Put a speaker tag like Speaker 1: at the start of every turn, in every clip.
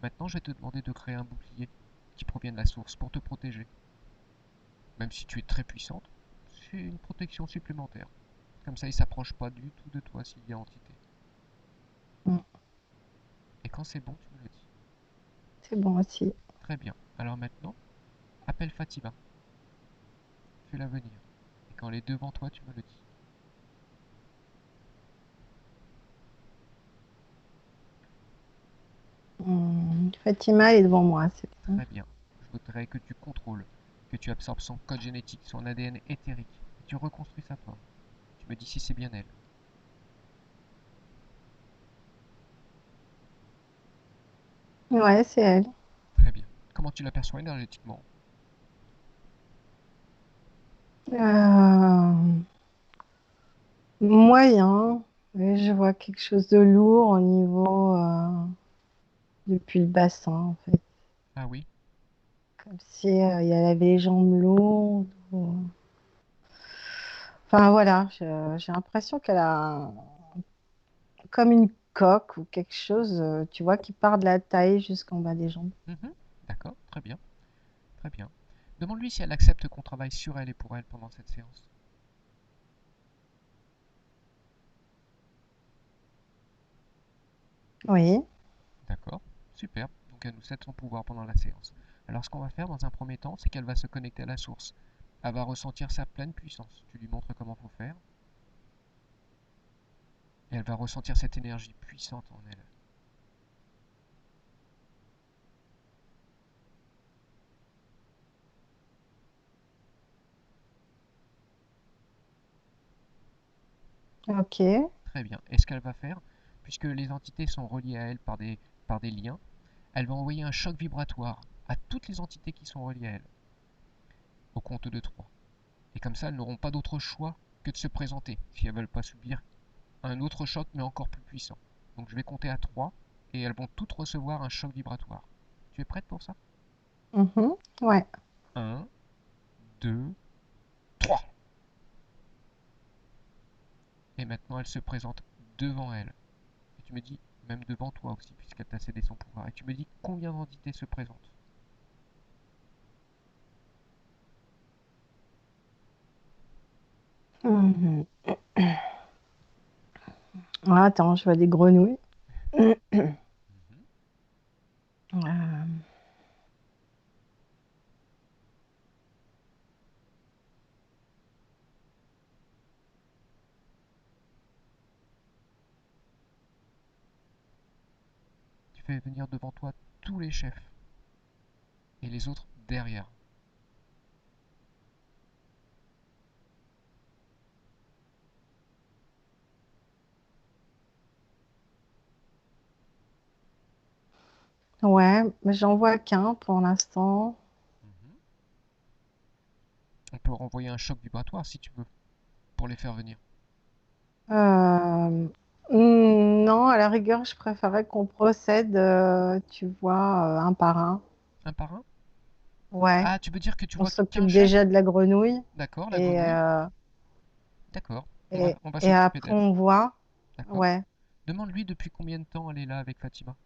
Speaker 1: Maintenant, je vais te demander de créer un bouclier qui provient de la source pour te protéger. Même si tu es très puissante, c'est une protection supplémentaire. Comme ça, il s'approche pas du tout de toi s'il y a entité.
Speaker 2: Mm.
Speaker 1: Et quand c'est bon, tu me le dis.
Speaker 2: C'est bon aussi.
Speaker 1: Très bien. Alors maintenant, appelle Fatima. Fais-la venir. Et quand elle est devant toi, tu me le dis.
Speaker 2: Fatima est devant moi, c'est bien.
Speaker 1: Très bien. Je voudrais que tu contrôles, que tu absorbes son code génétique, son ADN éthérique, et tu reconstruis sa forme. Tu me dis si c'est bien elle.
Speaker 2: Ouais, c'est elle.
Speaker 1: Très bien. Comment tu l'aperçois énergétiquement?
Speaker 2: Euh, Moyen. Et je vois quelque chose de lourd au niveau depuis le bassin, en fait.
Speaker 1: Ah oui,
Speaker 2: Comme si il avait les jambes lourdes. Enfin voilà, j'ai l'impression qu'elle a comme une coque ou quelque chose, tu vois, qui part de la taille jusqu'en bas des jambes.
Speaker 1: mhm. D'accord, très bien, très bien. Demande-lui si elle accepte qu'on travaille sur elle et pour elle pendant cette séance.
Speaker 2: Oui,
Speaker 1: D'accord, super. Donc elle nous cède son pouvoir pendant la séance. Alors ce qu'on va faire dans un premier temps, c'est qu'elle va se connecter à la source. Elle va ressentir sa pleine puissance. Tu lui montres comment faut faire. Et elle va ressentir cette énergie puissante en elle.
Speaker 2: ok.
Speaker 1: Très bien. Et ce qu'elle va faire, puisque les entités sont reliées à elle par des liens, elle va envoyer un choc vibratoire à toutes les entités qui sont reliées à elle, au compte de 3. Et comme ça, elles n'auront pas d'autre choix que de se présenter, si elles ne veulent pas subir un autre choc, mais encore plus puissant. Donc je vais compter à 3, et elles vont toutes recevoir un choc vibratoire. Tu es prête pour ça?
Speaker 2: Mhm, ouais.
Speaker 1: Un, 2, 3. Et maintenant, elle se présente devant elle. Et tu me dis, même devant toi aussi, puisqu'elle t'a cédé son pouvoir. Et tu me dis combien d'entités se présentent.
Speaker 2: Mhm. Ah, attends, je vois des grenouilles.
Speaker 1: Mhm.
Speaker 2: Euh,
Speaker 1: Tu fais venir devant toi tous les chefs et les autres derrière.
Speaker 2: ouais, mais j'en vois qu'un pour l'instant.
Speaker 1: Mhm. On peut renvoyer un choc vibratoire si tu veux, pour les faire venir.
Speaker 2: Euh, non, à la rigueur, je préférais qu'on procède, tu vois, un par un.
Speaker 1: Un par un.
Speaker 2: Ouais,
Speaker 1: Ah, tu veux dire que tu
Speaker 2: on
Speaker 1: vois qu'un
Speaker 2: s'occupe
Speaker 1: chef?
Speaker 2: déjà de la grenouille
Speaker 1: D'accord, la
Speaker 2: et,
Speaker 1: grenouille.
Speaker 2: euh,
Speaker 1: D'accord,
Speaker 2: et,
Speaker 1: on va
Speaker 2: et
Speaker 1: s'occuper
Speaker 2: après
Speaker 1: d'elle.
Speaker 2: on voit.
Speaker 1: D'accord.
Speaker 2: Ouais.
Speaker 1: Demande-lui depuis combien de temps elle est là avec Fatima.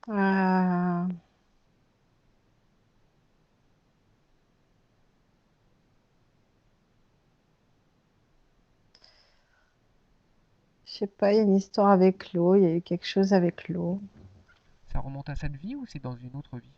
Speaker 2: Euh, je sais pas, il y a une histoire avec l'eau, il y a eu quelque chose avec l'eau.
Speaker 1: Ça remonte à cette vie ou c'est dans une autre vie?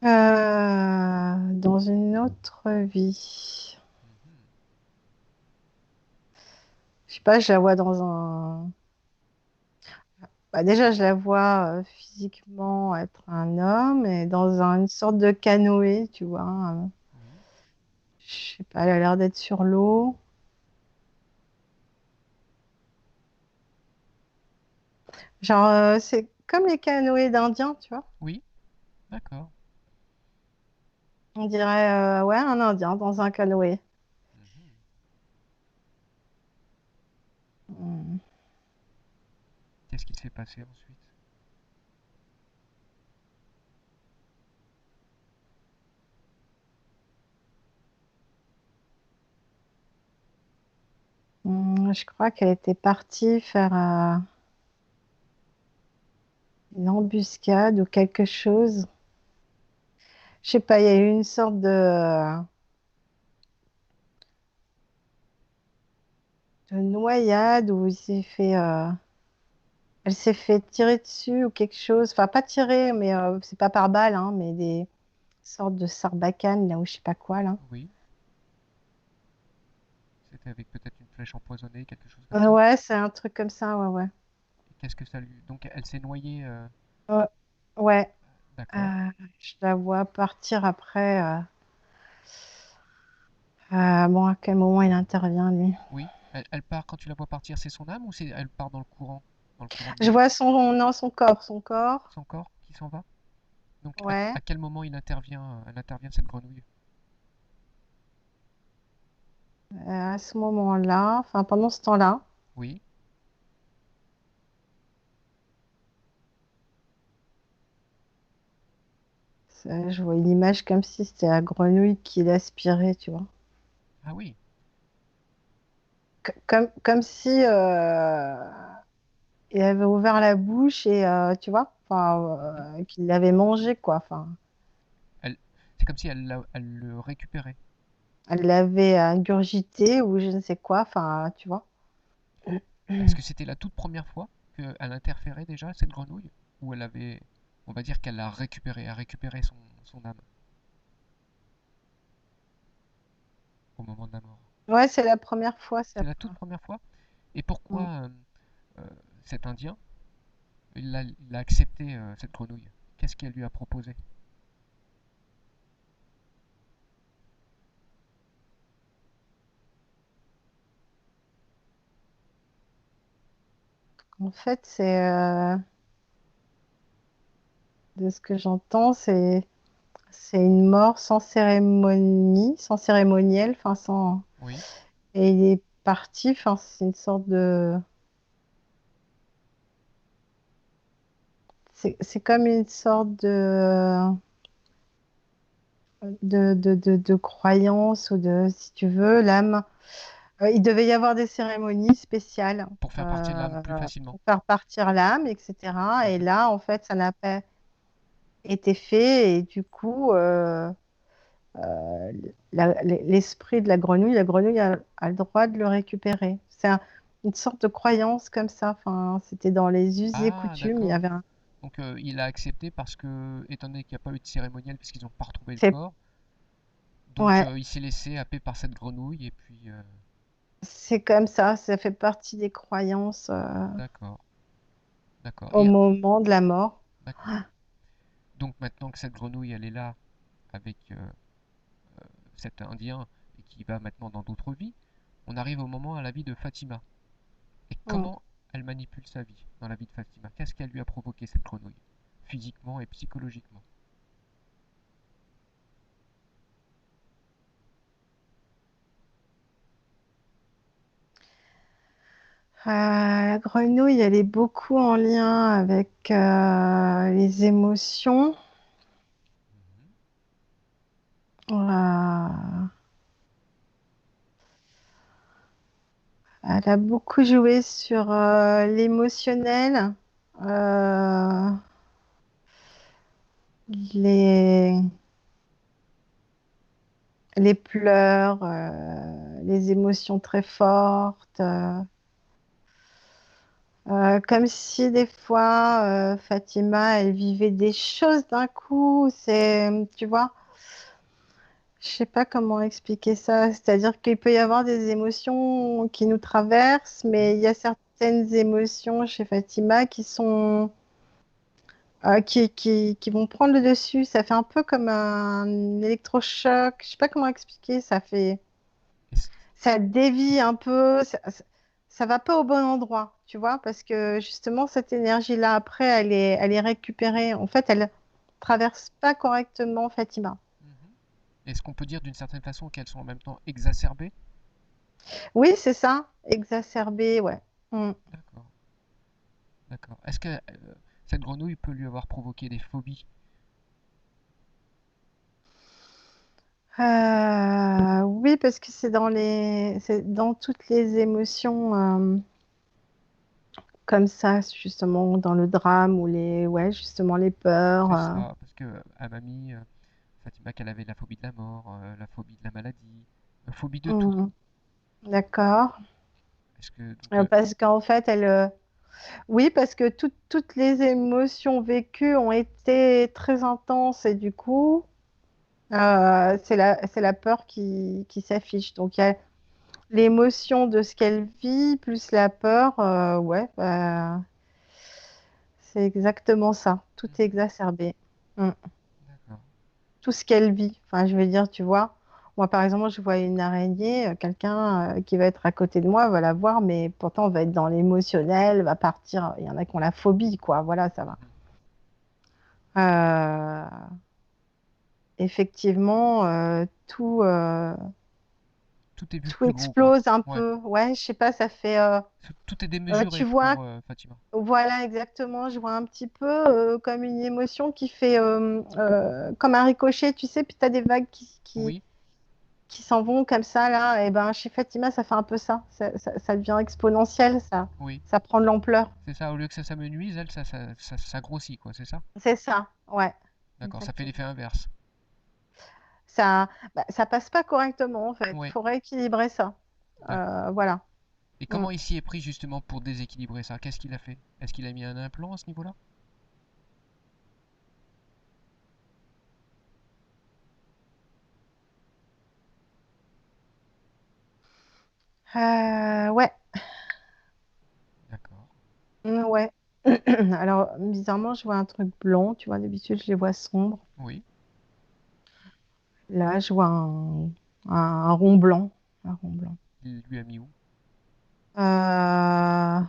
Speaker 2: Dans une autre vie.
Speaker 1: Mhm.
Speaker 2: Je sais pas, je la vois dans un. Bah, déjà, je la vois physiquement être un homme et dans une sorte de canoë, tu vois.
Speaker 1: Oui.
Speaker 2: Je sais pas, elle a l'air d'être sur l'eau. Genre, c'est comme les canoës d'Indiens, tu vois.
Speaker 1: Oui, d'accord.
Speaker 2: On dirait, ouais, un Indien dans un canoë.
Speaker 1: Mhm. qu'est-ce qui s'est passé ensuite?
Speaker 2: Je crois qu'elle était partie faire une embuscade ou quelque chose. Je sais pas, il y a eu une sorte de noyade où elle s'est fait tirer dessus ou quelque chose. Enfin, pas tirer, mais c'est pas par balle, hein, mais des sortes de sarbacane, là, ou je sais pas quoi, là.
Speaker 1: Oui, c'était avec peut-être une flèche empoisonnée, quelque chose comme ça.
Speaker 2: Ouais, c'est un truc comme ça, ouais, ouais.
Speaker 1: Et qu'est-ce que ça lui... Donc elle s'est noyée,
Speaker 2: Ouais, ouais.
Speaker 1: d'accord.
Speaker 2: Je la vois partir après. Bon, à quel moment il intervient, lui?
Speaker 1: Oui, elle part quand tu la vois partir, c'est son âme ou c'est elle part dans le courant de
Speaker 2: Je
Speaker 1: l'eau?
Speaker 2: vois non, son corps, son corps.
Speaker 1: Son corps qui s'en va? Donc
Speaker 2: Ouais.
Speaker 1: à quel moment elle intervient cette grenouille?
Speaker 2: À ce moment-là, enfin pendant ce temps-là,
Speaker 1: Oui,
Speaker 2: je vois une image comme si c'était la grenouille qui l'aspirait, tu vois.
Speaker 1: ah oui,
Speaker 2: Comme si il avait ouvert la bouche et tu vois,
Speaker 1: mhm.
Speaker 2: enfin, qu'il l'avait mangé, quoi. Enfin,
Speaker 1: Elle, c'est comme si elle le récupérait.
Speaker 2: elle l'avait ingurgité ou je ne sais quoi, enfin, tu vois.
Speaker 1: Est-ce que c'était la toute première fois qu'elle interférait déjà, cette grenouille? Ou elle avait, on va dire qu'elle a récupéré son âme au moment de la mort?
Speaker 2: Ouais, c'est la première fois, c'est la
Speaker 1: C'est la toute
Speaker 2: première
Speaker 1: première fois? Et pourquoi
Speaker 2: fois.
Speaker 1: euh, cet Indien, il a accepté cette grenouille? Qu'est-ce qu'elle lui a proposé?
Speaker 2: En fait, de ce que j'entends, c'est une mort sans cérémonie, sans cérémoniel, enfin sans.
Speaker 1: Oui.
Speaker 2: Et il est parti, enfin c'est une sorte c'est comme une sorte de croyance ou de, si tu veux, l'âme. Il devait y avoir des cérémonies spéciales
Speaker 1: Pour faire partir l'âme plus facilement.
Speaker 2: pour faire partir l'âme, etc. Et
Speaker 1: Mhm.
Speaker 2: là, en fait, ça n'a pas été fait et du coup, l'esprit de la grenouille a le droit de le récupérer. Une sorte de croyance comme ça. Enfin, c'était dans les us et
Speaker 1: Ah,
Speaker 2: coutumes. Il y
Speaker 1: d'accord.
Speaker 2: avait un.
Speaker 1: Donc il a accepté parce que, étant donné qu'il n'y a pas eu de cérémonial, puisqu'ils n'ont pas retrouvé le
Speaker 2: C'est
Speaker 1: corps, donc
Speaker 2: ouais,
Speaker 1: il s'est laissé happer par cette grenouille, et puis...
Speaker 2: c'est comme ça. Ça fait partie des croyances
Speaker 1: d'accord, d'accord,
Speaker 2: au moment de la mort.
Speaker 1: d'accord. Donc maintenant que cette grenouille, elle est là, avec cet Indien, et qui va maintenant dans d'autres vies, on arrive au moment à la vie de Fatima. Et
Speaker 2: Mm.
Speaker 1: comment elle manipule sa vie dans la vie de Fatima? Qu'est-ce qu'elle lui a provoqué, cette grenouille? Physiquement et psychologiquement.
Speaker 2: La grenouille, elle est beaucoup en lien avec les émotions.
Speaker 1: Mhm.
Speaker 2: Euh, Elle a beaucoup joué sur l'émotionnel, euh, les, les pleurs, les émotions très fortes. Comme si des fois, Fatima, elle vivait des choses d'un coup. Tu vois, je sais pas comment expliquer ça. C'est-à-dire qu'il peut y avoir des émotions qui nous traversent, mais
Speaker 1: Oui.
Speaker 2: il y a certaines émotions chez Fatima qui sont qui vont prendre le dessus. Ça fait un peu comme un électrochoc. Je sais pas comment expliquer.
Speaker 1: Et c-
Speaker 2: Ça dévie un peu. Ça va pas au bon endroit, tu vois, parce que justement cette énergie-là après, elle est récupérée. En fait, elle traverse pas correctement Fatima.
Speaker 1: Mhm. Est-ce qu'on peut dire d'une certaine façon qu'elles sont en même temps exacerbées?
Speaker 2: Oui, c'est ça, exacerbé, ouais. Mm.
Speaker 1: D'accord. D'accord. Est-ce que cette grenouille peut lui avoir provoqué des phobies?
Speaker 2: Oui, parce que c'est dans toutes les émotions comme ça, justement, dans le drame ou ouais, justement les peurs.
Speaker 1: C'est ça, parce que elle m'a mis Fatima qu'elle avait la phobie de la mort, la phobie de la maladie, la phobie de tout.
Speaker 2: Mhm. D'accord.
Speaker 1: Est-ce que donc
Speaker 2: Parce qu'en fait, oui, parce que toutes les émotions vécues ont été très intenses et du coup, c'est la peur qui s'affiche. Donc, il y a l'émotion de ce qu'elle vit plus la peur. Ouais, bah, c'est exactement ça. Tout est
Speaker 1: mhm,
Speaker 2: exacerbé. Mm.
Speaker 1: d'accord.
Speaker 2: Tout ce qu'elle vit. Enfin, je veux dire, tu vois, moi, par exemple, je vois une araignée, quelqu'un qui va être à côté de moi va la voir, mais pourtant, on va être dans l'émotionnel, va partir. Il y en a qui ont la phobie, quoi. Voilà, ça va.
Speaker 1: Mhm.
Speaker 2: Euh, effectivement,
Speaker 1: Tout est vu
Speaker 2: tout
Speaker 1: plus gros, quoi.
Speaker 2: explose un
Speaker 1: Ouais.
Speaker 2: peu. Ouais, je sais pas, ça fait.
Speaker 1: Tout est
Speaker 2: Tu
Speaker 1: démesuré
Speaker 2: vois,
Speaker 1: pour Fatima.
Speaker 2: voilà, exactement. Je vois un petit peu comme une émotion qui fait comme un ricochet, tu sais, puis tu as des vagues
Speaker 1: Oui,
Speaker 2: qui s'en vont comme ça, là. Et ben, chez Fatima, ça fait un peu ça. Ça devient exponentiel,
Speaker 1: oui.
Speaker 2: ça prend de l'ampleur.
Speaker 1: C'est ça, au lieu que ça s'amenuise, elle, ça grossit, quoi, c'est ça?
Speaker 2: C'est ça, ouais,
Speaker 1: D'accord, ça fait
Speaker 2: exactement.
Speaker 1: l'effet inverse.
Speaker 2: Ça passe pas correctement, en fait.
Speaker 1: Ouais,
Speaker 2: Faut rééquilibrer ça.
Speaker 1: d'accord.
Speaker 2: Voilà.
Speaker 1: Et
Speaker 2: Mm.
Speaker 1: comment il s'y est pris justement pour déséquilibrer ça? Qu'est-ce qu'il a fait? Est-ce qu'il a mis un implant à ce niveau-là?
Speaker 2: Ouais,
Speaker 1: D'accord.
Speaker 2: ouais. Alors, bizarrement, je vois un truc blanc, tu vois, d'habitude, je les vois sombres.
Speaker 1: Oui.
Speaker 2: Là, je vois un rond blanc. Un rond blanc.
Speaker 1: Il lui a mis où?
Speaker 2: Euh,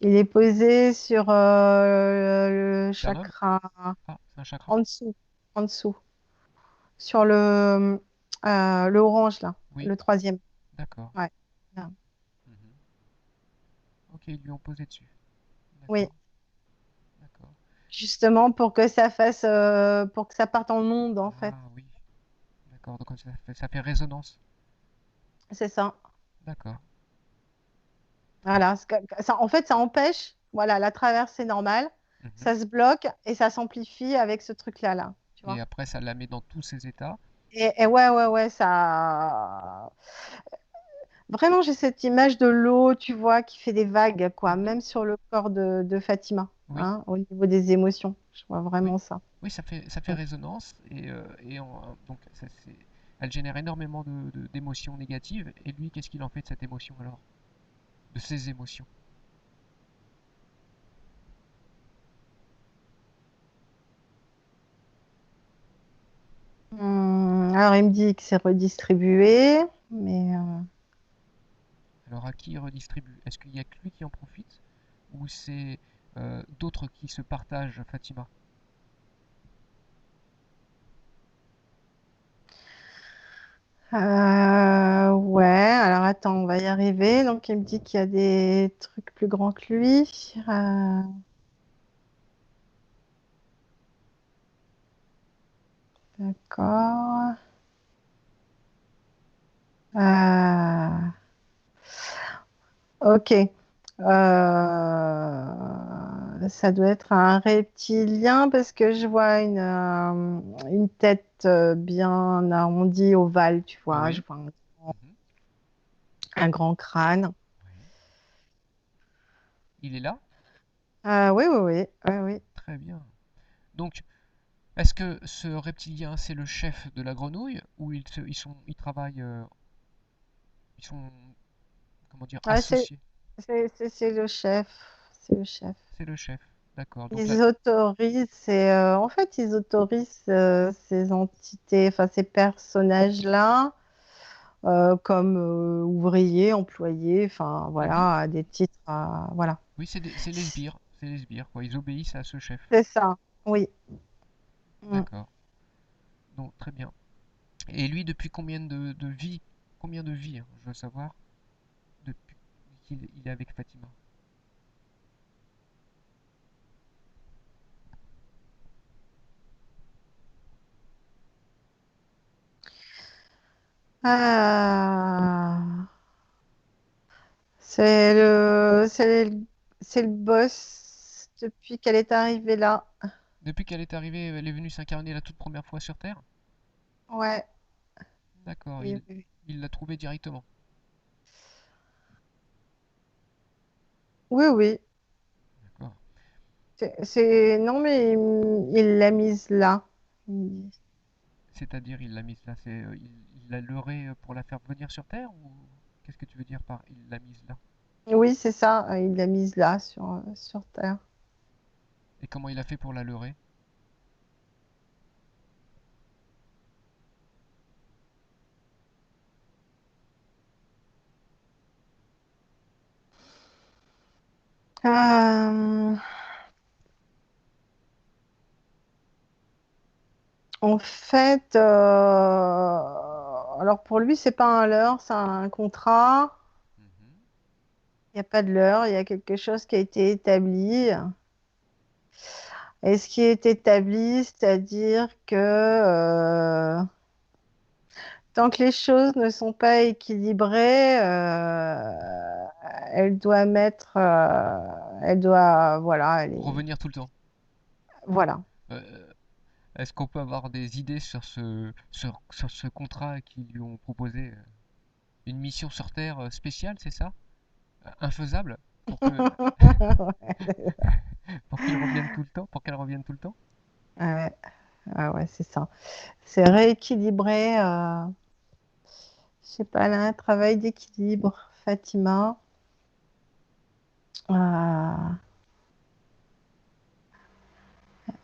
Speaker 2: il est posé sur le
Speaker 1: Sternum?
Speaker 2: chakra
Speaker 1: Ah, c'est un chakra?
Speaker 2: en dessous, en dessous, sur le orange, là,
Speaker 1: Oui,
Speaker 2: le troisième.
Speaker 1: d'accord.
Speaker 2: Ouais. Là.
Speaker 1: Mhm. Ok, ils lui ont posé dessus.
Speaker 2: Oui,
Speaker 1: D'accord, d'accord.
Speaker 2: justement pour que ça parte en onde, en fait.
Speaker 1: Ah oui, d'accord. Donc ça fait résonance.
Speaker 2: C'est ça.
Speaker 1: D'accord.
Speaker 2: Voilà. En fait, ça empêche, voilà, la traversée normale.
Speaker 1: Mhm.
Speaker 2: Ça se bloque et ça s'amplifie avec ce truc-là, là. Tu
Speaker 1: Et
Speaker 2: vois.
Speaker 1: après, ça la met dans tous ses états.
Speaker 2: Et ouais, ouais, ouais, ça. Vraiment, j'ai cette image de l'eau, tu vois, qui fait des vagues, quoi,
Speaker 1: Mhm.
Speaker 2: même sur le corps de Fatima,
Speaker 1: Oui,
Speaker 2: hein, au niveau des émotions. Je vois
Speaker 1: oui.
Speaker 2: vraiment ça.
Speaker 1: Oui, ça fait
Speaker 2: Mm.
Speaker 1: résonance donc elle génère énormément d'émotions négatives. Et lui, qu'est-ce qu'il en fait de cette émotion alors? De ses émotions?
Speaker 2: Alors, il me dit que c'est redistribué, mais
Speaker 1: Alors à qui il redistribue? Est-ce qu'il y a que lui qui en profite? Ou c'est d'autres qui se partagent Fatima?
Speaker 2: ouais, alors attends, on va y arriver. Donc, il me dit qu'il y a des trucs plus grands que lui. D'accord. Euh, ok. Ça doit être un reptilien parce que je vois une tête bien arrondie, ovale, tu vois. Je
Speaker 1: Oui.
Speaker 2: vois
Speaker 1: Mhm.
Speaker 2: un grand crâne.
Speaker 1: Oui. Il est là?
Speaker 2: Oui, oui, oui, oui, oui.
Speaker 1: Très bien. Donc, est-ce que ce reptilien, c'est le chef de la grenouille ou ils travaillent, ils sont, comment dire,
Speaker 2: Ouais,
Speaker 1: associés?
Speaker 2: c'est le chef. C'est le chef.
Speaker 1: C'est le chef. D'accord. Donc là,
Speaker 2: Ils autorisent, en fait, ils autorisent ces entités, enfin ces personnages-là, comme ouvriers, employés, enfin
Speaker 1: mhm.
Speaker 2: voilà, à des titres, voilà.
Speaker 1: Oui, c'est les sbires. C'est les sbires, quoi. Ils obéissent à ce chef.
Speaker 2: C'est ça, oui. Mm.
Speaker 1: D'accord. Donc, très bien. Et lui, depuis combien de vies, hein, je veux savoir, depuis qu'il il est avec Fatima?
Speaker 2: Ah, c'est le boss depuis qu'elle est arrivée là.
Speaker 1: Depuis qu'elle est arrivée, elle est venue s'incarner la toute première fois sur Terre?
Speaker 2: Ouais,
Speaker 1: D'accord,
Speaker 2: oui, oui.
Speaker 1: il l'a trouvée directement.
Speaker 2: Oui, oui.
Speaker 1: D'accord.
Speaker 2: Non, mais il l'a mise là. Il-
Speaker 1: C'est-à-dire, il l'a mise là, il l'a leurrée pour la faire venir sur Terre ou qu'est-ce que tu veux dire par il l'a mise là?
Speaker 2: Oui, c'est ça. Il l'a mise là sur Terre.
Speaker 1: Et comment il a fait pour la leurrer?
Speaker 2: Euh, En fait, alors pour lui, c'est pas un leurre, c'est un contrat.
Speaker 1: Mhm.
Speaker 2: Il n'y a pas de leurre, il y a quelque chose qui a été établi. Et ce qui est établi, c'est-à-dire que tant que les choses ne sont pas équilibrées, elle doit elle doit, voilà,
Speaker 1: Revenir tout le temps.
Speaker 2: voilà.
Speaker 1: Euh, Est-ce qu'on peut avoir des idées sur sur ce contrat qu'ils lui ont proposé? Une mission sur Terre spéciale, c'est ça? Infaisable? Pour que, pour qu'il revienne tout le temps? Pour qu'elle revienne tout le temps?
Speaker 2: Ouais, ouais, ouais, c'est ça. C'est rééquilibrer. Je sais pas, là, un travail d'équilibre, Fatima.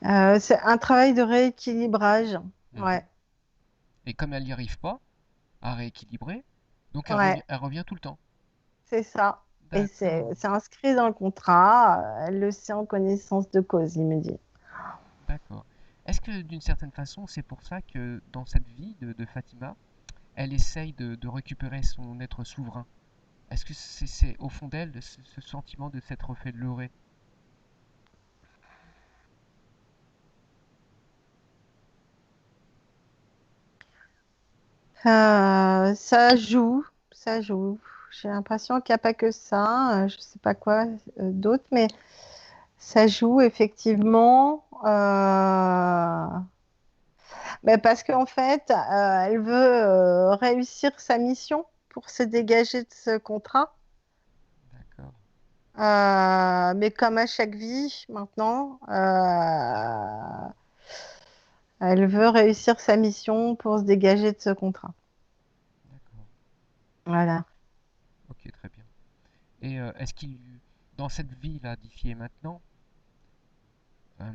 Speaker 2: Euh, c'est un travail de rééquilibrage.
Speaker 1: Mhm.
Speaker 2: Ouais,
Speaker 1: Et comme elle n'y arrive pas à rééquilibrer, donc
Speaker 2: ouais,
Speaker 1: elle revient tout le temps.
Speaker 2: c'est ça. Et
Speaker 1: D'accord,
Speaker 2: c'est inscrit dans le contrat. Elle le sait en connaissance de cause, il me dit.
Speaker 1: d'accord. Est-ce que d'une certaine façon, c'est pour ça que dans cette vie de Fatima, elle essaye de récupérer son être souverain? Est-ce que c'est au fond d'elle ce sentiment de s'être fait leurrer?
Speaker 2: Ça joue, ça joue. J'ai l'impression qu'il n'y a pas que ça. Je sais pas quoi d'autre, mais ça joue effectivement. Mais parce qu'en fait, elle veut réussir sa mission pour se dégager de ce contrat.
Speaker 1: D'accord,
Speaker 2: Mais comme à chaque vie maintenant, elle veut réussir sa mission pour se dégager de ce contrat.
Speaker 1: d'accord.
Speaker 2: Voilà.
Speaker 1: Ok, très bien. Et est-ce qu'il, dans cette vie-là, d'ici et maintenant, euh,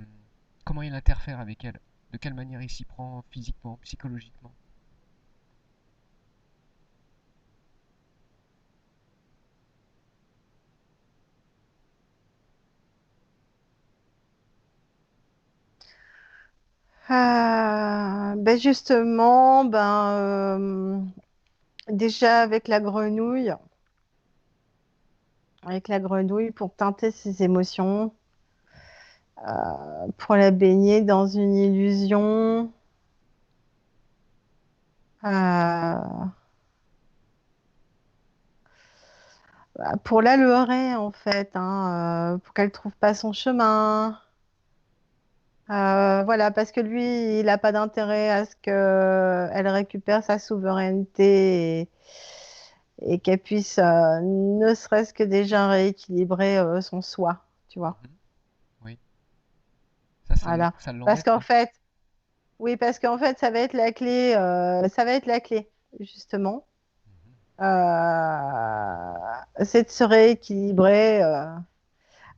Speaker 1: comment il interfère avec elle? De quelle manière il s'y prend physiquement, psychologiquement?
Speaker 2: Ben justement, déjà avec la grenouille pour teinter ses émotions, pour la baigner dans une illusion, euh, pour la leurrer en fait, hein, pour qu'elle trouve pas son chemin. Voilà, parce que lui, il n'a pas d'intérêt à ce qu'elle récupère sa souveraineté et qu'elle puisse, ne serait-ce que déjà rééquilibrer son soi, tu vois.
Speaker 1: Mhm. Oui,
Speaker 2: Voilà.
Speaker 1: ça
Speaker 2: Parce
Speaker 1: l'embête
Speaker 2: qu'en
Speaker 1: ça.
Speaker 2: fait, oui, parce qu'en fait, ça va être la clé, justement.
Speaker 1: Mhm.
Speaker 2: C'est de se rééquilibrer.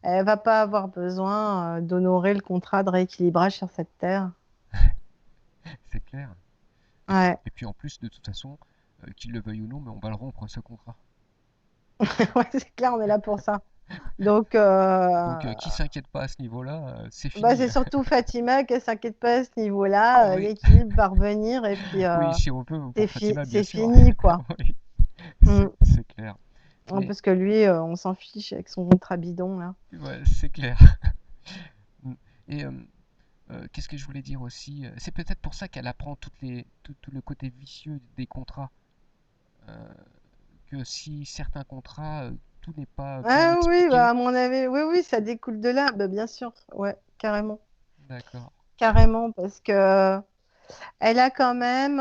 Speaker 2: Elle va pas avoir besoin, d'honorer le contrat de rééquilibrage sur cette terre.
Speaker 1: C'est clair.
Speaker 2: Ouais.
Speaker 1: Et puis en plus, de toute façon, qu'il le veuille ou non, mais on va le rompre ce contrat.
Speaker 2: Ouais, c'est clair, on est là pour ça. Donc,
Speaker 1: Donc qui s'inquiète pas à ce niveau-là, c'est
Speaker 2: bah,
Speaker 1: fini.
Speaker 2: c'est surtout Fatima qui s'inquiète pas à ce
Speaker 1: Ah
Speaker 2: niveau-là.
Speaker 1: oui,
Speaker 2: L'équilibre va revenir et puis
Speaker 1: oui, si on peut, pour Fatima, bien
Speaker 2: c'est
Speaker 1: sûr.
Speaker 2: fini, quoi.
Speaker 1: Oui,
Speaker 2: Mm.
Speaker 1: c'est clair. Mais
Speaker 2: Parce que lui, on s'en fiche avec son contrat bidon, là.
Speaker 1: ouais, c'est clair. Mm. Et qu'est-ce que je voulais dire aussi? C'est peut-être pour ça qu'elle apprend tout le côté vicieux des contrats. que si certains contrats, tout n'est pas bien
Speaker 2: Ah oui,
Speaker 1: expliqué.
Speaker 2: bah, à mon avis, oui, oui, ça découle de là, bah, bien sûr. Ouais, carrément.
Speaker 1: D'accord.
Speaker 2: Carrément, parce que elle a quand même,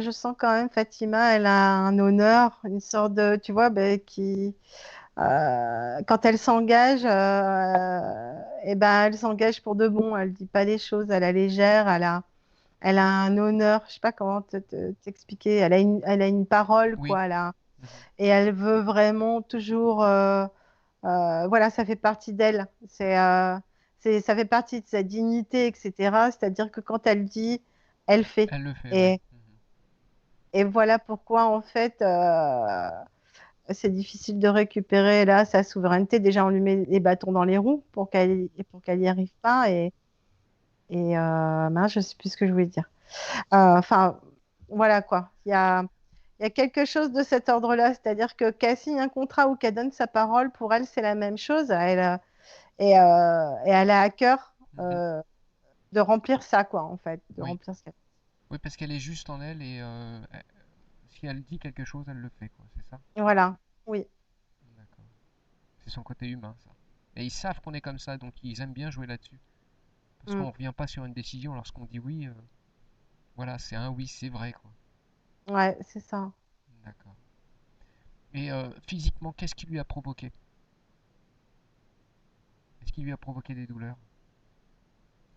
Speaker 2: je sens quand même, Fatima, elle a un honneur, une sorte de, tu vois, bah, quand elle s'engage, eh ben, elle s'engage pour de bon. Elle dit pas les choses à la légère. Elle a un honneur. Je sais pas comment t'expliquer. Elle a une parole,
Speaker 1: Oui.
Speaker 2: quoi.
Speaker 1: Mhm.
Speaker 2: Et elle veut vraiment toujours. Voilà, ça fait partie d'elle. Ça fait partie de sa dignité, etc. C'est-à-dire que quand elle dit, elle fait.
Speaker 1: Elle le fait, oui.
Speaker 2: Et, et voilà pourquoi, en fait, c'est difficile de récupérer là sa souveraineté. Déjà, on lui met les bâtons dans les roues pour qu'elle y arrive pas. Et mince, je sais plus ce que je voulais dire. Enfin, voilà quoi. Il y a quelque chose de cet ordre-là, c'est-à-dire que qu'elle signe un contrat ou qu'elle donne sa parole, pour elle, c'est la même chose. Et elle a à cœur
Speaker 1: Mhm.
Speaker 2: de remplir ça, quoi, en fait, de
Speaker 1: Oui.
Speaker 2: remplir ça.
Speaker 1: Oui, parce qu'elle est juste en elle et si elle dit quelque chose, elle le fait, quoi. C'est ça?
Speaker 2: Voilà, oui.
Speaker 1: D'accord. C'est son côté humain, ça. Et ils savent qu'on est comme ça, donc ils aiment bien jouer là-dessus. Parce qu'on
Speaker 2: Mm.
Speaker 1: ne revient pas sur une décision lorsqu'on dit oui. Voilà, c'est un oui, c'est vrai, quoi.
Speaker 2: Ouais, c'est ça.
Speaker 1: D'accord. Et physiquement, qu'est-ce qui lui a provoqué? Est-ce qu'il lui a provoqué des douleurs?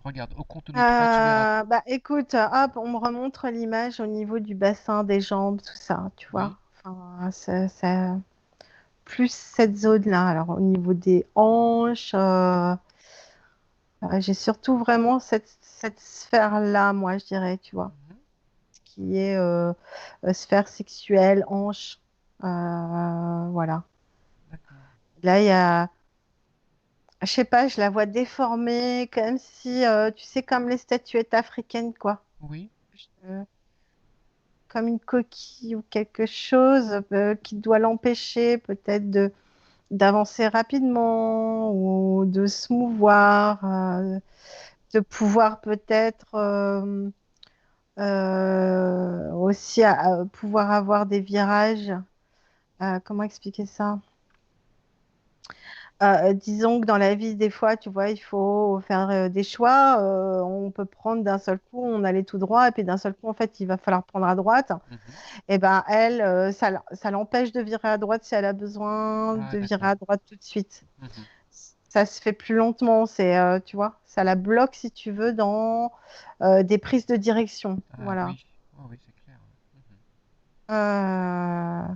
Speaker 1: Regarde, au compte de 3, tu verras.
Speaker 2: Bah écoute, hop, on me remontre l'image au niveau du bassin, des jambes, tout ça, tu
Speaker 1: Oui.
Speaker 2: vois. Enfin, plus cette zone-là. Alors au niveau des hanches, j'ai surtout vraiment cette sphère-là, moi, je dirais, tu vois,
Speaker 1: Mhm.
Speaker 2: qui est sphère sexuelle, hanche. Voilà.
Speaker 1: D'accord.
Speaker 2: Là, je sais pas, je la vois déformée, comme si, tu sais, comme les statuettes africaines, quoi.
Speaker 1: Oui.
Speaker 2: Euh, Comme une coquille ou quelque chose qui doit l'empêcher peut-être d'avancer rapidement ou de se mouvoir, de pouvoir peut-être aussi pouvoir avoir des virages. Comment expliquer ça? Disons que dans la vie, des fois, tu vois, il faut faire des choix. On peut prendre d'un seul coup, on allait tout droit, et puis d'un seul coup, en fait, il va falloir prendre à droite.
Speaker 1: Mhm.
Speaker 2: Et ben elle, ça l'empêche de virer à droite si elle a besoin
Speaker 1: Ah,
Speaker 2: de virer
Speaker 1: d'accord.
Speaker 2: à droite tout de suite.
Speaker 1: Mhm.
Speaker 2: Ça se fait plus lentement, tu vois, ça la bloque si tu veux dans des prises de direction.
Speaker 1: Ah
Speaker 2: Voilà.
Speaker 1: oui. Oh, oui, c'est clair. Mhm.
Speaker 2: Euh,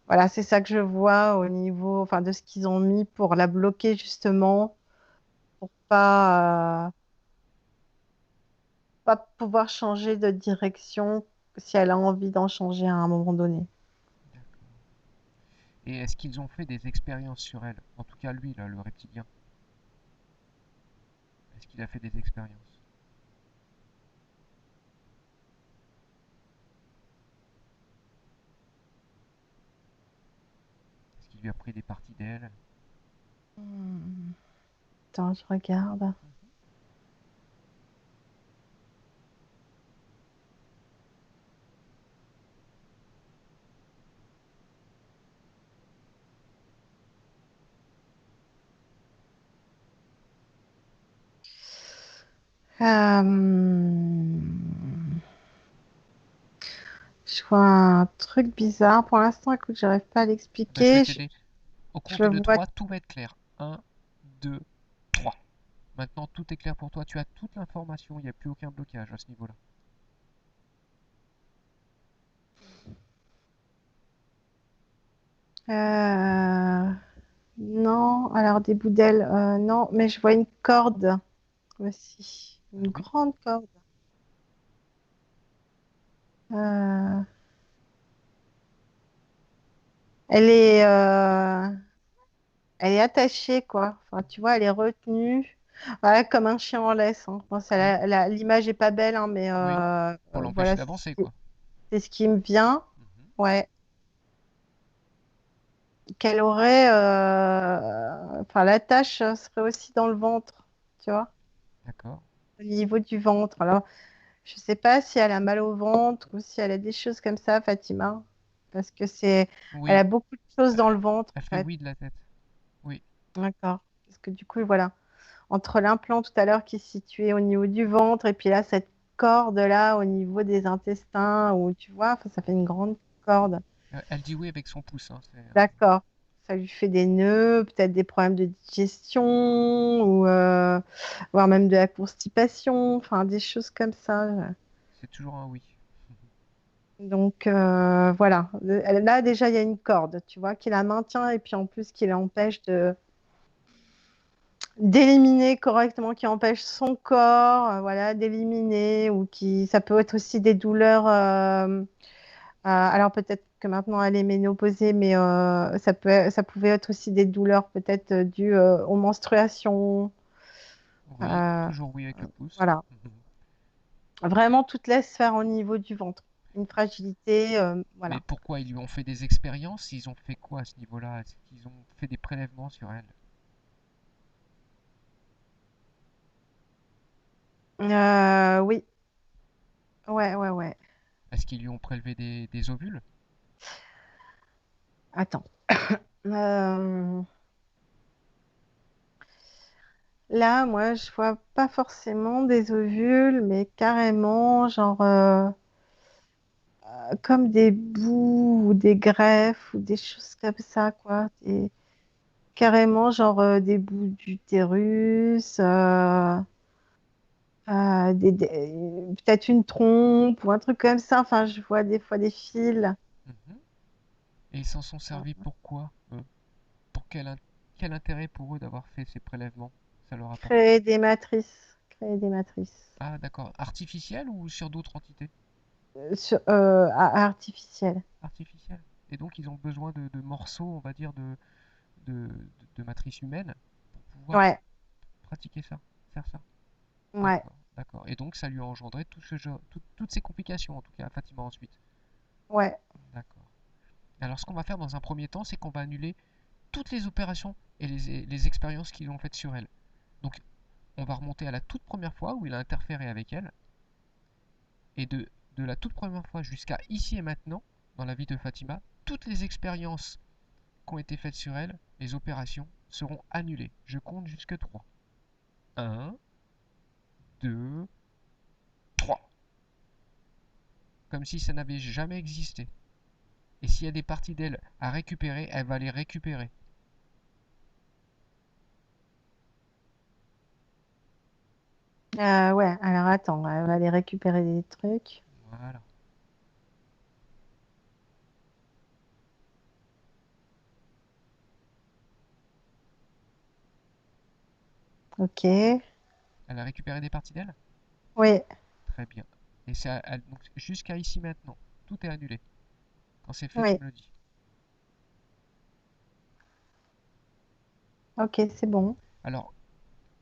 Speaker 2: voilà, c'est ça que je vois au niveau, enfin, de ce qu'ils ont mis pour la bloquer justement, pour pas pouvoir changer de direction si elle a envie d'en changer à un moment donné.
Speaker 1: D'accord. Et est-ce qu'ils ont fait des expériences sur elle? En tout cas, lui, là, le reptilien. Est-ce qu'il a fait des expériences? Est-ce qu'il lui a pris des parties d'elle?
Speaker 2: Hmm. Attends, je regarde.
Speaker 1: Mhm.
Speaker 2: Je vois un truc bizarre. Pour l'instant, écoute, j'arrive pas à
Speaker 1: Bah, je vais
Speaker 2: l'expliquer. Je,
Speaker 1: t'aider. Au
Speaker 2: je
Speaker 1: compte
Speaker 2: le
Speaker 1: de
Speaker 2: vois.
Speaker 1: 3, tout va être clair. Un, 2, 3. Maintenant, tout est clair pour toi. Tu as toute l'information. Il n'y a plus aucun blocage à ce niveau-là.
Speaker 2: Euh, non, alors des bouts d'ailes, non, mais je vois une corde aussi.
Speaker 1: Ah
Speaker 2: Une
Speaker 1: oui?
Speaker 2: grande corde. Euh, elle est, euh, elle est attachée, quoi. Enfin, tu vois, elle est retenue. Voilà, comme un chien en laisse, hein. Bon,
Speaker 1: Oui.
Speaker 2: l'image est pas belle, hein, mais
Speaker 1: Oui. Pour
Speaker 2: voilà,
Speaker 1: l'empêcher d'avancer, quoi.
Speaker 2: c'est ce qui me vient.
Speaker 1: Mhm.
Speaker 2: Ouais. Qu'elle aurait, enfin, la tache serait aussi dans le ventre, tu vois,
Speaker 1: D'accord.
Speaker 2: au niveau du ventre. Alors, je sais pas si elle a mal au ventre ou si elle a des choses comme ça, Fatima. parce que elle a
Speaker 1: Oui,
Speaker 2: beaucoup de choses dans le ventre,
Speaker 1: elle
Speaker 2: en
Speaker 1: fait
Speaker 2: fait.
Speaker 1: oui de la tête. Oui.
Speaker 2: D'accord. Parce que du coup, voilà. Entre l'implant tout à l'heure qui se situait au niveau du ventre et puis là, cette corde là au niveau des intestins, où tu vois, enfin, ça fait une grande corde.
Speaker 1: Elle dit oui avec son pouce, hein,
Speaker 2: D'accord. Ça lui fait des nœuds, peut-être des problèmes de digestion, ou voire même de la constipation, enfin des choses comme ça.
Speaker 1: c'est toujours un oui.
Speaker 2: Donc voilà. Là déjà, il y a une corde, tu vois, qui la maintient et puis en plus qui l'empêche de d'éliminer correctement, qui empêche son corps, voilà, d'éliminer, ou qui, ça peut être aussi des douleurs. Alors peut-être que maintenant elle est ménopausée, mais ça pouvait être aussi des douleurs peut-être dues aux menstruations.
Speaker 1: Oui,
Speaker 2: Euh,
Speaker 1: toujours oui avec le pouce.
Speaker 2: voilà, vraiment toute la sphère au niveau du ventre, une fragilité,
Speaker 1: Mais
Speaker 2: voilà.
Speaker 1: pourquoi ils lui ont fait des expériences? Ils ont fait quoi à ce niveau-là? Est-ce qu'ils ont fait des prélèvements sur elle?
Speaker 2: Oui, ouais, ouais, ouais.
Speaker 1: Est-ce qu'ils lui ont prélevé des ovules?
Speaker 2: Attends. Euh, Là, moi, je vois pas forcément des ovules, mais carrément, genre, comme des bouts ou des greffes ou des choses comme ça, quoi. Carrément, genre, des bouts d'utérus, peut-être une trompe ou un truc comme ça. Enfin, je vois des fois des fils.
Speaker 1: Mhm. Et ils s'en sont servis pourquoi, eux? Pour quel intérêt pour eux d'avoir fait ces prélèvements? Ça leur apporte quoi?
Speaker 2: Créer des matrices. Créer des matrices.
Speaker 1: Ah, d'accord. Artificielles ou sur d'autres entités?
Speaker 2: Artificielles.
Speaker 1: Artificielles. Et donc ils ont besoin de morceaux, on va dire, de matrice humaine pour pouvoir
Speaker 2: Ouais,
Speaker 1: pratiquer ça, faire ça.
Speaker 2: ouais,
Speaker 1: D'accord, d'accord. Et donc ça lui a engendré tout ce genre, toutes ces complications en tout cas, Fatima ensuite.
Speaker 2: ouais.
Speaker 1: D'accord. Alors ce qu'on va faire dans un premier temps, c'est qu'on va annuler toutes les opérations et les expériences qu'ils ont faites sur elle. Donc on va remonter à la toute première fois où il a interféré avec elle, et de la toute première fois jusqu'à ici et maintenant, dans la vie de Fatima, toutes les expériences qui ont été faites sur elle, les opérations, seront annulées. Je compte jusque 3. 1, 2, 3. Comme si ça n'avait jamais existé. Et s'il y a des parties d'elle à récupérer, elle va les récupérer.
Speaker 2: Ouais, alors attends, on va aller récupérer des trucs.
Speaker 1: Voilà.
Speaker 2: Ok.
Speaker 1: Elle a récupéré des parties d'elle?
Speaker 2: Oui,
Speaker 1: Très bien. Et c'est jusqu'à ici maintenant. Tout est annulé. Quand c'est fait, tu
Speaker 2: oui.
Speaker 1: me le dis.
Speaker 2: Ok, c'est bon.
Speaker 1: Alors,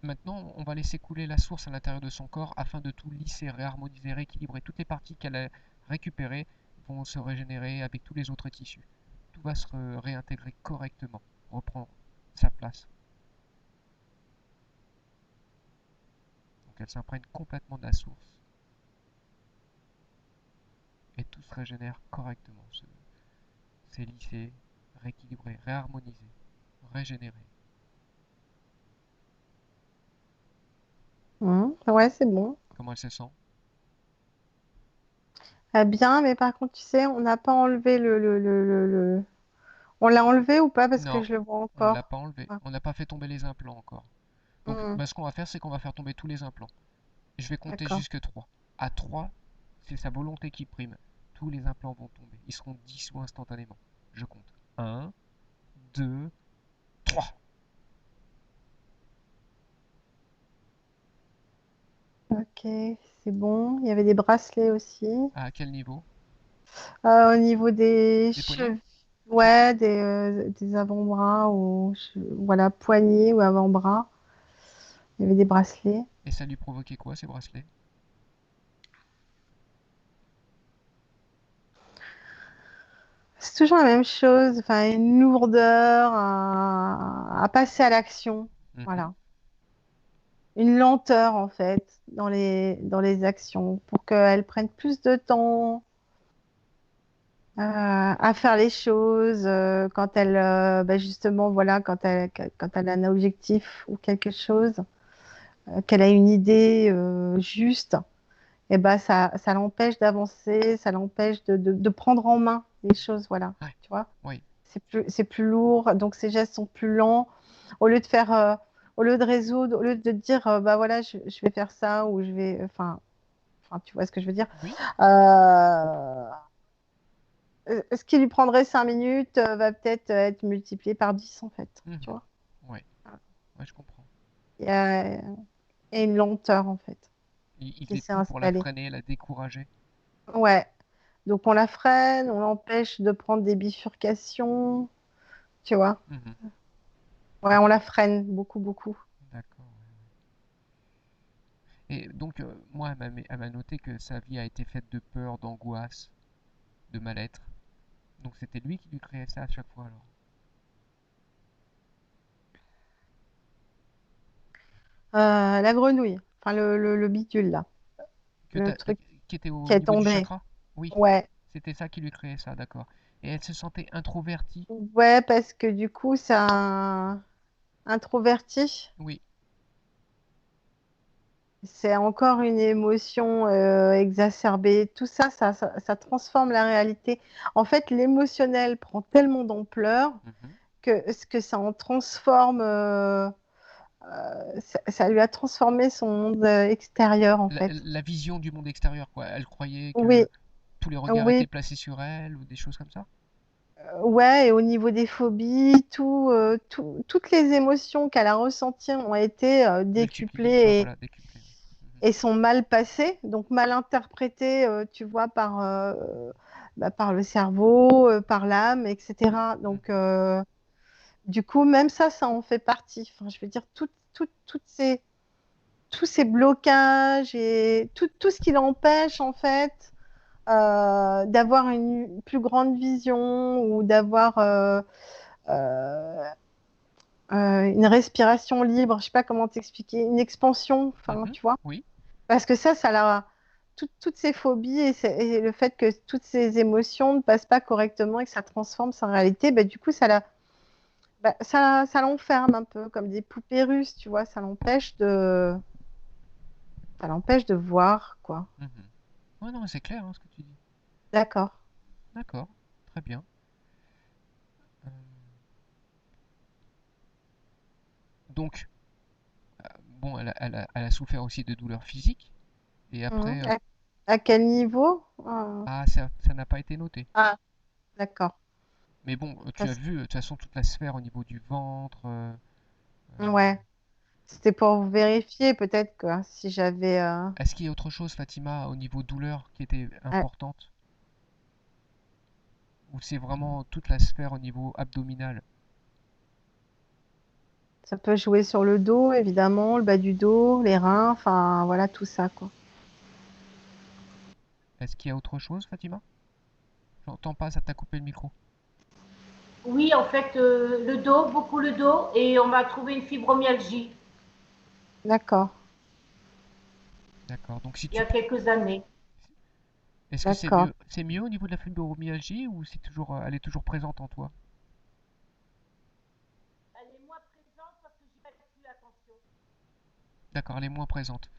Speaker 1: maintenant, on va laisser couler la source à l'intérieur de son corps afin de tout lisser, réharmoniser, rééquilibrer. Toutes les parties qu'elle a récupérées vont se régénérer avec tous les autres tissus. Tout va se réintégrer correctement, reprendre sa place. Donc elle s'imprègne complètement de la source et tout se régénère correctement. C'est lissé, rééquilibré, réharmonisé, régénéré.
Speaker 2: Ouais, c'est bon.
Speaker 1: Comment elle se sent?
Speaker 2: Ah, bien, mais par contre, tu sais, on n'a pas enlevé On l'a enlevé ou pas parce que
Speaker 1: Non,
Speaker 2: je le vois
Speaker 1: on ne l'a
Speaker 2: encore.
Speaker 1: pas enlevé.
Speaker 2: Ah.
Speaker 1: On n'a pas fait tomber les implants encore. Donc
Speaker 2: Hmm,
Speaker 1: bah, ce qu'on va faire, c'est qu'on va faire tomber tous les implants. Je vais compter
Speaker 2: d'accord.
Speaker 1: jusque 3. À 3, c'est sa volonté qui prime. Tous les implants vont tomber. Ils seront dissous instantanément. Je compte. Un, 2, 3.
Speaker 2: Ok, c'est bon. Il y avait des bracelets aussi.
Speaker 1: À quel niveau?
Speaker 2: Au niveau des
Speaker 1: Des poignets?
Speaker 2: cheveux, ouais, des avant-bras ou voilà, poignets ou avant-bras. Il y avait des bracelets.
Speaker 1: Et ça lui provoquait quoi ces bracelets?
Speaker 2: C'est toujours la même chose, enfin, une lourdeur à passer à l'action.
Speaker 1: Mhm.
Speaker 2: Voilà. Une lenteur, en fait, dans les actions pour qu'elles prennent plus de temps. à faire les choses quand elle, bah, justement, voilà, quand elle a un objectif ou quelque chose, qu'elle a une idée juste, et ben ça l'empêche d'avancer, ça l'empêche de prendre en main les choses, voilà,
Speaker 1: Ouais,
Speaker 2: tu vois.
Speaker 1: oui.
Speaker 2: C'est plus lourd, donc ses gestes sont plus lents. Au lieu de faire, au lieu de résoudre, au lieu de dire, bah voilà, je vais faire ça ou je vais, tu vois ce que je veux dire.
Speaker 1: Oui.
Speaker 2: Euh, Ce qui lui prendrait 5 minutes va peut-être être multiplié par 10 en fait, tu
Speaker 1: Mhm.
Speaker 2: vois.
Speaker 1: Ouais, ouais, je comprends.
Speaker 2: Il y a, il y a une lenteur en fait
Speaker 1: Il
Speaker 2: qui
Speaker 1: faisait
Speaker 2: s'est
Speaker 1: tout pour la
Speaker 2: installée.
Speaker 1: freiner, la décourager.
Speaker 2: Ouais, donc on la freine, on l'empêche de prendre des bifurcations, tu vois.
Speaker 1: Mhm.
Speaker 2: Ouais, on la freine beaucoup, beaucoup.
Speaker 1: D'accord. Et donc, moi, elle m'a noté que sa vie a été faite de peur, d'angoisse, de mal-être. Donc, c'était lui qui lui créait ça à chaque fois, alors.
Speaker 2: La grenouille, enfin le bidule là,
Speaker 1: Que
Speaker 2: le
Speaker 1: t'as-
Speaker 2: truc
Speaker 1: qui était
Speaker 2: qui
Speaker 1: au
Speaker 2: est
Speaker 1: niveau du
Speaker 2: tombé.
Speaker 1: chakra? Oui,
Speaker 2: Ouais,
Speaker 1: c'était ça qui lui créait ça, d'accord. Et elle se sentait introvertie?
Speaker 2: ouais, parce que du coup, ça introverti.
Speaker 1: Oui.
Speaker 2: C'est encore une émotion exacerbée. Tout ça, ça transforme la réalité. En fait, l'émotionnel prend tellement d'ampleur
Speaker 1: Mhm.
Speaker 2: que ce que ça en transforme, ça lui a transformé son monde extérieur, en fait.
Speaker 1: La vision du monde extérieur, quoi. Elle croyait
Speaker 2: Oui,
Speaker 1: que tous les regards
Speaker 2: oui,
Speaker 1: étaient placés sur elle ou des choses comme ça?
Speaker 2: ouais, et au niveau des phobies, toutes les émotions qu'elle a ressenties ont été
Speaker 1: Multiplié, ouais,
Speaker 2: décuplées
Speaker 1: voilà, décuplé. Ouais. Mhm.
Speaker 2: et sont mal passées, donc mal interprétées, tu vois, bah, par le cerveau, par l'âme, etc. Donc,
Speaker 1: Mhm.
Speaker 2: du coup, même ça en fait partie. Enfin, je veux dire, tous ces blocages et tout ce qui l'empêche, en fait, d'avoir une plus grande vision ou d'avoir euh, une respiration libre, je sais pas comment t'expliquer, une expansion, enfin,
Speaker 1: Mhm.
Speaker 2: tu vois.
Speaker 1: Oui.
Speaker 2: Parce que ça toutes ces phobies et le fait que toutes ces émotions ne passent pas correctement et que ça transforme sa réalité, bah, du coup, ça l'enferme un peu comme des poupées russes, tu vois. Ça l'empêche de voir, quoi.
Speaker 1: Mhm. Ouais, non, mais c'est clair, hein, ce que tu dis.
Speaker 2: D'accord.
Speaker 1: D'accord, très bien. Euh, donc, bon, elle a souffert aussi de douleurs physiques. Et
Speaker 2: Mhm.
Speaker 1: après,
Speaker 2: À quel niveau?
Speaker 1: ah, ça n'a pas été noté.
Speaker 2: Ah, d'accord.
Speaker 1: Mais bon, tu as
Speaker 2: Parce-
Speaker 1: vu, de toute façon, toute la sphère au niveau du ventre.
Speaker 2: Ouais. C'était pour vérifier peut-être quoi, si j'avais.
Speaker 1: Est-ce qu'il y a autre chose, Fatima, au niveau douleur qui était
Speaker 2: Ah,
Speaker 1: importante? Ou c'est vraiment toute la sphère au niveau abdominal?
Speaker 2: ça peut jouer sur le dos, évidemment, le bas du dos, les reins, enfin voilà tout ça quoi.
Speaker 1: Est-ce qu'il y a autre chose, Fatima? J'entends pas, ça t'a coupé le micro.
Speaker 3: Oui, en fait, le dos, beaucoup le dos, et on m'a trouvé une fibromyalgie
Speaker 2: D'accord,
Speaker 1: D'accord. Donc si
Speaker 3: il y
Speaker 1: tu,
Speaker 3: a quelques années.
Speaker 1: est-ce que
Speaker 2: d'accord.
Speaker 1: c'est mieux au niveau de la fibromyalgie ou c'est toujours, elle est toujours présente en toi?
Speaker 3: Elle est moins présente parce que j'y fais plus attention.
Speaker 1: D'accord, elle est moins présente.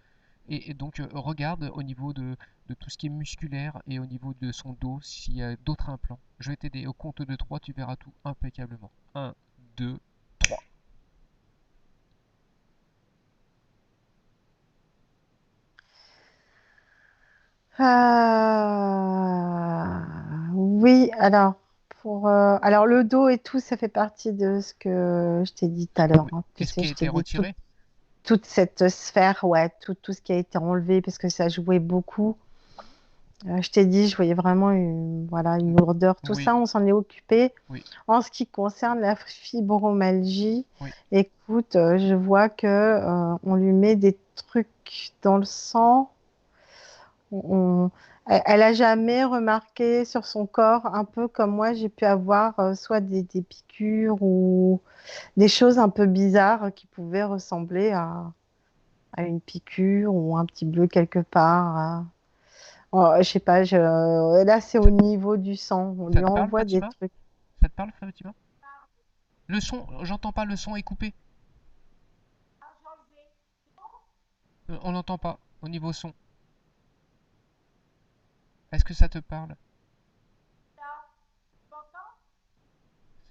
Speaker 1: Et donc regarde au niveau de tout ce qui est musculaire et au niveau de son dos s'il y a d'autres implants. Je vais t'aider. Au compte de 3, tu verras tout impeccablement. Un, 2, 3.
Speaker 2: Oui, alors le dos et tout, ça fait partie de ce que je t'ai dit tout à l'heure,
Speaker 1: Oui.
Speaker 2: hein. Tu
Speaker 1: Qu'est-ce
Speaker 2: sais,
Speaker 1: qui a
Speaker 2: je t'ai
Speaker 1: été
Speaker 2: dit
Speaker 1: retiré?
Speaker 2: toute cette sphère, ouais, tout ce qui a été enlevé parce que ça jouait beaucoup. Je t'ai dit, je voyais vraiment voilà, une lourdeur. Tout
Speaker 1: Oui,
Speaker 2: ça, on s'en est occupé.
Speaker 1: oui,
Speaker 2: En ce qui concerne la fibromyalgie,
Speaker 1: oui.
Speaker 2: écoute, je vois que on lui met des trucs dans le sang. On- elle a jamais remarqué sur son corps, un peu comme moi, j'ai pu avoir soit des piqûres ou des choses un peu bizarres qui pouvaient ressembler à une piqûre ou un petit bleu quelque part. Oh, je sais pas, là c'est au
Speaker 1: Ça,
Speaker 2: niveau du sang. On
Speaker 1: ça
Speaker 2: lui
Speaker 1: te parle,
Speaker 2: envoie des
Speaker 1: Fatima?
Speaker 2: trucs.
Speaker 1: Ça te parle, Fatima? Le son, j'entends pas, le son est coupé. On n'entend pas au niveau son. Est-ce que ça te parle?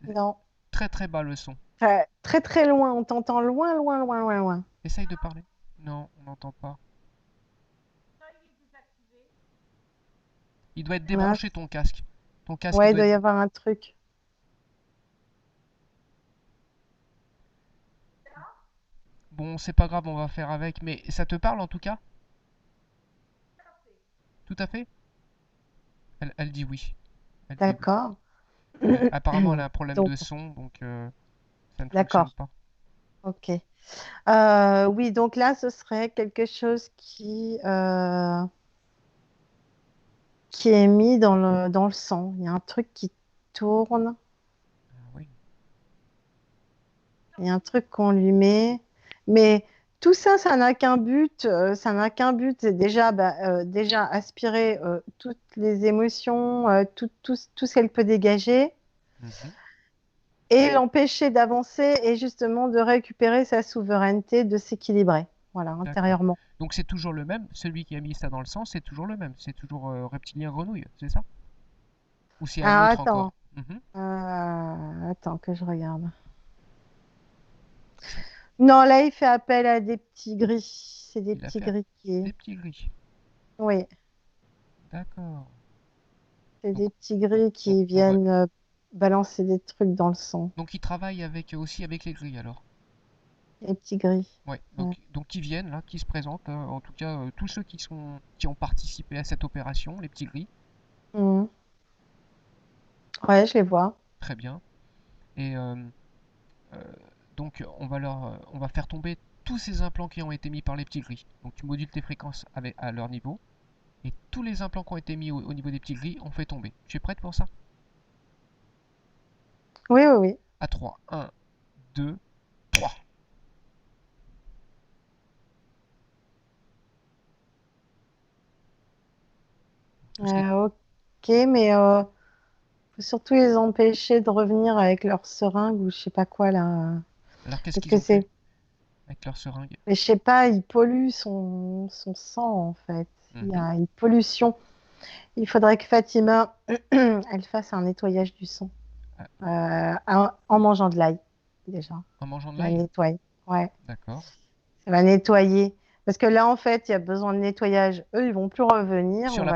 Speaker 1: C'est
Speaker 2: Non.
Speaker 1: très très bas le son.
Speaker 2: Très très très loin. On t'entend loin, loin, loin, loin, loin.
Speaker 1: Essaye de parler. Non, on n'entend pas. Il doit être débranché
Speaker 2: Mince.
Speaker 1: ton casque. Ton casque, il
Speaker 2: Ouais, il
Speaker 1: doit
Speaker 2: doit
Speaker 1: être...
Speaker 2: y avoir un truc.
Speaker 1: Bon, c'est pas grave, on va faire avec. Mais ça te parle en tout cas? Tout à fait? Elle dit oui. Elle dit oui.
Speaker 2: D'accord.
Speaker 1: Apparemment, elle a un problème
Speaker 2: Donc,
Speaker 1: de son, donc ça ne fonctionne
Speaker 2: d'accord.
Speaker 1: pas.
Speaker 2: Ok. Oui, donc là, ce serait quelque chose qui est mis dans le sang. Il y a un truc qui tourne.
Speaker 1: Ah oui.
Speaker 2: Il y a un truc qu'on lui met. Mais tout ça, ça n'a qu'un but. Ça n'a qu'un but, c'est déjà, déjà aspirer toutes les émotions, tout ce qu'elle peut dégager
Speaker 1: Mhm.
Speaker 2: et l'empêcher d'avancer et justement de récupérer sa souveraineté, de s'équilibrer, voilà,
Speaker 1: D'accord.
Speaker 2: intérieurement.
Speaker 1: Donc c'est toujours le même. Celui qui a mis ça dans le sang, c'est toujours le même. C'est toujours reptilien grenouille, c'est ça? Ou c'est un
Speaker 2: Alors
Speaker 1: autre
Speaker 2: attends,
Speaker 1: encore? Mhm.
Speaker 2: attends que je regarde.
Speaker 1: Ça,
Speaker 2: Non, là, il fait appel à des petits gris. C'est des
Speaker 1: il a
Speaker 2: petits
Speaker 1: fait
Speaker 2: gris
Speaker 1: des
Speaker 2: qui.
Speaker 1: petits gris.
Speaker 2: Oui,
Speaker 1: D'accord.
Speaker 2: c'est
Speaker 1: Donc
Speaker 2: des petits gris
Speaker 1: on,
Speaker 2: qui
Speaker 1: on va...
Speaker 2: viennent balancer des trucs dans le sang.
Speaker 1: Donc il travaille avec aussi avec les gris alors.
Speaker 2: Les petits gris.
Speaker 1: Ouais.
Speaker 2: Ouais.
Speaker 1: Donc qui viennent là, qui se présentent. En tout cas, tous ceux qui ont participé à cette opération, les petits gris.
Speaker 2: Mhm. Ouais, je les vois.
Speaker 1: Très bien. Et euh, donc on va faire tomber tous ces implants qui ont été mis par les petits gris. Donc tu modules tes fréquences avec, à leur niveau. Et tous les implants qui ont été mis au niveau des petits gris, on fait tomber. Tu es prête pour ça?
Speaker 2: Oui, oui, oui.
Speaker 1: À 3. 1, 2, 3. Tout ce qui est...
Speaker 2: Ok, mais faut surtout les empêcher de revenir avec leur seringue ou je sais pas quoi là.
Speaker 1: Alors qu'est-ce
Speaker 2: Parce
Speaker 1: qu'ils
Speaker 2: que
Speaker 1: ont fait
Speaker 2: c'est.
Speaker 1: avec leur seringue?
Speaker 2: Mais je sais pas, il pollue son sang en fait. Il y
Speaker 1: Mhm.
Speaker 2: a une pollution. Il faudrait que Fatima, elle fasse un nettoyage du sang
Speaker 1: Ah,
Speaker 2: en mangeant de l'ail déjà.
Speaker 1: en mangeant de
Speaker 2: Ça va
Speaker 1: l'ail?
Speaker 2: nettoyer. Ouais,
Speaker 1: D'accord.
Speaker 2: ça va nettoyer. Parce que là, en fait, il y a besoin de nettoyage. Eux, ils vont plus revenir. On va les.
Speaker 1: Sur la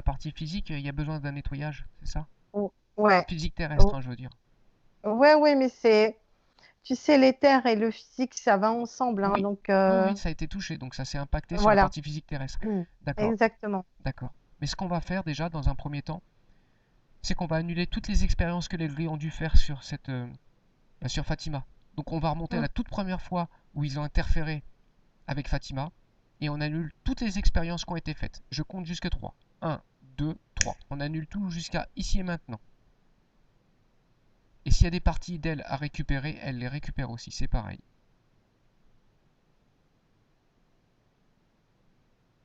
Speaker 1: partie physique, il y a besoin d'un nettoyage, c'est ça?
Speaker 2: Ouais.
Speaker 1: Physique terrestre,
Speaker 2: Oh,
Speaker 1: hein, je veux dire.
Speaker 2: ouais, ouais, mais c'est. Tu sais, l'éther et le physique, ça va ensemble, hein,
Speaker 1: Oui,
Speaker 2: donc,
Speaker 1: oui, oui, ça a été touché, donc ça s'est impacté sur la
Speaker 2: voilà.
Speaker 1: partie physique terrestre. D'accord,
Speaker 2: Exactement.
Speaker 1: d'accord. Mais ce qu'on va faire déjà, dans un premier temps, c'est qu'on va annuler toutes les expériences que les gris ont dû faire sur sur Fatima. Donc on va remonter à
Speaker 2: Mm.
Speaker 1: la toute première fois où ils ont interféré avec Fatima et on annule toutes les expériences qui ont été faites. Je compte jusque 3. 1, 2, 3. On annule tout jusqu'à ici et maintenant. Et s'il y a des parties d'elle à récupérer, elle les récupère aussi, c'est pareil.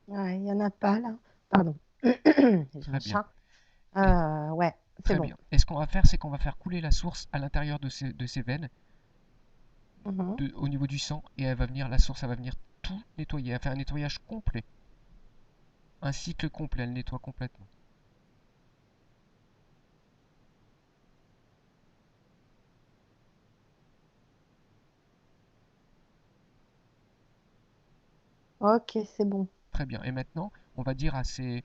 Speaker 2: Ouais, il y en a pas, là. Pardon. J'ai un
Speaker 1: Très bien.
Speaker 2: chat.
Speaker 1: Et,
Speaker 2: Ouais, c'est
Speaker 1: très
Speaker 2: bon.
Speaker 1: bien. Et ce qu'on va faire, c'est qu'on va faire couler la source à l'intérieur de ces veines,
Speaker 2: Mhm.
Speaker 1: au niveau du sang, et la source, elle va venir tout nettoyer. Elle va faire un nettoyage complet. Un cycle complet, elle nettoie complètement.
Speaker 2: Ok, c'est bon.
Speaker 1: Très bien. Et maintenant, on va dire à ces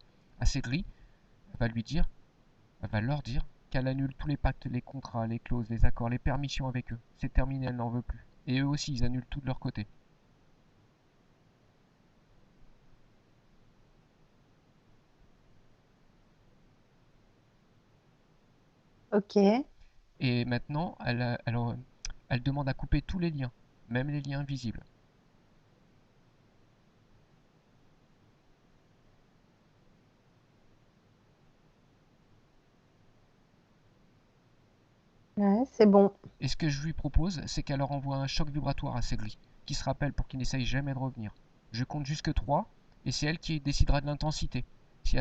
Speaker 1: gris, elle va leur dire qu'elle annule tous les pactes, les contrats, les clauses, les accords, les permissions avec eux. C'est terminé, elle n'en veut plus. Et eux aussi, ils annulent tout de leur côté.
Speaker 2: Ok.
Speaker 1: Et maintenant, elle demande à couper tous les liens, même les liens visibles.
Speaker 2: Ouais, c'est bon.
Speaker 1: Et ce que je lui propose, c'est qu'elle leur envoie un choc vibratoire à ces gris, qui se rappellent pour qu'ils n'essayent jamais de revenir. Je compte jusque 3, et c'est elle qui décidera de l'intensité. si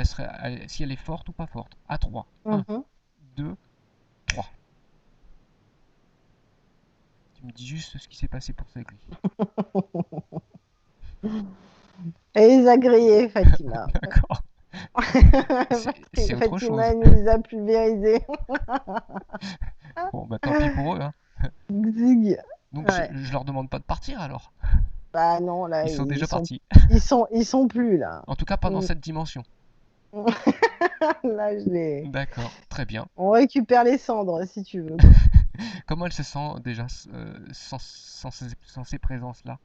Speaker 1: elle est forte ou pas forte. À 3. 1,
Speaker 2: Mhm.
Speaker 1: 2, 3. Tu me dis juste ce qui s'est passé pour ces grilles.
Speaker 2: Et les agréés, Fatima.
Speaker 1: D'accord. C'est autre
Speaker 2: Fatima,
Speaker 1: chose.
Speaker 2: elle nous a pulvérisés.
Speaker 1: Bon, bah tant pis pour eux, hein.
Speaker 2: Zig.
Speaker 1: Donc
Speaker 2: Ouais.
Speaker 1: je leur demande pas de partir alors.
Speaker 2: Bah non, là,
Speaker 1: Ils sont déjà partis.
Speaker 2: ils sont plus là.
Speaker 1: En tout cas, pas dans
Speaker 2: Mm.
Speaker 1: cette dimension.
Speaker 2: Là, je les...
Speaker 1: D'accord, très bien.
Speaker 2: On récupère les cendres si tu veux.
Speaker 1: Comment elle se sent déjà sans ces présences-là?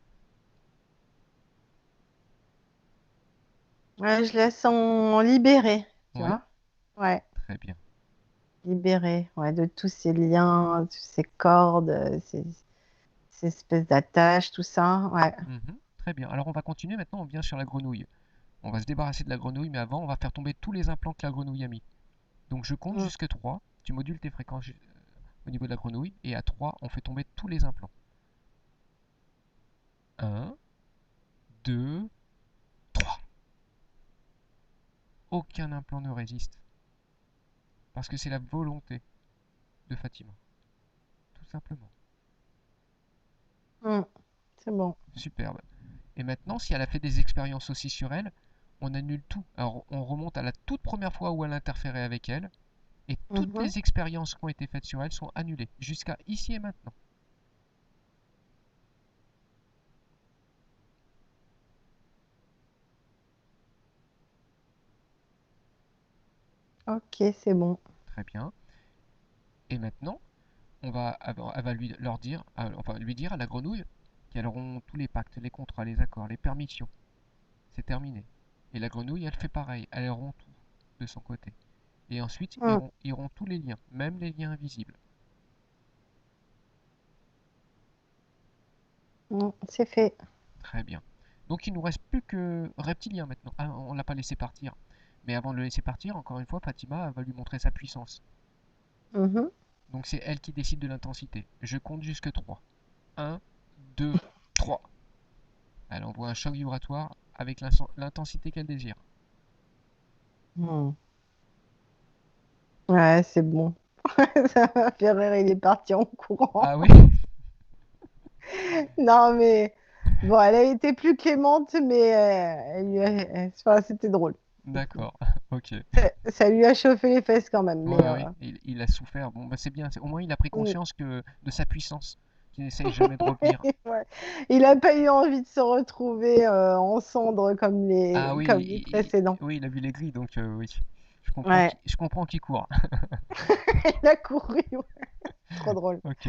Speaker 2: Ouais, je la sens libérée, tu
Speaker 1: Ouais,
Speaker 2: vois. Ouais,
Speaker 1: très bien.
Speaker 2: libérée, ouais, de tous ces liens, toutes ces cordes, ces espèces d'attaches, tout ça. Ouais.
Speaker 1: Mhm, très bien. Alors on va continuer maintenant, on vient sur la grenouille. On va se débarrasser de la grenouille, mais avant on va faire tomber tous les implants que la grenouille a mis. Donc je compte
Speaker 2: Mm.
Speaker 1: jusque 3. Tu modules tes fréquences au niveau de la grenouille, et à 3 on fait tomber tous les implants. Un, 2, 3. Aucun implant ne résiste, parce que c'est la volonté de Fatima, tout simplement.
Speaker 2: Mm. C'est bon.
Speaker 1: Superbe. Et maintenant, si elle a fait des expériences aussi sur elle, on annule tout. Alors on remonte à la toute première fois où elle interférait avec elle, et toutes
Speaker 2: Mhm.
Speaker 1: les expériences qui ont été faites sur elle sont annulées, jusqu'à ici et maintenant.
Speaker 2: Ok, c'est bon.
Speaker 1: Très bien. Et maintenant, elle va leur dire, enfin lui dire à la grenouille qu'elles auront tous les pactes, les contrats, les accords, les permissions. C'est terminé. Et la grenouille, elle fait pareil, elle rompt tout de son côté. Et ensuite,
Speaker 2: Mm.
Speaker 1: iront tous les liens, même les liens invisibles.
Speaker 2: Mm. C'est fait.
Speaker 1: Très bien. Donc il nous reste plus que Reptilien maintenant. Ah, on l'a pas laissé partir. Mais avant de le laisser partir, encore une fois, Fatima va lui montrer sa puissance.
Speaker 2: Mhm.
Speaker 1: Donc c'est elle qui décide de l'intensité. Je compte jusque 3. 1, 2, 3. Elle envoie un choc vibratoire avec l'intensité qu'elle désire.
Speaker 2: Mm. Ouais, c'est bon. Ça m'a fait rire, il est parti en courant.
Speaker 1: Ah oui.
Speaker 2: Non, mais bon, elle a été plus clémente, mais enfin, c'était drôle.
Speaker 1: D'accord. Ok.
Speaker 2: Ça lui a chauffé les fesses quand même. Mais
Speaker 1: Ouais, oui. Il a souffert. Bon, bah c'est bien. Au moins, il a pris
Speaker 2: mm.
Speaker 1: conscience de sa puissance, qui n'essaye jamais de revenir.
Speaker 2: Ouais. Il n'a pas eu envie de se retrouver en cendres
Speaker 1: Ah
Speaker 2: comme
Speaker 1: oui,
Speaker 2: les précédents.
Speaker 1: oui, il a vu les grilles, donc oui.
Speaker 2: Ouais,
Speaker 1: Je comprends qu'il court.
Speaker 2: il a couru. Ouais. Trop drôle.
Speaker 1: Ok,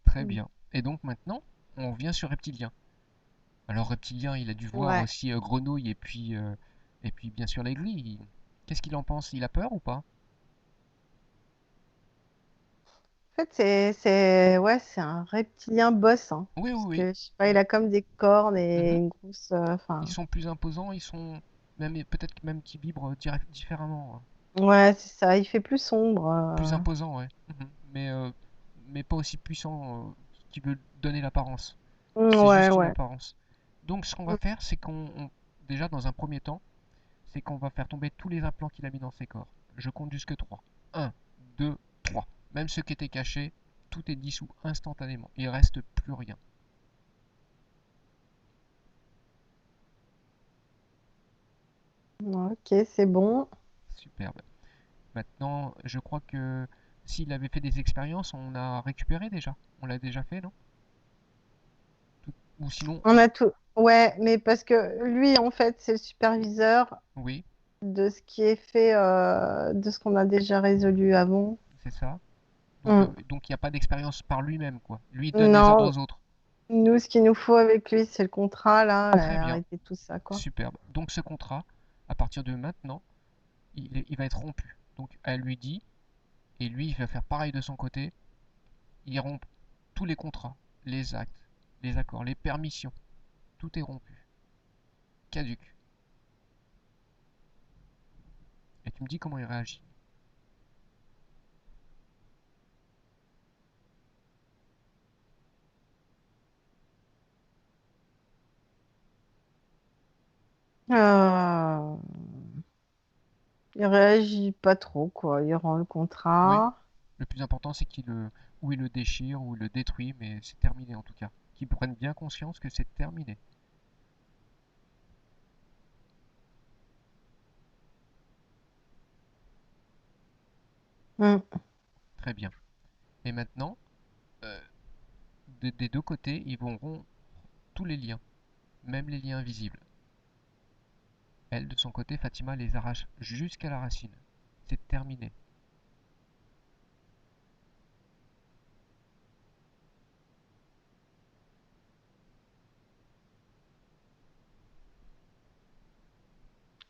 Speaker 1: très
Speaker 2: Mm.
Speaker 1: bien. Et donc maintenant, on vient sur Reptilien. Alors Reptilien, il a dû voir
Speaker 2: Ouais.
Speaker 1: aussi Grenouille et puis bien sûr les grilles. Qu'est-ce qu'il en pense? Il a peur ou pas?
Speaker 2: En fait, ouais, c'est un reptilien boss, hein,
Speaker 1: Oui,
Speaker 2: parce
Speaker 1: oui,
Speaker 2: que je sais pas, il a comme des cornes
Speaker 1: oui.
Speaker 2: et
Speaker 1: Mhm.
Speaker 2: une grosse.
Speaker 1: Ils
Speaker 2: Enfin,
Speaker 1: sont plus imposants, ils sont même peut-être même qu'ils vibrent différemment, hein.
Speaker 2: ouais, c'est ça. Il fait plus sombre.
Speaker 1: Plus imposants, ouais. Mhm. Mais pas aussi puissants qui veut donner l'apparence. C'est
Speaker 2: Ouais,
Speaker 1: juste une
Speaker 2: ouais.
Speaker 1: apparence. Donc ce qu'on va
Speaker 2: Mm.
Speaker 1: faire, c'est déjà dans un premier temps, c'est qu'on va faire tomber tous les implants qu'il a mis dans ses corps. Je compte jusque 3. 1, 2, 3. Même ceux qui étaient cachés, tout est dissous instantanément. Il reste plus rien.
Speaker 2: Ok, c'est bon.
Speaker 1: Superbe. Maintenant, je crois que s'il avait fait des expériences, on a récupéré déjà. On l'a déjà fait, non? Ou sinon,
Speaker 2: On a tout. Ouais, mais parce que lui, en fait, c'est le superviseur
Speaker 1: oui,
Speaker 2: de ce qui est fait, de ce qu'on a déjà résolu avant.
Speaker 1: c'est ça.
Speaker 2: Mm.
Speaker 1: Donc il n'y a pas d'expérience par lui-même, quoi. Lui il donne les ordres
Speaker 2: Non,
Speaker 1: aux autres.
Speaker 2: nous, ce qu'il nous faut avec lui, c'est le contrat, là,
Speaker 1: Très bien,
Speaker 2: arrêter tout ça, quoi.
Speaker 1: superbe. Donc ce contrat, à partir de maintenant, il va être rompu. Donc elle lui dit, et lui il va faire pareil de son côté, il rompt tous les contrats, les actes, les accords, les permissions, tout est rompu, caduque. Et tu me dis comment il réagit.
Speaker 2: Euh, Il réagit pas trop, quoi. Il rend le
Speaker 1: Oui.
Speaker 2: contrat.
Speaker 1: Le plus important, c'est ou il le déchire, ou il le détruit, mais c'est terminé en tout cas. Qu'il prenne bien conscience que c'est terminé.
Speaker 2: Hmm.
Speaker 1: Très bien. Et maintenant, euh, des deux côtés, ils vont rompre tous les liens, même les liens invisibles. Elle, de son côté, Fatima les arrache jusqu'à la racine. C'est terminé.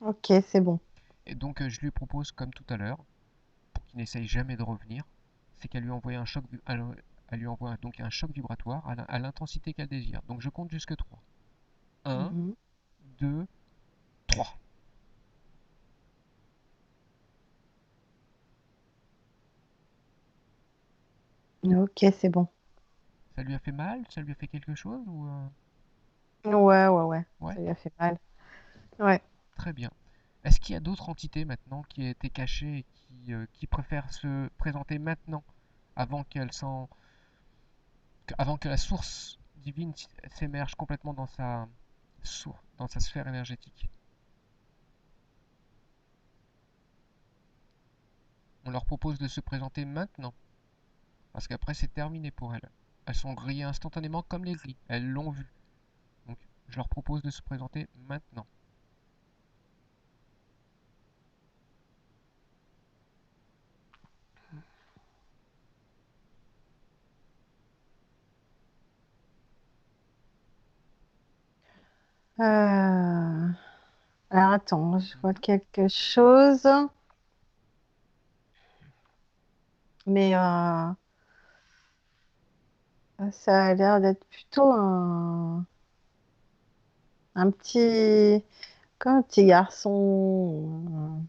Speaker 2: Ok, c'est bon.
Speaker 1: Et donc, je lui propose, comme tout à l'heure, pour qu'il n'essaye jamais de revenir, c'est qu'elle lui envoie elle lui envoie donc un choc vibratoire à l'intensité qu'elle désire. Donc, je compte jusque 3. Un,
Speaker 2: Mhm.
Speaker 1: 2, 3.
Speaker 2: Ok, c'est bon.
Speaker 1: Ça lui a fait mal? Ça lui a fait quelque chose ou
Speaker 2: Ouais, ouais, ouais.
Speaker 1: Ouais,
Speaker 2: Ça lui a fait mal. Ouais.
Speaker 1: très bien. Est-ce qu'il y a d'autres entités maintenant qui étaient cachées et qui préfèrent se présenter maintenant, avant avant que la source divine s'émerge complètement dans sa sphère énergétique? On leur propose de se présenter maintenant, parce qu'après c'est terminé pour elles. Elles sont grillées instantanément comme les grilles, elles l'ont vu. Donc je leur propose de se présenter maintenant.
Speaker 2: Euh, Alors attends, je vois
Speaker 1: Mhm.
Speaker 2: quelque chose, mais ça a l'air d'être plutôt un petit, comme un petit garçon,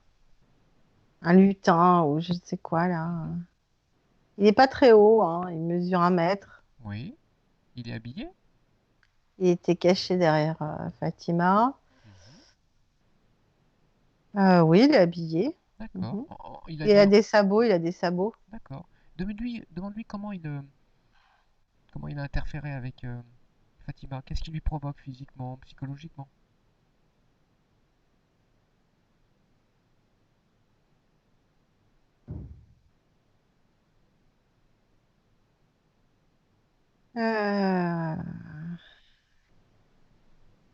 Speaker 2: un lutin ou je ne sais quoi là.
Speaker 1: Mhm.
Speaker 2: Il n'est pas très haut, hein, il mesure 1 mètre.
Speaker 1: Oui, il est habillé.
Speaker 2: Il était caché derrière Fatima.
Speaker 1: Mhm.
Speaker 2: Oui, il est habillé.
Speaker 1: D'accord.
Speaker 2: Mhm.
Speaker 1: Il a
Speaker 2: Il
Speaker 1: dit,
Speaker 2: a des sabots, il a des sabots.
Speaker 1: d'accord. Demande-lui comment il a interféré avec Fatima. Qu'est-ce qui lui provoque physiquement, psychologiquement?
Speaker 2: Euh,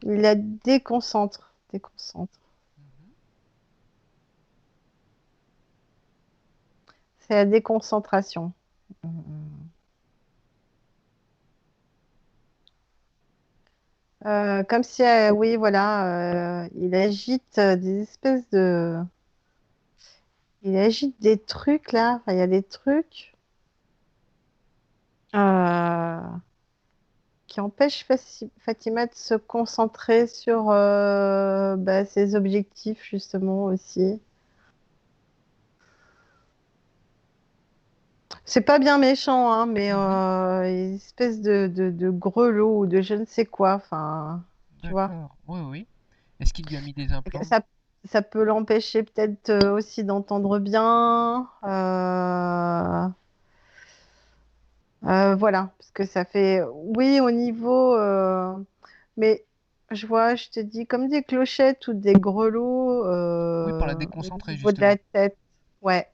Speaker 2: il la déconcentre, déconcentre.
Speaker 1: Mhm.
Speaker 2: C'est la déconcentration. Mhm. Comme si, oui, voilà, il agite des trucs là. Enfin, il y a des trucs euh, qui empêchent Fatima de se concentrer sur bah, ses objectifs justement aussi. C'est pas bien méchant, hein, mais
Speaker 1: Mhm.
Speaker 2: une espèce de grelot ou de je ne sais quoi. Enfin, tu vois.
Speaker 1: D'accord. Oui, oui. Est-ce qu'il lui a mis des implants?
Speaker 2: Ça, ça peut l'empêcher peut-être aussi d'entendre bien. Voilà, parce que ça fait, oui, au niveau, mais je vois, je te dis, comme des clochettes ou des grelots
Speaker 1: Oui, pour la
Speaker 2: au
Speaker 1: déconcentrer
Speaker 2: niveau de la
Speaker 1: justement.
Speaker 2: tête. Ouais.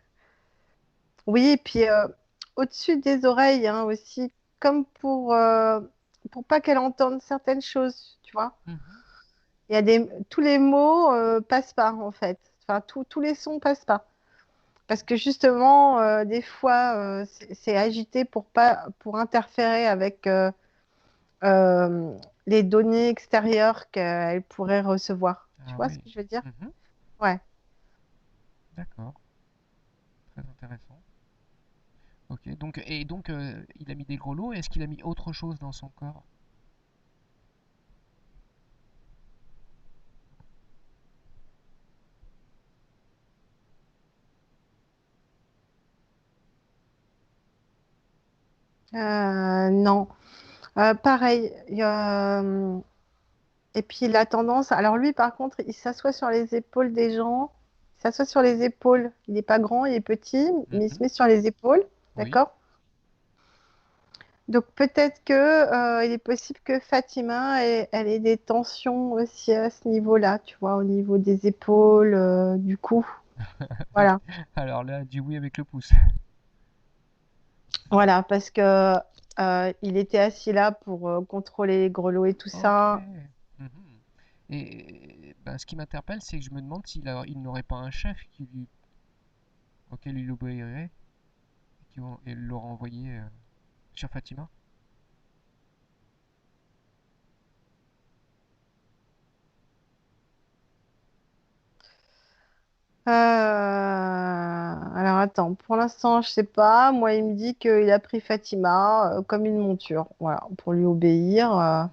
Speaker 2: Oui, et puis au-dessus des oreilles hein, aussi, comme pour pas qu'elle entende certaines choses, tu vois.
Speaker 1: Mhm.
Speaker 2: Il y a tous les mots passent pas en fait. Enfin, tous les sons passent pas. Parce que justement, des fois, c'est agité pour interférer avec euh, les données extérieures qu'elle pourrait recevoir. Tu
Speaker 1: Ah
Speaker 2: vois ce
Speaker 1: oui.
Speaker 2: que je veux dire?
Speaker 1: Mhm.
Speaker 2: Ouais.
Speaker 1: D'accord. Très intéressant. Ok. Donc, il a mis des gros lots. Est-ce qu'il a mis autre chose dans son corps?
Speaker 2: Non. Pareil. Et puis il a tendance. Alors lui, par contre, il s'assoit sur les épaules des gens. s'assoit sur les épaules. Il n'est pas grand, il est petit, mais il se
Speaker 1: Mhm.
Speaker 2: met sur les épaules.
Speaker 1: Oui.
Speaker 2: D'accord? Donc peut-être que il est possible que Fatima elle ait des tensions aussi à ce niveau-là, tu vois, au niveau des épaules, du cou. Voilà.
Speaker 1: Alors là, dis oui avec le pouce.
Speaker 2: Voilà, parce que il était assis là pour contrôler les grelots et tout
Speaker 1: Ok.
Speaker 2: ça.
Speaker 1: Mhm. Et ben, ce qui m'interpelle, c'est que je me demande il n'aurait pas un chef auquel il obéirait et l'aurait envoyé sur Fatima.
Speaker 2: Alors attends, pour l'instant, je sais pas. Moi, il me dit qu'il a pris Fatima comme une monture, voilà, pour lui obéir.
Speaker 1: Mhm.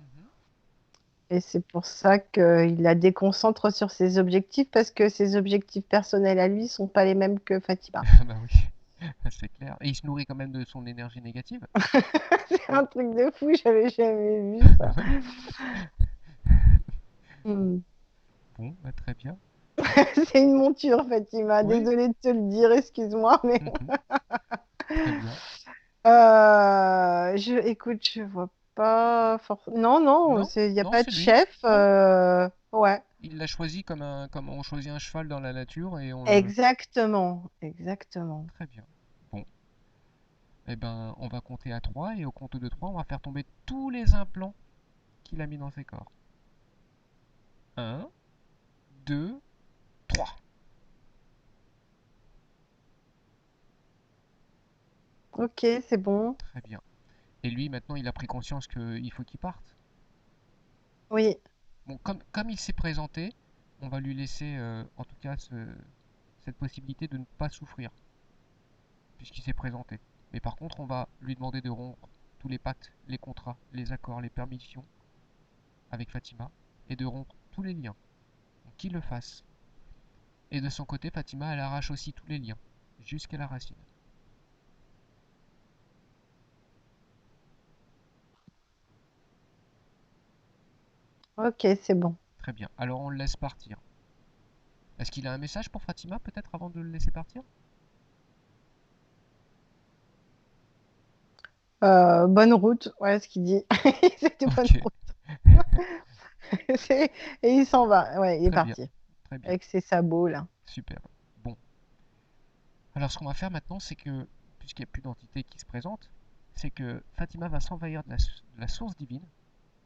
Speaker 2: Et c'est pour ça qu'il la déconcentre sur ses objectifs parce que ses objectifs personnels à lui sont pas les mêmes que Fatima.
Speaker 1: Bah oui, c'est clair. Et il se nourrit quand même de son énergie négative.
Speaker 2: C'est un truc de fou, j'avais jamais vu
Speaker 1: Bah
Speaker 2: ça.
Speaker 1: oui. Bon,
Speaker 2: Hmm.
Speaker 1: bon, bah très bien.
Speaker 2: C'est une monture, Fatima.
Speaker 1: Oui.
Speaker 2: Désolée de te le dire, excuse-moi, mais
Speaker 1: Mhm. Très bien.
Speaker 2: écoute, je vois pas Non, non,
Speaker 1: Non,
Speaker 2: il n'y a
Speaker 1: non,
Speaker 2: pas de
Speaker 1: c'est lui.
Speaker 2: chef.
Speaker 1: Non.
Speaker 2: Ouais,
Speaker 1: Il l'a choisi comme on choisit un cheval dans la nature et on le.
Speaker 2: exactement, exactement.
Speaker 1: Très bien. Bon, eh ben, on va compter à 3 et au compte de 3, on va faire tomber tous les implants qu'il a mis dans ses corps. Un, 2, 3.
Speaker 2: Ok, c'est bon.
Speaker 1: Très bien. Et lui, maintenant, il a pris conscience qu'il faut qu'il parte.
Speaker 2: Oui,
Speaker 1: Bon, comme il s'est présenté, on va lui laisser, en tout cas, cette possibilité de ne pas souffrir, puisqu'il s'est présenté. Mais par contre, on va lui demander de rompre tous les pactes, les contrats, les accords, les permissions avec Fatima, et de rompre tous les liens. Donc qu'il le fasse. Et de son côté, Fatima, elle arrache aussi tous les liens, jusqu'à la racine.
Speaker 2: ok, c'est bon.
Speaker 1: Très bien. Alors on le laisse partir. Est-ce qu'il a un message pour Fatima, peut-être, avant de le laisser partir?
Speaker 2: Bonne route, voilà ce qu'il dit. C'était bonne
Speaker 1: Ok.
Speaker 2: route. Et il s'en va. Ouais, il est
Speaker 1: Très bien.
Speaker 2: parti.
Speaker 1: Très bien.
Speaker 2: Avec ses sabots là.
Speaker 1: Super. Bon. Alors ce qu'on va faire maintenant, c'est que, puisqu'il n'y a plus d'entité qui se présente, c'est que Fatima va s'envahir de la source divine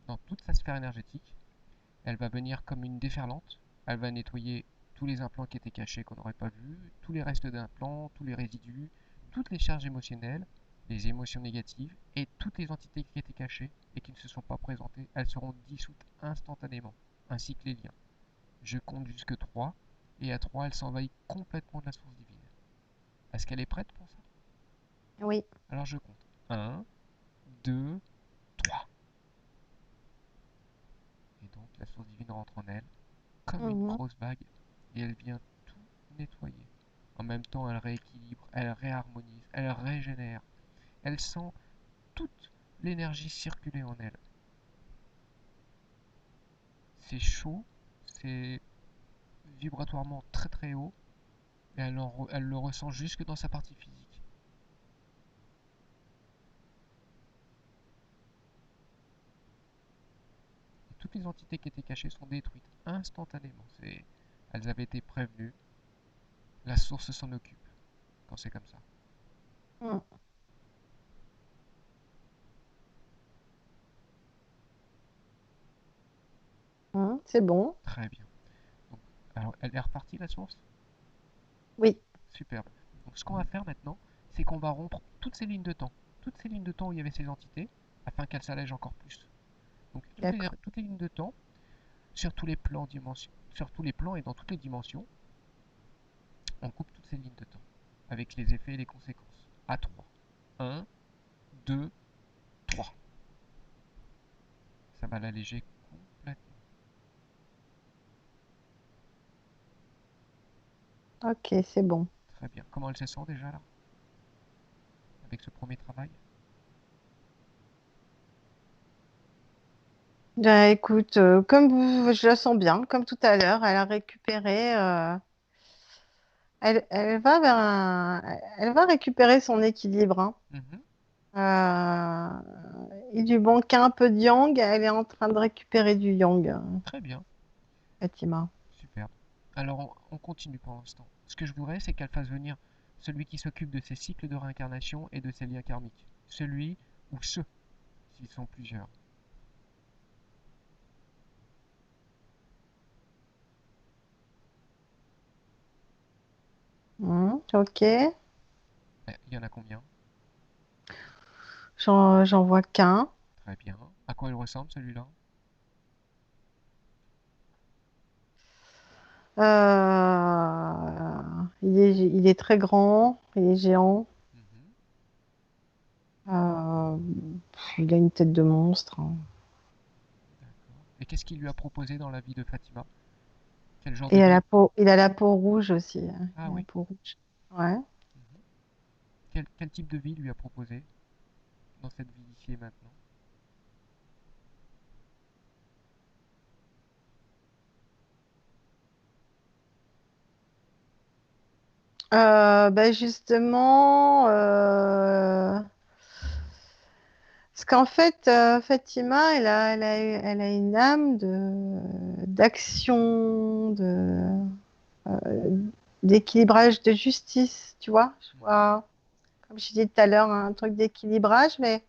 Speaker 1: dans toute sa sphère énergétique. Elle va venir comme une déferlante. Elle va nettoyer tous les implants qui étaient cachés qu'on n'aurait pas vus, tous les restes d'implants, tous les résidus, toutes les charges émotionnelles, les émotions négatives et toutes les entités qui étaient cachées et qui ne se sont pas présentées. Elles seront dissoutes instantanément, ainsi que les liens. Je compte jusque 3 et à 3 elle s'envahit complètement de la source divine. Est-ce qu'elle est prête pour ça?
Speaker 2: Oui.
Speaker 1: Alors je compte. Un, 2, 3. Et donc la source divine rentre en elle comme une
Speaker 2: Mhm.
Speaker 1: grosse bague et elle vient tout nettoyer. En même temps, elle rééquilibre, elle réharmonise, elle régénère. Elle sent toute l'énergie circuler en elle. C'est chaud, c'est vibratoirement très très haut et elle le ressent jusque dans sa partie physique. Et toutes les entités qui étaient cachées sont détruites instantanément. Elles avaient été prévenues, la source s'en occupe quand c'est comme ça.
Speaker 2: Mhm. Mhm. C'est bon.
Speaker 1: Très bien. Donc, alors, elle est repartie la source?
Speaker 2: Oui.
Speaker 1: Superbe. Donc ce qu'on va faire maintenant, c'est qu'on va rompre toutes ces lignes de temps. Toutes ces lignes de temps où il y avait ces entités, afin qu'elles s'allègent encore plus. Donc
Speaker 2: D'accord.
Speaker 1: toutes les lignes de temps, sur tous les plans sur tous les plans et dans toutes les dimensions, on coupe toutes ces lignes de temps. Avec les effets et les conséquences. À 3. 1, 2, 3. Ça va l'alléger complètement.
Speaker 2: Ok, c'est bon.
Speaker 1: Très bien. Comment elle se sent déjà là? Avec ce premier travail?
Speaker 2: Ben, écoute, je la sens bien, comme tout à l'heure, elle a récupéré. elle va vers elle va récupérer son équilibre, hein.
Speaker 1: Mhm.
Speaker 2: Il lui manquait un peu de yang, elle est en train de récupérer du yang,
Speaker 1: Très bien,
Speaker 2: Fatima.
Speaker 1: super. Alors on continue pour l'instant. Ce que je voudrais, c'est qu'elle fasse venir celui qui s'occupe de ses cycles de réincarnation et de ses liens karmiques. Celui ou ceux, s'ils sont plusieurs.
Speaker 2: Ok,
Speaker 1: Il y en a combien?
Speaker 2: j'en vois qu'un.
Speaker 1: Très bien. À quoi il ressemble celui-là?
Speaker 2: Il est très grand, il est géant.
Speaker 1: Mhm.
Speaker 2: Euh, il a une tête de monstre, hein.
Speaker 1: D'accord. Et qu'est-ce qu'il lui a proposé dans la vie de Fatima? Quel genre
Speaker 2: Et
Speaker 1: de vie?
Speaker 2: il a la peau rouge aussi, hein.
Speaker 1: Ah
Speaker 2: Il a la
Speaker 1: oui.
Speaker 2: peau rouge. Ouais.
Speaker 1: Mhm. Quel type de vie lui a proposé dans cette vie ici et maintenant?
Speaker 2: Bah justement, parce qu'en fait, Fatima, elle a une âme d'action, d'équilibrage, de justice, tu vois. Je
Speaker 1: Mhm.
Speaker 2: vois, comme je disais tout à l'heure, un truc d'équilibrage, mais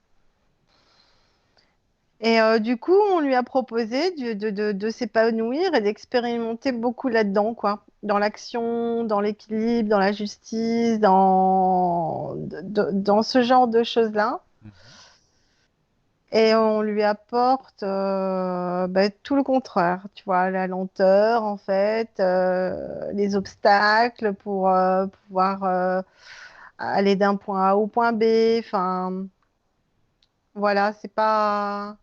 Speaker 2: et du coup, on lui a proposé de s'épanouir et d'expérimenter beaucoup là-dedans, quoi. Dans l'action, dans l'équilibre, dans la justice, dans ce genre de choses-là.
Speaker 1: Mhm.
Speaker 2: Et on lui apporte bah, tout le contraire, tu vois, la lenteur, en fait, les obstacles pour pouvoir aller d'un point A au point B. Enfin, voilà, c'est pas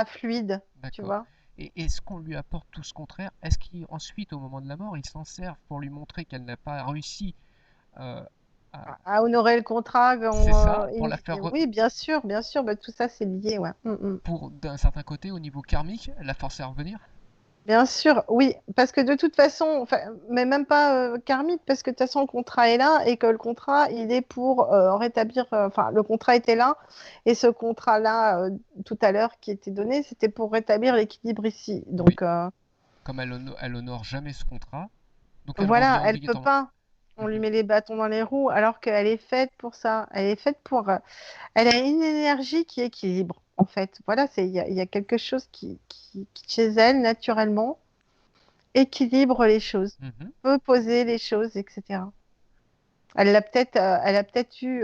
Speaker 2: fluide, tu
Speaker 1: D'accord.
Speaker 2: vois.
Speaker 1: Et est-ce qu'on lui apporte tout ce contraire? Est-ce qu'ensuite, au moment de la mort, il s'en sert pour lui montrer qu'elle n'a pas réussi euh, à...
Speaker 2: À honorer le contrat.
Speaker 1: C'est ça, pour la faire...
Speaker 2: Oui, bien sûr, bah, tout ça c'est lié, ouais. Mm.
Speaker 1: Pour, d'un certain côté, au niveau karmique, la forcer à revenir?
Speaker 2: Bien sûr, oui, parce que de toute façon, enfin, mais même pas karmique, parce que de toute façon le contrat est là et que le contrat il est pour rétablir, enfin le contrat était là et ce contrat-là tout à l'heure qui était donné, c'était pour rétablir l'équilibre ici.
Speaker 1: Oui.
Speaker 2: Donc
Speaker 1: Comme elle honore jamais ce contrat, donc elle revient
Speaker 2: voilà, elle peut
Speaker 1: obligatoirement.
Speaker 2: pas. On lui
Speaker 1: Mhm.
Speaker 2: met les bâtons dans les roues alors qu'elle est faite pour ça. Elle est faite pour elle a une énergie qui équilibre, en fait. Voilà, il y a quelque chose qui, chez elle, naturellement, équilibre les choses,
Speaker 1: Mhm.
Speaker 2: peut poser les choses, etc. Elle a peut-être eu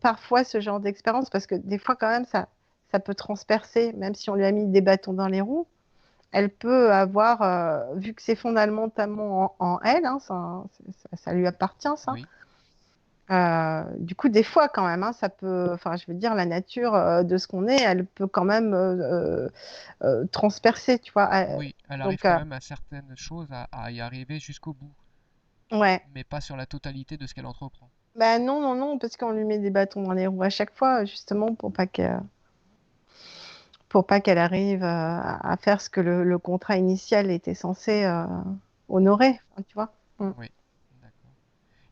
Speaker 2: parfois ce genre d'expérience, parce que des fois, quand même, ça peut transpercer, même si on lui a mis des bâtons dans les roues. Elle peut avoir, vu que c'est fondamentalement en elle, hein, ça lui appartient, ça.
Speaker 1: Oui.
Speaker 2: Du coup, des fois, quand même, hein, ça peut, enfin, je veux dire, la nature de ce qu'on est, elle peut quand même transpercer, tu vois.
Speaker 1: Oui, elle arrive
Speaker 2: Donc,
Speaker 1: quand même à certaines choses à y arriver jusqu'au bout,
Speaker 2: ouais.
Speaker 1: mais pas sur la totalité de ce qu'elle entreprend.
Speaker 2: Bah non, non, non, parce qu'on lui met des bâtons dans les roues à chaque fois, justement, pour pas qu'elle arrive à faire ce que le contrat initial était censé honorer, enfin, tu vois. Mm.
Speaker 1: Oui, d'accord.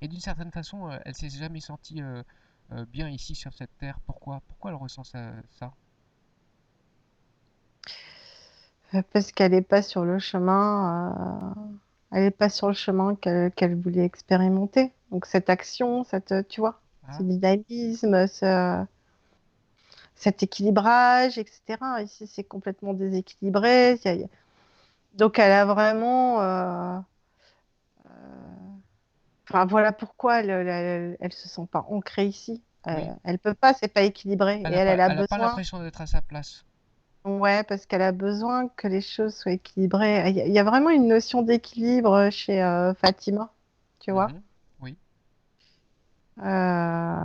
Speaker 1: Et d'une certaine façon, elle s'est jamais sentie bien ici sur cette terre. Pourquoi? Pourquoi elle ressent ça?
Speaker 2: Parce qu'elle n'est pas sur le chemin, elle est pas sur le chemin qu'elle voulait expérimenter. Donc cette action, tu vois, ce
Speaker 1: Ah,
Speaker 2: dynamisme, cet équilibrage, etc. Ici, c'est complètement déséquilibré. Donc elle a vraiment, enfin voilà pourquoi elle se sent pas ancrée ici.
Speaker 1: oui.
Speaker 2: Elle peut pas, c'est pas équilibré. Et elle a
Speaker 1: Elle a pas
Speaker 2: besoin.
Speaker 1: l'impression d'être à sa place.
Speaker 2: Ouais, parce qu'elle a besoin que les choses soient équilibrées. Il y a vraiment une notion d'équilibre chez Fatima, tu vois.
Speaker 1: Mhm. Oui.
Speaker 2: Euh,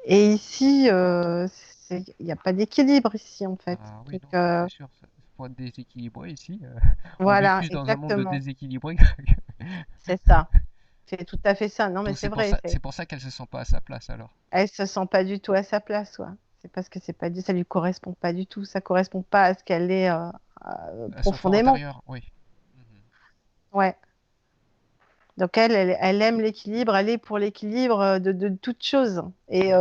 Speaker 2: Et ici, il n'y a pas d'équilibre ici, en fait.
Speaker 1: Ah oui,
Speaker 2: Donc,
Speaker 1: non, c'est sûr, ça faut être déséquilibré ici. On vit
Speaker 2: voilà,
Speaker 1: plus dans un monde de
Speaker 2: exactement.
Speaker 1: déséquilibré.
Speaker 2: C'est ça. C'est tout à fait ça. Non, mais
Speaker 1: Donc
Speaker 2: c'est vrai.
Speaker 1: c'est pour ça qu'elle se sent pas à sa place alors.
Speaker 2: Elle se sent pas du tout à sa place, ouais. C'est parce que c'est pas ça lui correspond pas du tout. Ça correspond pas à ce qu'elle est
Speaker 1: À son fort
Speaker 2: profondément.
Speaker 1: intérieur, oui. Mhm.
Speaker 2: Ouais. Donc elle aime l'équilibre, elle est pour l'équilibre de toute chose et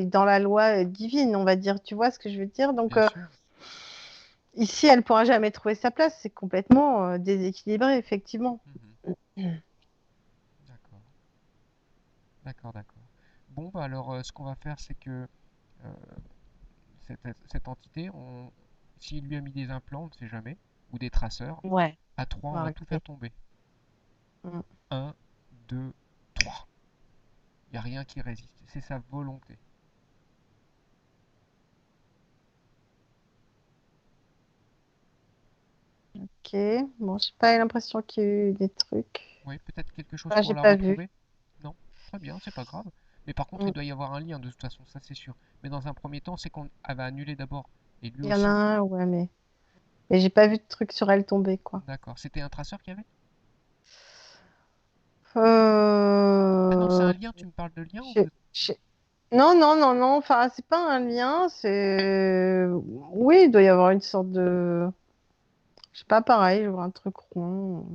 Speaker 2: dans la loi divine, on va dire. Tu vois ce que je veux dire? Donc
Speaker 1: Bien sûr.
Speaker 2: ici, elle pourra jamais trouver sa place. C'est complètement déséquilibré, effectivement.
Speaker 1: Mhm. D'accord. D'accord, d'accord. Bon, bah alors, ce qu'on va faire, c'est que euh, cette entité, s'il lui a mis des implants, on ne sait jamais, ou des traceurs,
Speaker 2: Ouais,
Speaker 1: à 3,
Speaker 2: on
Speaker 1: on
Speaker 2: va
Speaker 1: va tout faire
Speaker 2: regarder.
Speaker 1: tomber.
Speaker 2: Mm.
Speaker 1: Un, 2, 3. Il n'y a rien qui résiste. C'est sa volonté.
Speaker 2: Ok, bon, j'ai pas eu l'impression qu'il y a eu des trucs.
Speaker 1: Oui, peut-être quelque chose
Speaker 2: Ah,
Speaker 1: pour
Speaker 2: j'ai
Speaker 1: la
Speaker 2: pas vu.
Speaker 1: retrouver? Non? Très bien, c'est pas grave. Mais par contre, il
Speaker 2: Mm.
Speaker 1: doit y avoir un lien de toute façon, ça c'est sûr. Mais dans un premier temps, c'est qu'on elle va annuler d'abord. Et lui
Speaker 2: Il y en a
Speaker 1: aussi.
Speaker 2: un, ouais, mais j'ai pas vu de truc sur elle tomber, quoi.
Speaker 1: D'accord. C'était un traceur qu'il y avait? Ah non, c'est
Speaker 2: Euh,
Speaker 1: un lien, tu me parles de lien ou
Speaker 2: j'ai- j'ai- Non, non, non, non. Enfin, c'est pas un lien. C'est. Oui, il doit y avoir une sorte de. Je sais pas, pareil, je vois un truc rond.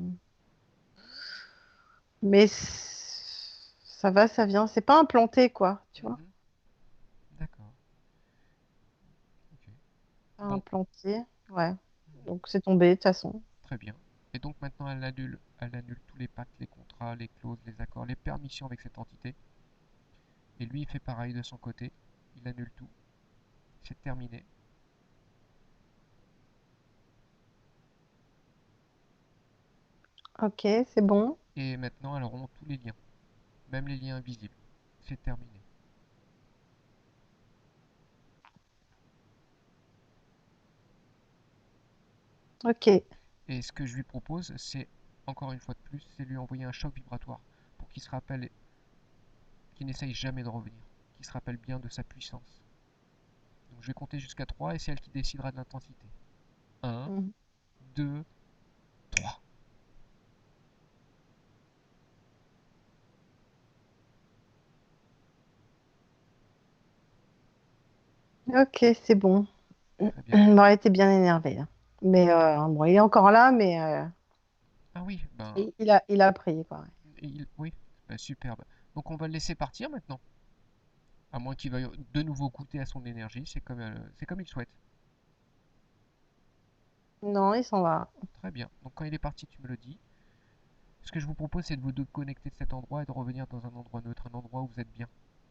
Speaker 2: Mais ça va, ça vient. C'est pas implanté, quoi. Tu vois?
Speaker 1: Mhm. D'accord. Ok.
Speaker 2: Pas
Speaker 1: Bon.
Speaker 2: implanté. Ouais.
Speaker 1: Mhm.
Speaker 2: Donc c'est tombé, de toute façon.
Speaker 1: Très bien. Et donc maintenant, elle annule tous les pactes, les contrats, les clauses, les accords, les permissions avec cette entité. Et lui, il fait pareil de son côté. Il annule tout. C'est terminé.
Speaker 2: Ok, c'est bon.
Speaker 1: Et maintenant, elle rompt tous les liens, même les liens invisibles. C'est terminé.
Speaker 2: Ok.
Speaker 1: Et ce que je lui propose, c'est, encore une fois de plus, c'est lui envoyer un choc vibratoire pour qu'il se rappelle, qu'il n'essaye jamais de revenir, qu'il se rappelle bien de sa puissance. Donc je vais compter jusqu'à 3 et c'est elle qui décidera de l'intensité. Un,
Speaker 2: Mhm.
Speaker 1: 2, 3.
Speaker 2: Ok, c'est bon.
Speaker 1: Très bien.
Speaker 2: Bon, elle était bien énervé, là. Mais bon, il est encore là, mais
Speaker 1: Ah oui, ben,
Speaker 2: il a pris, quoi.
Speaker 1: oui, ben, superbe. Donc on va le laisser partir maintenant. À moins qu'il veuille de nouveau goûter à son énergie, c'est comme il souhaite.
Speaker 2: Non, il s'en va.
Speaker 1: Très bien. Donc quand il est parti, tu me le dis. Ce que je vous propose, c'est de vous déconnecter de cet endroit et de revenir dans un endroit neutre, un endroit où vous êtes bien,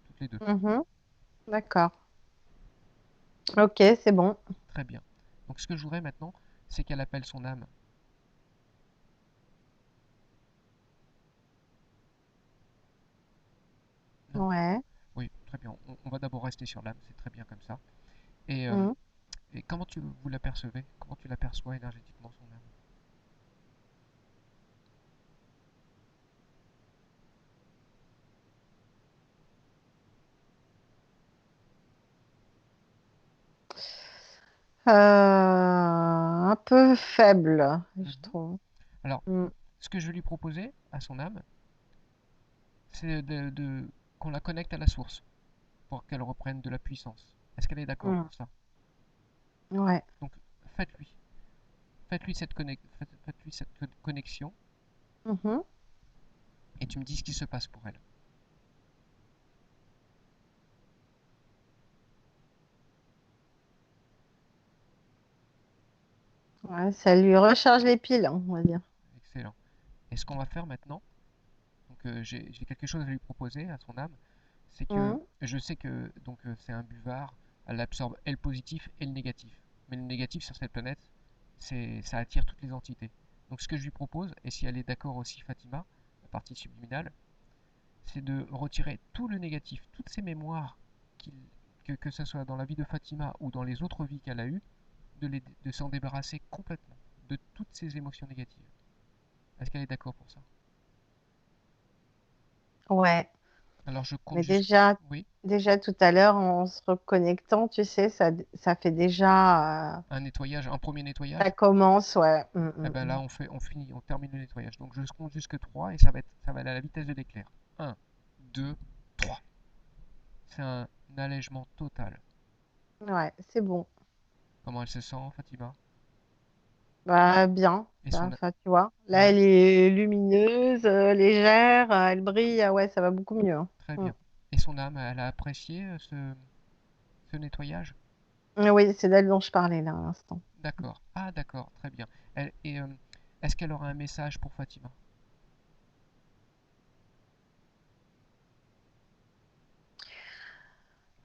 Speaker 1: toutes les deux.
Speaker 2: Mhm. D'accord. Ok, c'est bon.
Speaker 1: Très bien. Donc ce que je voudrais maintenant, c'est qu'elle appelle son âme. Non.
Speaker 2: Ouais.
Speaker 1: Oui, très bien. On va d'abord rester sur l'âme, c'est très bien comme ça. Et,
Speaker 2: Mhm.
Speaker 1: et comment vous l'apercevez? Comment tu l'aperçois énergétiquement, son âme?
Speaker 2: Un peu faible, je
Speaker 1: Mhm.
Speaker 2: trouve.
Speaker 1: Alors,
Speaker 2: Mm.
Speaker 1: ce que je vais lui proposer à son âme, c'est qu'on la connecte à la source pour qu'elle reprenne de la puissance. Est-ce qu'elle est d'accord
Speaker 2: Mm.
Speaker 1: pour ça?
Speaker 2: Ouais.
Speaker 1: Donc, faites-lui. Faites-lui cette connexion
Speaker 2: Mhm.
Speaker 1: et tu me dis ce qui se passe pour elle.
Speaker 2: Ouais, ça lui recharge les piles, hein, on va dire.
Speaker 1: Excellent. Et ce qu'on va faire maintenant, donc j'ai quelque chose à lui proposer à son âme, c'est que
Speaker 2: Mm.
Speaker 1: je sais que donc c'est un buvard, elle absorbe et le positif et le négatif. Mais le négatif sur cette planète, ça attire toutes les entités. Donc ce que je lui propose, et si elle est d'accord aussi Fatima, la partie subliminale, c'est de retirer tout le négatif, toutes ces mémoires, que ce soit dans la vie de Fatima ou dans les autres vies qu'elle a eues, de s'en débarrasser complètement de toutes ces émotions négatives. Est-ce qu'elle est d'accord pour ça?
Speaker 2: Ouais.
Speaker 1: Alors je compte
Speaker 2: Mais
Speaker 1: jusqu'à...
Speaker 2: déjà,
Speaker 1: Oui,
Speaker 2: déjà tout à l'heure, en se reconnectant, tu sais, ça fait déjà.
Speaker 1: un nettoyage, un premier
Speaker 2: Ça
Speaker 1: nettoyage.
Speaker 2: commence, ouais.
Speaker 1: Eh ben là,
Speaker 2: Mm.
Speaker 1: on finit, on termine le nettoyage. Donc je compte jusque 3 et ça va aller à la vitesse de l'éclair. Un, 2, 3. C'est un allègement total.
Speaker 2: Ouais, c'est bon.
Speaker 1: Comment elle se sent, Fatima?
Speaker 2: Bah, bien.
Speaker 1: Et son...
Speaker 2: Enfin, tu vois. Là,
Speaker 1: Ouais,
Speaker 2: elle est lumineuse, légère, elle brille. Ah ouais, ça va beaucoup mieux, hein.
Speaker 1: très
Speaker 2: Mm.
Speaker 1: bien. Et son âme, elle a apprécié ce nettoyage?
Speaker 2: Oui, c'est d'elle dont je parlais là à l'instant.
Speaker 1: D'accord. Ah, d'accord, très bien. Et est-ce qu'elle aura un message pour Fatima?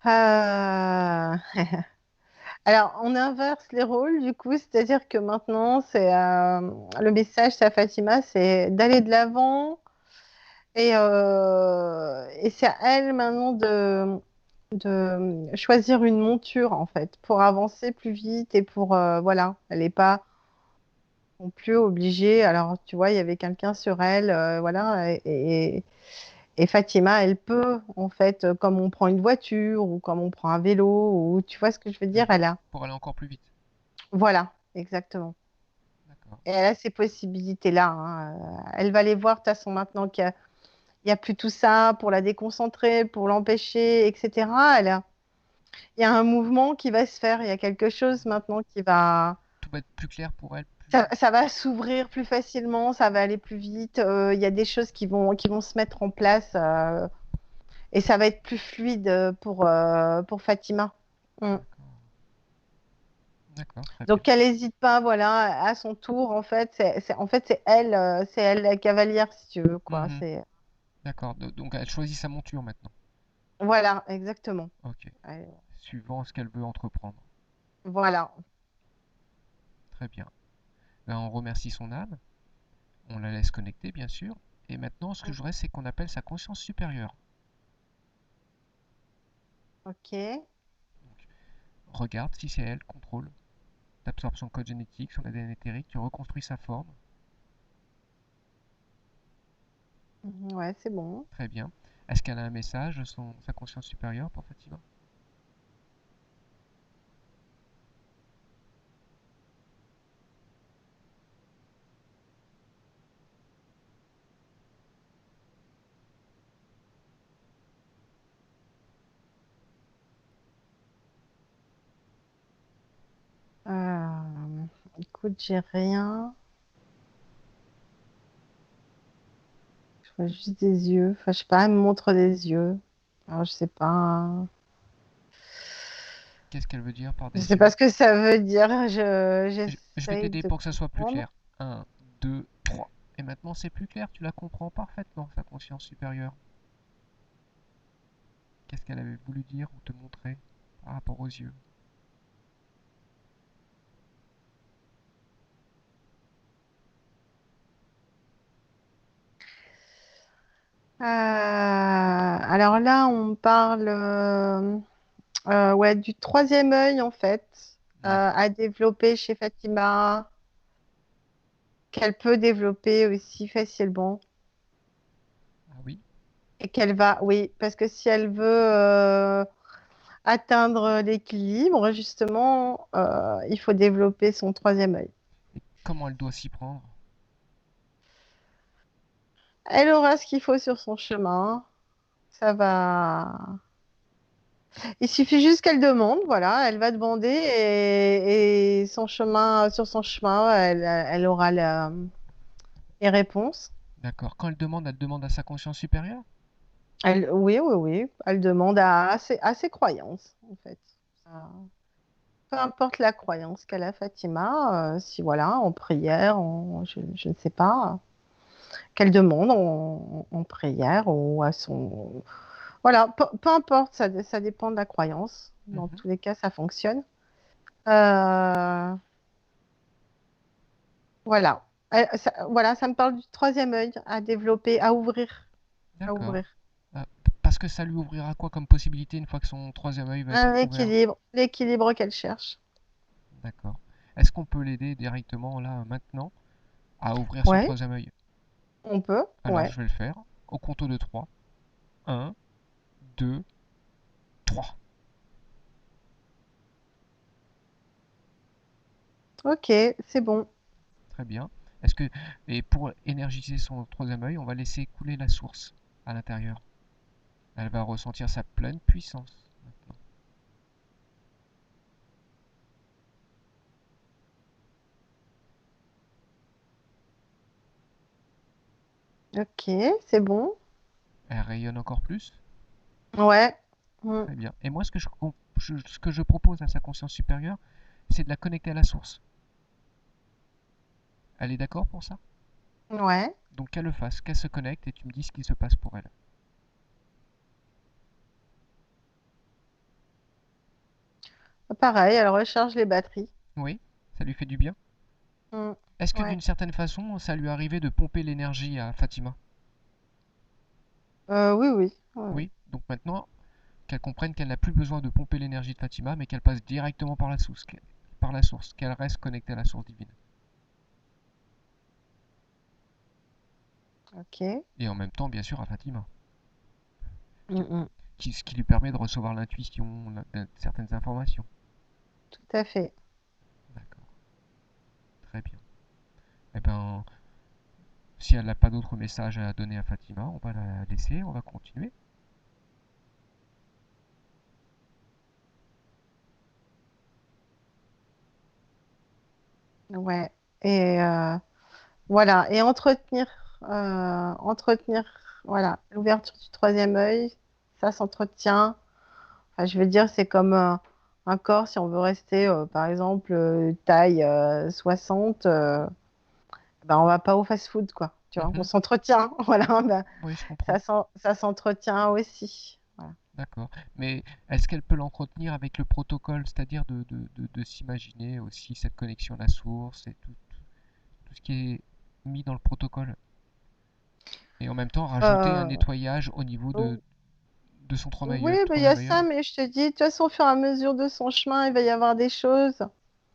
Speaker 2: Euh, Alors, on inverse les rôles du coup, c'est-à-dire que maintenant, c'est le message, c'est à Fatima, c'est d'aller de l'avant et c'est à elle maintenant de choisir une monture en fait pour avancer plus vite et pour voilà, elle n'est pas non plus obligée. Alors, tu vois, il y avait quelqu'un sur elle, voilà, et Fatima, elle peut en fait, comme on prend une voiture ou comme on prend un vélo ou tu vois ce que je veux dire,
Speaker 1: Mhm.
Speaker 2: elle a,
Speaker 1: Pour aller encore plus vite.
Speaker 2: voilà, exactement.
Speaker 1: D'accord.
Speaker 2: Et elle a ces possibilités-là, hein. Elle va les voir, de toute façon, maintenant qu'il y a plus tout ça pour la déconcentrer, pour l'empêcher, etc. Il y a un mouvement qui va se faire. Il y a quelque chose maintenant qui va.
Speaker 1: Tout va être plus clair pour elle,
Speaker 2: Ça va s'ouvrir plus facilement, ça va aller plus vite. Il y a des choses qui vont se mettre en place et ça va être plus fluide pour Fatima. Mm.
Speaker 1: D'accord. D'accord, très bien.
Speaker 2: Donc, elle n'hésite pas, voilà, à son tour, en fait, en fait, c'est elle la cavalière, si tu veux, quoi.
Speaker 1: Mhm. D'accord. Donc elle choisit sa monture maintenant.
Speaker 2: Voilà, exactement.
Speaker 1: Ok.
Speaker 2: Ouais,
Speaker 1: Suivant ce qu'elle veut entreprendre.
Speaker 2: voilà.
Speaker 1: Très bien. Ben, on remercie son âme. On la laisse connecter, bien sûr. Et maintenant, ce que je voudrais, c'est qu'on appelle sa conscience supérieure.
Speaker 2: Ok.
Speaker 1: Donc, regarde si c'est elle, contrôle. T'absorbes son code génétique, son ADN éthérique, tu reconstruis sa forme.
Speaker 2: Ouais, c'est bon.
Speaker 1: Très bien. Est-ce qu'elle a un message, sa conscience supérieure pour Fatima?
Speaker 2: Écoute, j'ai rien. Je vois juste des yeux. Enfin, je sais pas, elle me montre des yeux. Alors, je sais pas.
Speaker 1: Qu'est-ce qu'elle veut dire par
Speaker 2: Je
Speaker 1: des
Speaker 2: sais pas
Speaker 1: yeux?
Speaker 2: ce que ça veut dire.
Speaker 1: Je vais
Speaker 2: J'essaye
Speaker 1: t'aider
Speaker 2: de
Speaker 1: pour que ça soit plus
Speaker 2: comprendre.
Speaker 1: clair. Un, 2, 3. Et maintenant, c'est plus clair, tu la comprends parfaitement, sa conscience supérieure. Qu'est-ce qu'elle avait voulu dire ou te montrer par rapport aux yeux?
Speaker 2: Alors là, on parle ouais, du troisième œil, en fait, à développer chez Fatima, qu'elle peut développer aussi facilement.
Speaker 1: Ah oui?
Speaker 2: Et qu'elle va, oui, parce que si elle veut atteindre l'équilibre, justement, il faut développer son troisième œil.
Speaker 1: Et comment elle doit s'y prendre?
Speaker 2: Elle aura ce qu'il faut sur son chemin. Ça va. Il suffit juste qu'elle demande, voilà, elle va demander et son chemin, sur son chemin, elle aura les réponses.
Speaker 1: D'accord. Quand elle demande à sa conscience supérieure?
Speaker 2: Oui, oui, oui, elle demande à ses croyances, en fait. Ça- Peu importe la croyance qu'elle a, Fatima, si voilà, en prière, je ne sais pas, qu'elle demande en prière ou à son... Voilà, peu importe, ça dépend de la croyance. Dans
Speaker 1: Mhm.
Speaker 2: tous les cas, ça fonctionne. Euh, voilà. Voilà, ça me parle du troisième œil à développer, à ouvrir, à
Speaker 1: D'accord.
Speaker 2: ouvrir.
Speaker 1: Ah, parce que ça lui ouvrira quoi comme possibilité une fois que son troisième œil va être
Speaker 2: Un
Speaker 1: ouvert?
Speaker 2: équilibre, l'équilibre qu'elle cherche.
Speaker 1: D'accord. Est-ce qu'on peut l'aider directement là, maintenant, à ouvrir son
Speaker 2: Ouais,
Speaker 1: troisième œil?
Speaker 2: on peut,
Speaker 1: Alors,
Speaker 2: ouais.
Speaker 1: je vais le faire. Au compte de 3. 1, 2, 3.
Speaker 2: Ok, c'est bon.
Speaker 1: Très bien. Est-ce que, et pour énergiser son troisième œil, on va laisser couler la source à l'intérieur. Elle va ressentir sa pleine puissance maintenant.
Speaker 2: Ok, c'est bon.
Speaker 1: Elle rayonne encore plus.
Speaker 2: Ouais. Mm.
Speaker 1: Très bien. Et moi, ce que je propose à sa conscience supérieure, c'est de la connecter à la source. Elle est d'accord pour ça?
Speaker 2: Ouais.
Speaker 1: Donc qu'elle le fasse, qu'elle se connecte et tu me dis ce qui se passe pour elle.
Speaker 2: Pareil, elle recharge les batteries.
Speaker 1: Oui, ça lui fait du bien.
Speaker 2: Mm.
Speaker 1: Est-ce que
Speaker 2: Ouais.
Speaker 1: d'une certaine façon, ça lui arrivait de pomper l'énergie à Fatima?
Speaker 2: Oui, oui. Ouais, ouais.
Speaker 1: Oui, donc maintenant, qu'elle comprenne qu'elle n'a plus besoin de pomper l'énergie de Fatima, mais qu'elle passe directement par la source, qu'elle reste connectée à la source divine.
Speaker 2: Ok.
Speaker 1: Et en même temps, bien sûr, à Fatima,
Speaker 2: Mm, mm.
Speaker 1: ce qui lui permet de recevoir l'intuition, certaines informations.
Speaker 2: Tout à fait.
Speaker 1: D'accord, très bien. Eh ben, si elle n'a pas d'autres messages à donner à Fatima, on va la laisser, on va continuer.
Speaker 2: Ouais. Et voilà. Et entretenir, voilà, l'ouverture du troisième œil, ça s'entretient. Enfin, je veux dire, c'est comme un corps, si on veut rester, par exemple, taille 60, ben, on va pas au fast-food, quoi. Tu vois, on
Speaker 1: Mhm.
Speaker 2: s'entretient. Voilà, ben,
Speaker 1: Oui, je comprends.
Speaker 2: ça s'entretient aussi. Voilà.
Speaker 1: D'accord. Mais est-ce qu'elle peut l'entretenir avec le protocole, c'est-à-dire de s'imaginer aussi cette connexion à la source et tout ce qui est mis dans le protocole? Et en même temps rajouter un
Speaker 2: Euh,
Speaker 1: nettoyage au niveau de son
Speaker 2: oui, ben, il y
Speaker 1: troisième
Speaker 2: a
Speaker 1: œil
Speaker 2: ça, mais je te dis, de toute façon, au fur et à mesure de son chemin, il va y avoir des choses.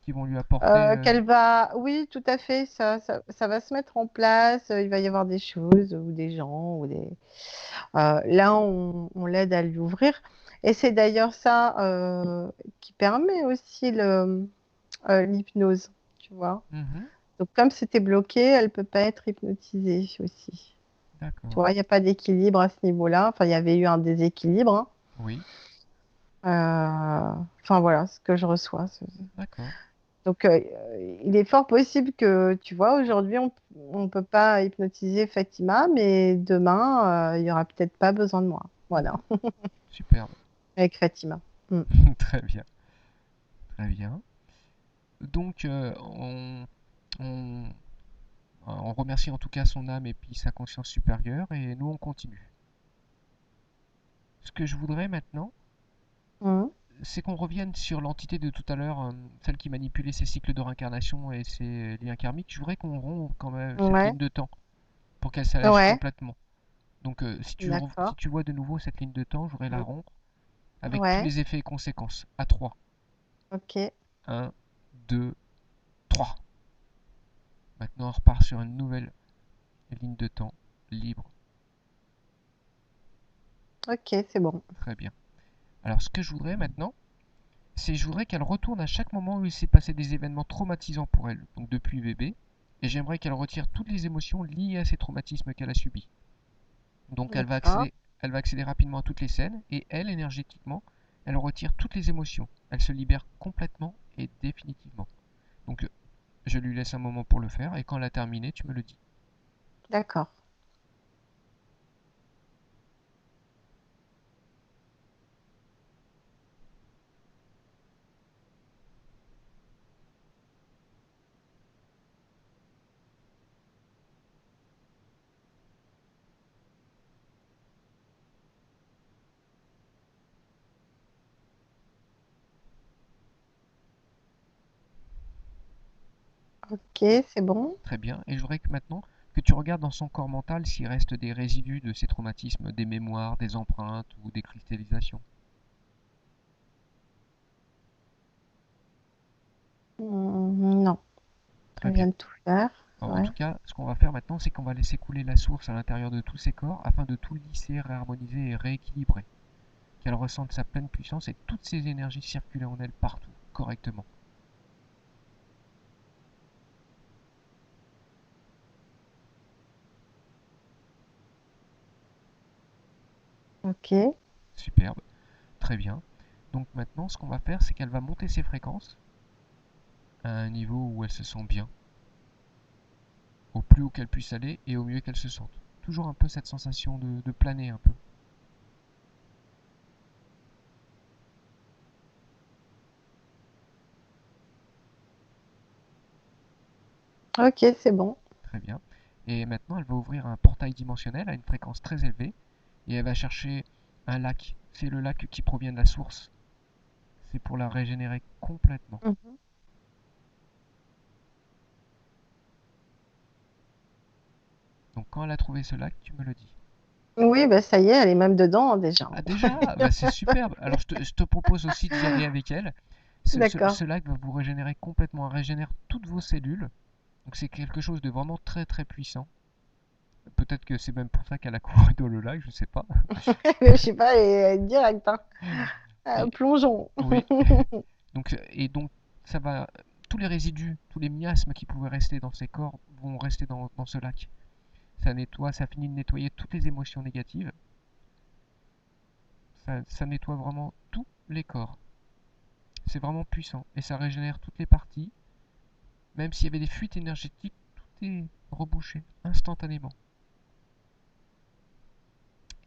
Speaker 1: qui vont lui apporter...
Speaker 2: Qu'elle va, oui, tout à fait, ça va se mettre en place. Il va y avoir des choses ou des gens ou des. Là, on l'aide à l'ouvrir. Et c'est d'ailleurs ça qui permet aussi l'hypnose, tu vois.
Speaker 1: Mhm.
Speaker 2: Donc, comme c'était bloqué, elle peut pas être hypnotisée aussi. Tu
Speaker 1: D'accord.
Speaker 2: vois, il n'y a pas d'équilibre à ce niveau-là. Enfin, il y avait eu un déséquilibre, hein.
Speaker 1: Oui,
Speaker 2: Enfin, voilà ce que je reçois.
Speaker 1: d'accord.
Speaker 2: Donc, il est fort possible que, tu vois, aujourd'hui, on ne peut pas hypnotiser Fatima, mais demain, il n'y aura peut-être pas besoin de moi. Voilà,
Speaker 1: Mhm. Superbe.
Speaker 2: avec Fatima. Mm.
Speaker 1: Très bien, très bien. Donc, on, on remercie en tout cas son âme et puis sa conscience supérieure et nous on continue. Ce que je voudrais maintenant,
Speaker 2: Mm.
Speaker 1: c'est qu'on revienne sur l'entité de tout à l'heure, celle qui manipulait ses cycles de réincarnation et ses liens karmiques. Je voudrais qu'on rompe quand même cette ligne
Speaker 2: Ouais,
Speaker 1: de temps pour qu'elle s'allège
Speaker 2: ouais,
Speaker 1: complètement. Donc si
Speaker 2: d'accord.
Speaker 1: tu vois de nouveau cette ligne de temps, je voudrais la
Speaker 2: Mm.
Speaker 1: rompre avec tous
Speaker 2: Ouais,
Speaker 1: les effets et conséquences. À 3.
Speaker 2: ok,
Speaker 1: 1, 2, 3. Maintenant on repart sur une nouvelle ligne de temps libre.
Speaker 2: ok, c'est bon.
Speaker 1: Très bien. Alors ce que je voudrais maintenant, c'est je voudrais qu'elle retourne à chaque moment où il s'est passé des événements traumatisants pour elle, donc depuis bébé, et j'aimerais qu'elle retire toutes les émotions liées à ces traumatismes qu'elle a subis. Donc
Speaker 2: D'accord,
Speaker 1: elle va accéder rapidement à toutes les scènes, et elle, énergétiquement, elle retire toutes les émotions. Elle se libère complètement et définitivement. Donc je lui laisse un moment pour le faire, et quand elle a terminé, tu me le dis.
Speaker 2: d'accord. Ok, c'est bon.
Speaker 1: Très bien, et je voudrais que maintenant que tu regardes dans son corps mental s'il reste des résidus de ces traumatismes, des mémoires, des empreintes ou des cristallisations.
Speaker 2: Non,
Speaker 1: Très
Speaker 2: elle
Speaker 1: bien.
Speaker 2: vient de tout faire.
Speaker 1: Alors, en
Speaker 2: Ouais.
Speaker 1: tout cas, ce qu'on va faire maintenant, c'est qu'on va laisser couler la source à l'intérieur de tous ces corps afin de tout lisser, réharmoniser et rééquilibrer. Qu'elle ressente sa pleine puissance et toutes ses énergies circuler en elle partout, correctement.
Speaker 2: Ok,
Speaker 1: Superbe, très bien. Donc maintenant, ce qu'on va faire, c'est qu'elle va monter ses fréquences à un niveau où elle se sent bien, au plus haut qu'elle puisse aller et au mieux qu'elle se sente. toujours un peu cette sensation de planer un peu.
Speaker 2: Ok, c'est bon.
Speaker 1: Très bien. Et maintenant, elle va ouvrir un portail dimensionnel à une fréquence très élevée et elle va chercher un lac. C'est le lac qui provient de la source. C'est pour la régénérer complètement.
Speaker 2: Mhm.
Speaker 1: Donc quand elle a trouvé ce lac, tu me le dis.
Speaker 2: Oui, bah ça y est, elle est même dedans déjà.
Speaker 1: Ah déjà, bah c'est superbe. Alors je te propose aussi d'y aller avec elle.
Speaker 2: D'accord.
Speaker 1: Ce lac va vous régénérer complètement, elle régénère toutes vos cellules. Donc c'est quelque chose de vraiment très très puissant. Peut-être que c'est même pour ça qu'elle a couru dans le lac, je sais pas.
Speaker 2: Je sais pas, elle est direct, hein.
Speaker 1: Et
Speaker 2: Plongeons.
Speaker 1: oui. Donc ça va, tous les résidus, tous les miasmes qui pouvaient rester dans ces corps vont rester dans ce lac. Ça nettoie, ça finit de nettoyer toutes les émotions négatives. Ça nettoie vraiment tous les corps. C'est vraiment puissant et ça régénère toutes les parties. Même s'il y avait des fuites énergétiques, tout est rebouché instantanément.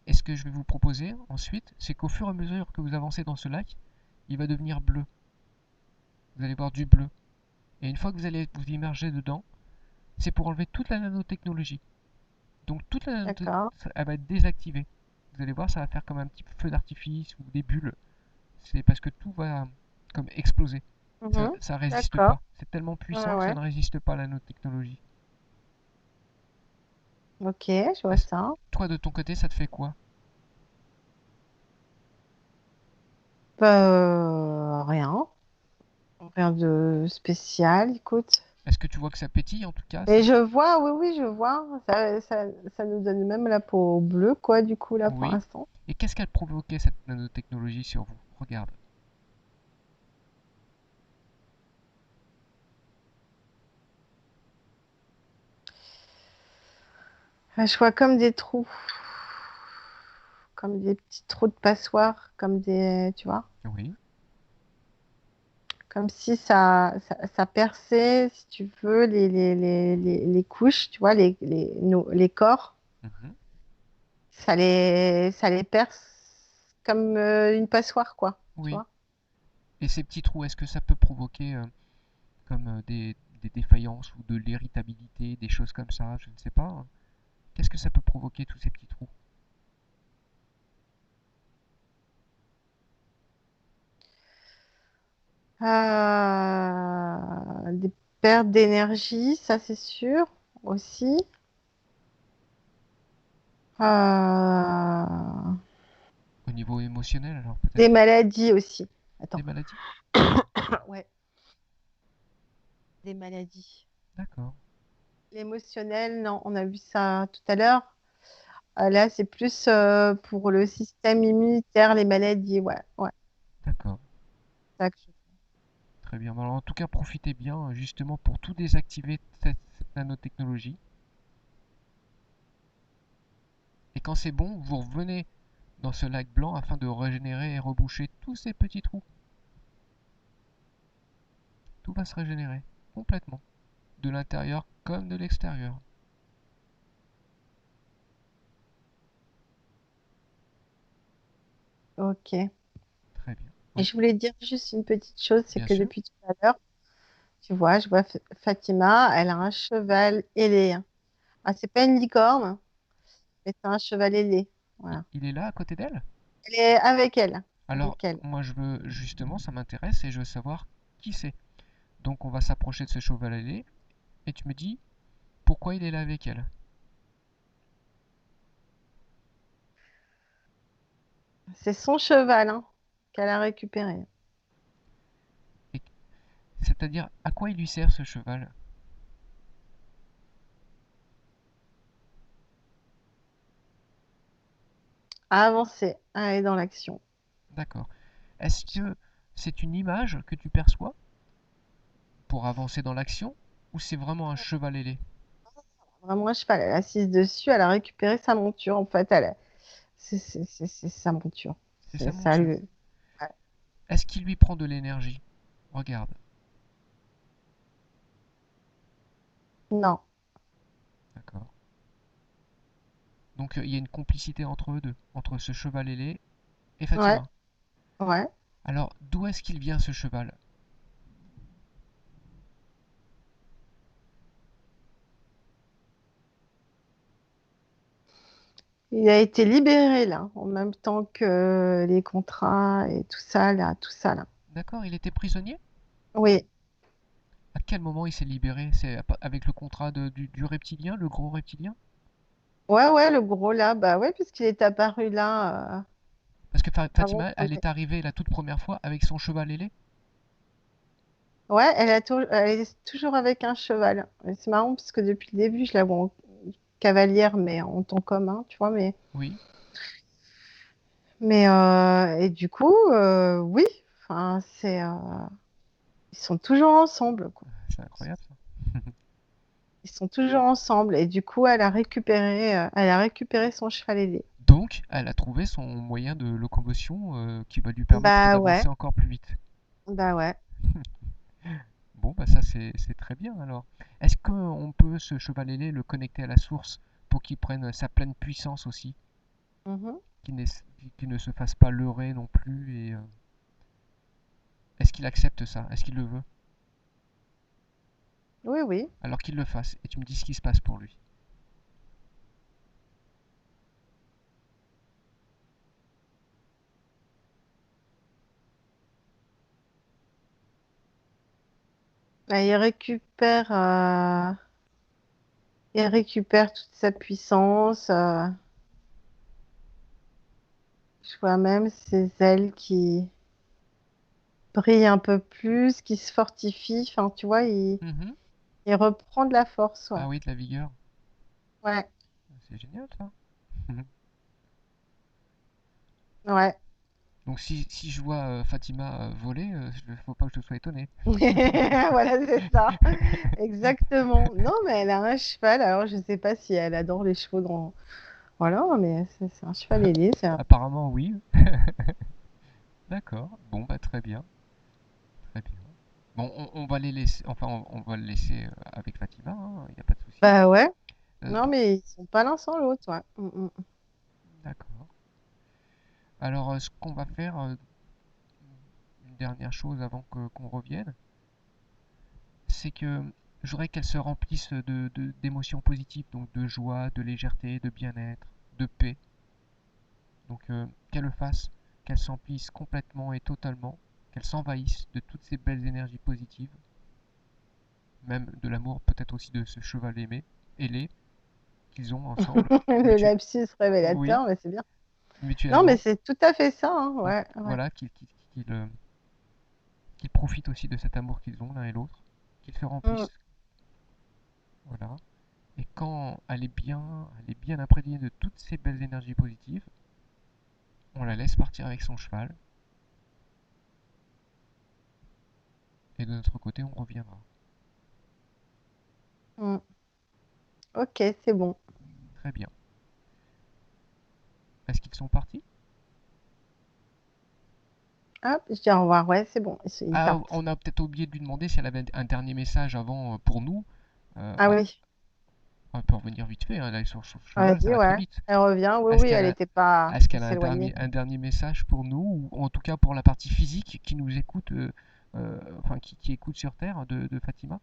Speaker 1: Et ce que je vais vous proposer ensuite, c'est qu'au fur et à mesure que vous avancez dans ce lac, il va devenir bleu. Vous allez voir du bleu. Et une fois que vous allez vous immerger dedans, c'est pour enlever toute la nanotechnologie. Donc toute la nanotechnologie,
Speaker 2: D'accord.
Speaker 1: elle va être désactivée. Vous allez voir, ça va faire comme un petit feu d'artifice ou des bulles. C'est parce que tout va comme exploser.
Speaker 2: Mhm.
Speaker 1: Ça résiste
Speaker 2: D'accord.
Speaker 1: pas. C'est tellement
Speaker 2: Ouais,
Speaker 1: puissant que ça
Speaker 2: ouais.
Speaker 1: ne résiste pas à la nanotechnologie.
Speaker 2: Ok, je vois
Speaker 1: Est-ce-
Speaker 2: ça.
Speaker 1: Toi, de ton côté, ça te fait quoi?
Speaker 2: Rien. Rien de spécial, écoute.
Speaker 1: Est-ce que tu vois que ça pétille en tout cas?
Speaker 2: Et je vois, oui, oui, je vois. Ça nous donne même la peau bleue, quoi, du coup, là, pour
Speaker 1: Oui.
Speaker 2: l'instant.
Speaker 1: Et qu'est-ce qu'elle provoquait cette nanotechnologie sur vous? Regarde.
Speaker 2: Je vois comme des trous, comme des petits trous de passoire, comme des, tu vois,
Speaker 1: Oui.
Speaker 2: comme si ça perçait, si tu veux, les couches, tu vois, les corps,
Speaker 1: Mhm.
Speaker 2: ça les perce comme une passoire, quoi, tu
Speaker 1: Oui.
Speaker 2: vois.
Speaker 1: Et ces petits trous, est-ce que ça peut provoquer comme des défaillances ou de l'irritabilité, des choses comme ça? Je ne sais pas, hein. Qu'est-ce que ça peut provoquer tous ces petits trous?
Speaker 2: Des pertes d'énergie, ça c'est sûr aussi. Euh,
Speaker 1: Au niveau émotionnel, alors
Speaker 2: des
Speaker 1: peut-être
Speaker 2: maladies aussi.
Speaker 1: des
Speaker 2: Attends.
Speaker 1: maladies?
Speaker 2: Ouais, des maladies.
Speaker 1: D'accord.
Speaker 2: L'émotionnel, non, on a vu ça tout à l'heure. Là, c'est plus pour le système immunitaire, les maladies. Ouais, ouais.
Speaker 1: D'accord.
Speaker 2: Ça que
Speaker 1: Très bien. Alors, en tout cas, profitez bien justement pour tout désactiver cette nanotechnologie. Et quand c'est bon, vous revenez dans ce lac blanc afin de régénérer et reboucher tous ces petits trous. Tout va se régénérer complètement, de l'intérieur comme de l'extérieur.
Speaker 2: Ok. Et
Speaker 1: Très bien. Oui,
Speaker 2: je voulais dire juste une petite chose, c'est
Speaker 1: bien
Speaker 2: que
Speaker 1: sûr.
Speaker 2: depuis tout à l'heure, tu vois, je vois Fatima, elle a un cheval ailé. Ah, c'est pas une licorne, mais c'est un cheval ailé. Voilà.
Speaker 1: Il est là à côté d'elle?
Speaker 2: Elle est avec elle.
Speaker 1: Alors,
Speaker 2: Avec elle.
Speaker 1: moi je veux justement, ça m'intéresse et je veux savoir qui c'est. Donc on va s'approcher de ce cheval ailé et tu me dis pourquoi il est là avec elle.
Speaker 2: C'est son cheval, hein, qu'elle a récupéré.
Speaker 1: Et c'est-à-dire à quoi il lui sert ce cheval?
Speaker 2: À avancer, à aller dans l'action.
Speaker 1: D'accord. Est-ce que c'est une image que tu perçois pour avancer dans l'action ou c'est vraiment un cheval ailé?
Speaker 2: Vraiment un cheval, elle est assise dessus, elle a récupéré sa monture. En fait, c'est sa monture.
Speaker 1: C'est
Speaker 2: C'est
Speaker 1: sa
Speaker 2: ça
Speaker 1: monture.
Speaker 2: le. Ouais.
Speaker 1: Est-ce qu'il lui prend de l'énergie? Regarde.
Speaker 2: Non,
Speaker 1: D'accord. Donc il y a une complicité entre eux deux, entre ce cheval ailé et
Speaker 2: Ouais,
Speaker 1: Fatima.
Speaker 2: ouais.
Speaker 1: Alors, d'où est-ce qu'il vient ce cheval?
Speaker 2: Il a été libéré là, en même temps que les contrats et tout ça là, tout ça là.
Speaker 1: D'accord, il était prisonnier?
Speaker 2: Oui,
Speaker 1: À quel moment il s'est libéré? C'est avec le contrat du reptilien, le gros reptilien?
Speaker 2: ouais, ouais, le gros là, bah ouais, puisqu'il est apparu là
Speaker 1: Parce que
Speaker 2: avant
Speaker 1: Fatima,
Speaker 2: qu'on
Speaker 1: elle est arrivée la toute première fois avec son cheval ailé?
Speaker 2: Ouais, elle est toujours avec un cheval. Et c'est marrant parce que depuis le début, je la vois en cavalière, mais en ton commun, tu vois.
Speaker 1: Oui.
Speaker 2: Et du coup, oui, enfin, ils sont toujours ensemble, quoi.
Speaker 1: C'est incroyable ça.
Speaker 2: Ils sont toujours ensemble. Et du coup, elle a récupéré son cheval ailé.
Speaker 1: Donc, elle a trouvé son moyen de locomotion qui va lui permettre
Speaker 2: Bah
Speaker 1: d'avancer
Speaker 2: ouais,
Speaker 1: encore plus vite.
Speaker 2: bah ouais.
Speaker 1: Bon, bah ça c'est très bien alors. Est-ce qu'on peut ce cheval ailé le connecter à la source pour qu'il prenne sa pleine puissance aussi,
Speaker 2: Mhm.
Speaker 1: qu'il qu'il ne se fasse pas leurrer non plus et est-ce qu'il accepte ça? Est-ce qu'il le veut?
Speaker 2: Oui, oui.
Speaker 1: Alors qu'il le fasse et tu me dis ce qui se passe pour lui.
Speaker 2: Bah, il récupère toute sa puissance. Je vois même ses ailes qui brille un peu plus, qui se fortifie. Enfin, tu vois,
Speaker 1: Mhm.
Speaker 2: il reprend de la force, ouais.
Speaker 1: Ah oui, de la vigueur.
Speaker 2: Ouais,
Speaker 1: C'est génial ça.
Speaker 2: ouais.
Speaker 1: Donc si je vois Fatima voler, il ne faut pas que je sois étonné.
Speaker 2: Voilà, c'est ça. Exactement. Non, mais elle a un cheval. Alors, je sais pas si elle adore les chevaux dans... Voilà, mais c'est un cheval ailé.
Speaker 1: Apparemment oui. D'accord. Bon bah très bien. Très bien. Bon, on va les laisser, enfin on va le laisser avec Fatima, il n'y a pas de souci.
Speaker 2: Bah ouais. Non,
Speaker 1: Donc,
Speaker 2: mais ils sont pas l'un sans l'autre, ouais.
Speaker 1: d'accord. Alors ce qu'on va faire, une dernière chose avant qu'on revienne, c'est que je voudrais qu'elle se remplisse d'émotions positives, donc de joie, de légèreté, de bien-être, de paix. Donc qu'elle le fasse, qu'elle s'emplisse complètement et totalement, qu'elle s'envahisse de toutes ces belles énergies positives, même de l'amour, peut-être aussi de ce cheval ailé qu'ils ont ensemble,
Speaker 2: Le lapsus
Speaker 1: oui,
Speaker 2: révélateur, mais c'est bien. Non, mais
Speaker 1: mutuellement.
Speaker 2: c'est tout à fait ça, hein.
Speaker 1: Donc
Speaker 2: Ouais, ouais.
Speaker 1: voilà, qu'ils profitent aussi de cet amour qu'ils ont l'un et l'autre, qu'ils se
Speaker 2: Mm.
Speaker 1: remplissent, voilà. Et quand elle est bien imprégnée de toutes ces belles énergies positives, on la laisse partir avec son cheval, et de notre côté, on reviendra.
Speaker 2: Mm. Ok, c'est bon.
Speaker 1: Très bien. Est-ce qu'ils sont partis?
Speaker 2: Hop, je dis au revoir. Ouais, c'est bon. Ils
Speaker 1: Ah,
Speaker 2: partent.
Speaker 1: on a peut-être oublié de lui demander si elle avait un dernier message avant pour nous.
Speaker 2: Ah oui,
Speaker 1: On peut revenir vite fait, hein, là, sur son cheval, ça
Speaker 2: vas-y,
Speaker 1: va très
Speaker 2: ouais.
Speaker 1: vite.
Speaker 2: Elle revient. Oui,
Speaker 1: Est-ce
Speaker 2: oui,
Speaker 1: qu'elle
Speaker 2: elle
Speaker 1: a,
Speaker 2: était pas
Speaker 1: est-ce qu'elle a
Speaker 2: s'éloigner.
Speaker 1: un dernier message pour nous, ou en tout cas pour la partie physique qui nous écoute, enfin qui écoute sur Terre de Fatima?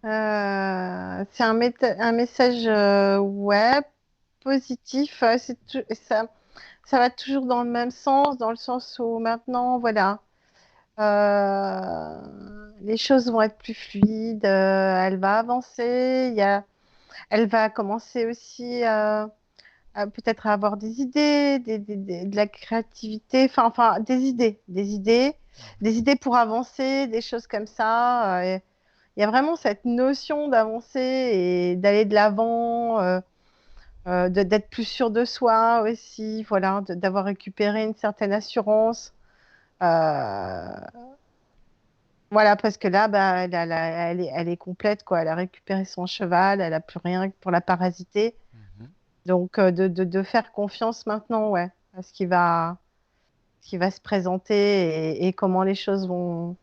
Speaker 2: C'est un message web positif. Ça va toujours dans le même sens, dans le sens où maintenant, voilà, les choses vont être plus fluides. Elle va avancer. Elle va commencer aussi peut-être à avoir des idées, de la créativité, des idées pour avancer, des choses comme ça. Il y a vraiment cette notion d'avancer et d'aller de l'avant, d'être plus sûr de soi aussi, voilà, d'avoir récupéré une certaine assurance. Euh, voilà, parce que là, bah, elle est complète, quoi. Elle a récupéré son cheval, elle a plus rien pour la parasiter.
Speaker 1: Mhm.
Speaker 2: Donc, de faire confiance maintenant, ouais. ce qui va se présenter et comment les choses vont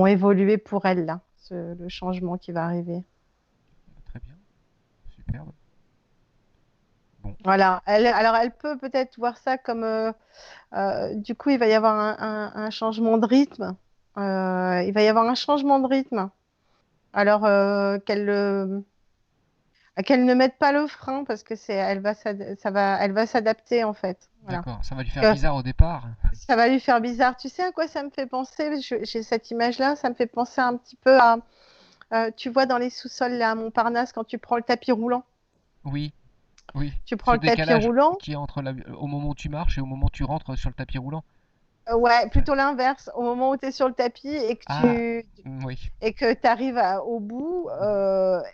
Speaker 2: évoluer pour elle, là, le changement qui va arriver.
Speaker 1: Très bien, superbe. Bon,
Speaker 2: Voilà. Alors, elle peut peut-être voir ça comme, du coup, il va y avoir un changement de rythme. Il va y avoir un changement de rythme. Alors, qu'elle ne mette pas le frein parce que elle va s'adapter en fait. Voilà.
Speaker 1: d'accord, ça va lui faire
Speaker 2: Que
Speaker 1: bizarre au départ.
Speaker 2: ça va lui faire bizarre. Tu sais à quoi ça me fait penser? J'ai cette image-là, ça me fait penser un petit peu à, tu vois, dans les sous-sols là, à Montparnasse, quand tu prends le tapis roulant.
Speaker 1: Oui, oui,
Speaker 2: Tu prends
Speaker 1: ce
Speaker 2: le tapis
Speaker 1: décalage
Speaker 2: roulant,
Speaker 1: qui est entre au moment où tu marches et au moment où tu rentres sur le tapis roulant.
Speaker 2: ouais,
Speaker 1: Ouais.
Speaker 2: plutôt l'inverse. Au moment où tu es sur le tapis
Speaker 1: Ah, oui,
Speaker 2: et que tu arrives au bout,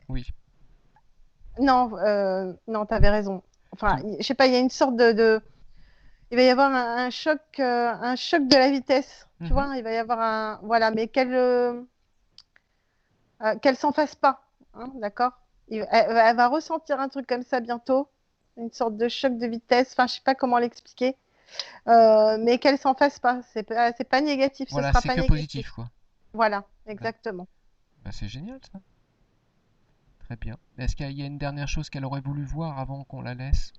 Speaker 1: oui.
Speaker 2: non, non, tu avais raison. Enfin,
Speaker 1: Tu...
Speaker 2: je sais pas, il y a une sorte il va y avoir un choc de la vitesse, tu
Speaker 1: Mhm.
Speaker 2: vois, il va y avoir voilà, mais qu'elle s'en fasse pas, hein, d'accord? Elle va ressentir un truc comme ça bientôt, une sorte de choc de vitesse, enfin, je sais pas comment l'expliquer, mais qu'elle s'en fasse pas, c'est pas négatif, ce
Speaker 1: Voilà,
Speaker 2: sera
Speaker 1: c'est
Speaker 2: pas
Speaker 1: que positif,
Speaker 2: négatif.
Speaker 1: quoi.
Speaker 2: Voilà,
Speaker 1: Bah,
Speaker 2: exactement.
Speaker 1: bah, c'est génial, ça. Très bien. Est-ce qu'il y a une dernière chose qu'elle aurait voulu voir avant qu'on la laisse?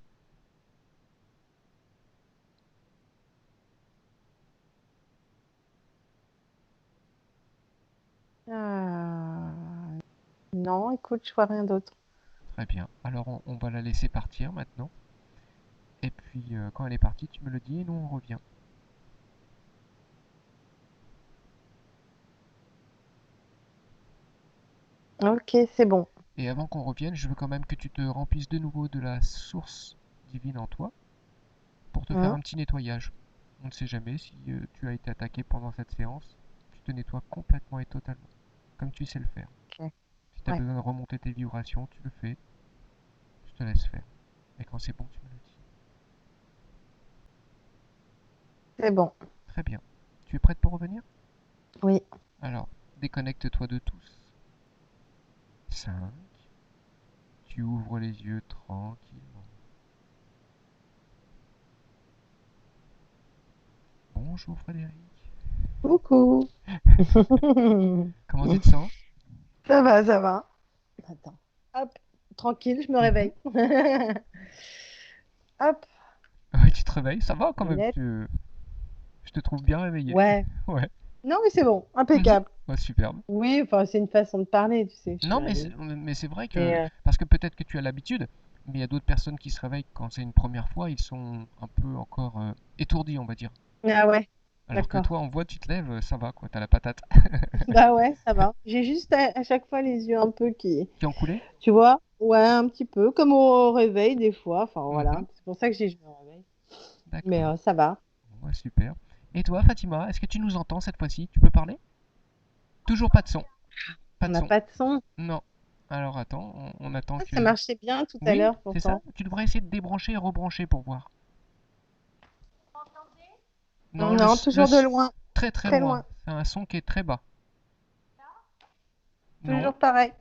Speaker 2: Non, écoute, je vois rien d'autre.
Speaker 1: Très bien. Alors, on va la laisser partir maintenant. Et puis, quand elle est partie, tu me le dis et nous, on revient.
Speaker 2: Ok, c'est bon.
Speaker 1: Et avant qu'on revienne, je veux quand même que tu te remplisses de nouveau de la source divine en toi pour te faire
Speaker 2: Hein,
Speaker 1: un petit nettoyage. On ne sait jamais si tu as été attaqué pendant cette séance. Tu te nettoies complètement et totalement, comme tu sais le faire.
Speaker 2: ok,
Speaker 1: Si tu as
Speaker 2: ouais,
Speaker 1: besoin de remonter tes vibrations, tu le fais. Je te laisse faire. Et quand c'est bon, tu me le dis.
Speaker 2: c'est bon.
Speaker 1: Très bien. Tu es prête pour revenir?
Speaker 2: Oui.
Speaker 1: Alors, déconnecte-toi de tous. 5. Tu ouvres les yeux tranquillement. Bonjour Frédéric.
Speaker 2: Coucou.
Speaker 1: Comment tu te sens?
Speaker 2: Ça va, ça va. Attends. Hop, tranquille, je me
Speaker 1: Mhm.
Speaker 2: réveille. Hop,
Speaker 1: Oui, tu te réveilles, ça va quand même.
Speaker 2: lunettes.
Speaker 1: Je te trouve bien réveillé.
Speaker 2: Ouais.
Speaker 1: Ouais.
Speaker 2: Non, mais c'est bon,
Speaker 1: Mhm.
Speaker 2: impeccable.
Speaker 1: Ouais, superbe.
Speaker 2: Oui, enfin, c'est une façon de parler, tu sais, je suis
Speaker 1: Non, mais
Speaker 2: réveillée.
Speaker 1: c'est vrai que.
Speaker 2: Mais,
Speaker 1: Parce que peut-être que tu as l'habitude, mais il y a d'autres personnes qui se réveillent quand c'est une première fois, ils sont un peu encore étourdis, on va dire.
Speaker 2: ah ouais,
Speaker 1: Alors que
Speaker 2: d'accord.
Speaker 1: toi, on voit, tu te lèves, ça va quoi, t'as la patate.
Speaker 2: Bah ouais, ça va. J'ai juste à chaque fois les yeux un peu
Speaker 1: Qui ont coulé?
Speaker 2: tu vois, ouais, un petit peu, comme au réveil des fois. Enfin, voilà.
Speaker 1: Mhm.
Speaker 2: C'est pour ça que je me réveille. Mais
Speaker 1: D'accord.
Speaker 2: ça va.
Speaker 1: Bon, ouais, super. Et toi, Fatima, est-ce que tu nous entends cette fois-ci? Tu peux parler? Toujours pas de son. Pas
Speaker 2: On
Speaker 1: de
Speaker 2: n'a
Speaker 1: son.
Speaker 2: pas de son.
Speaker 1: Non. Alors attends, on attend
Speaker 2: Ah, ça
Speaker 1: que.
Speaker 2: marchait bien tout à
Speaker 1: Oui,
Speaker 2: l'heure
Speaker 1: c'est ça.
Speaker 2: pourtant.
Speaker 1: Tu devrais essayer de débrancher et rebrancher pour voir. Non,
Speaker 2: Non, toujours de loin,
Speaker 1: très très
Speaker 2: très
Speaker 1: loin.
Speaker 2: loin.
Speaker 1: C'est un son qui est très bas. Non.
Speaker 2: Toujours pareil.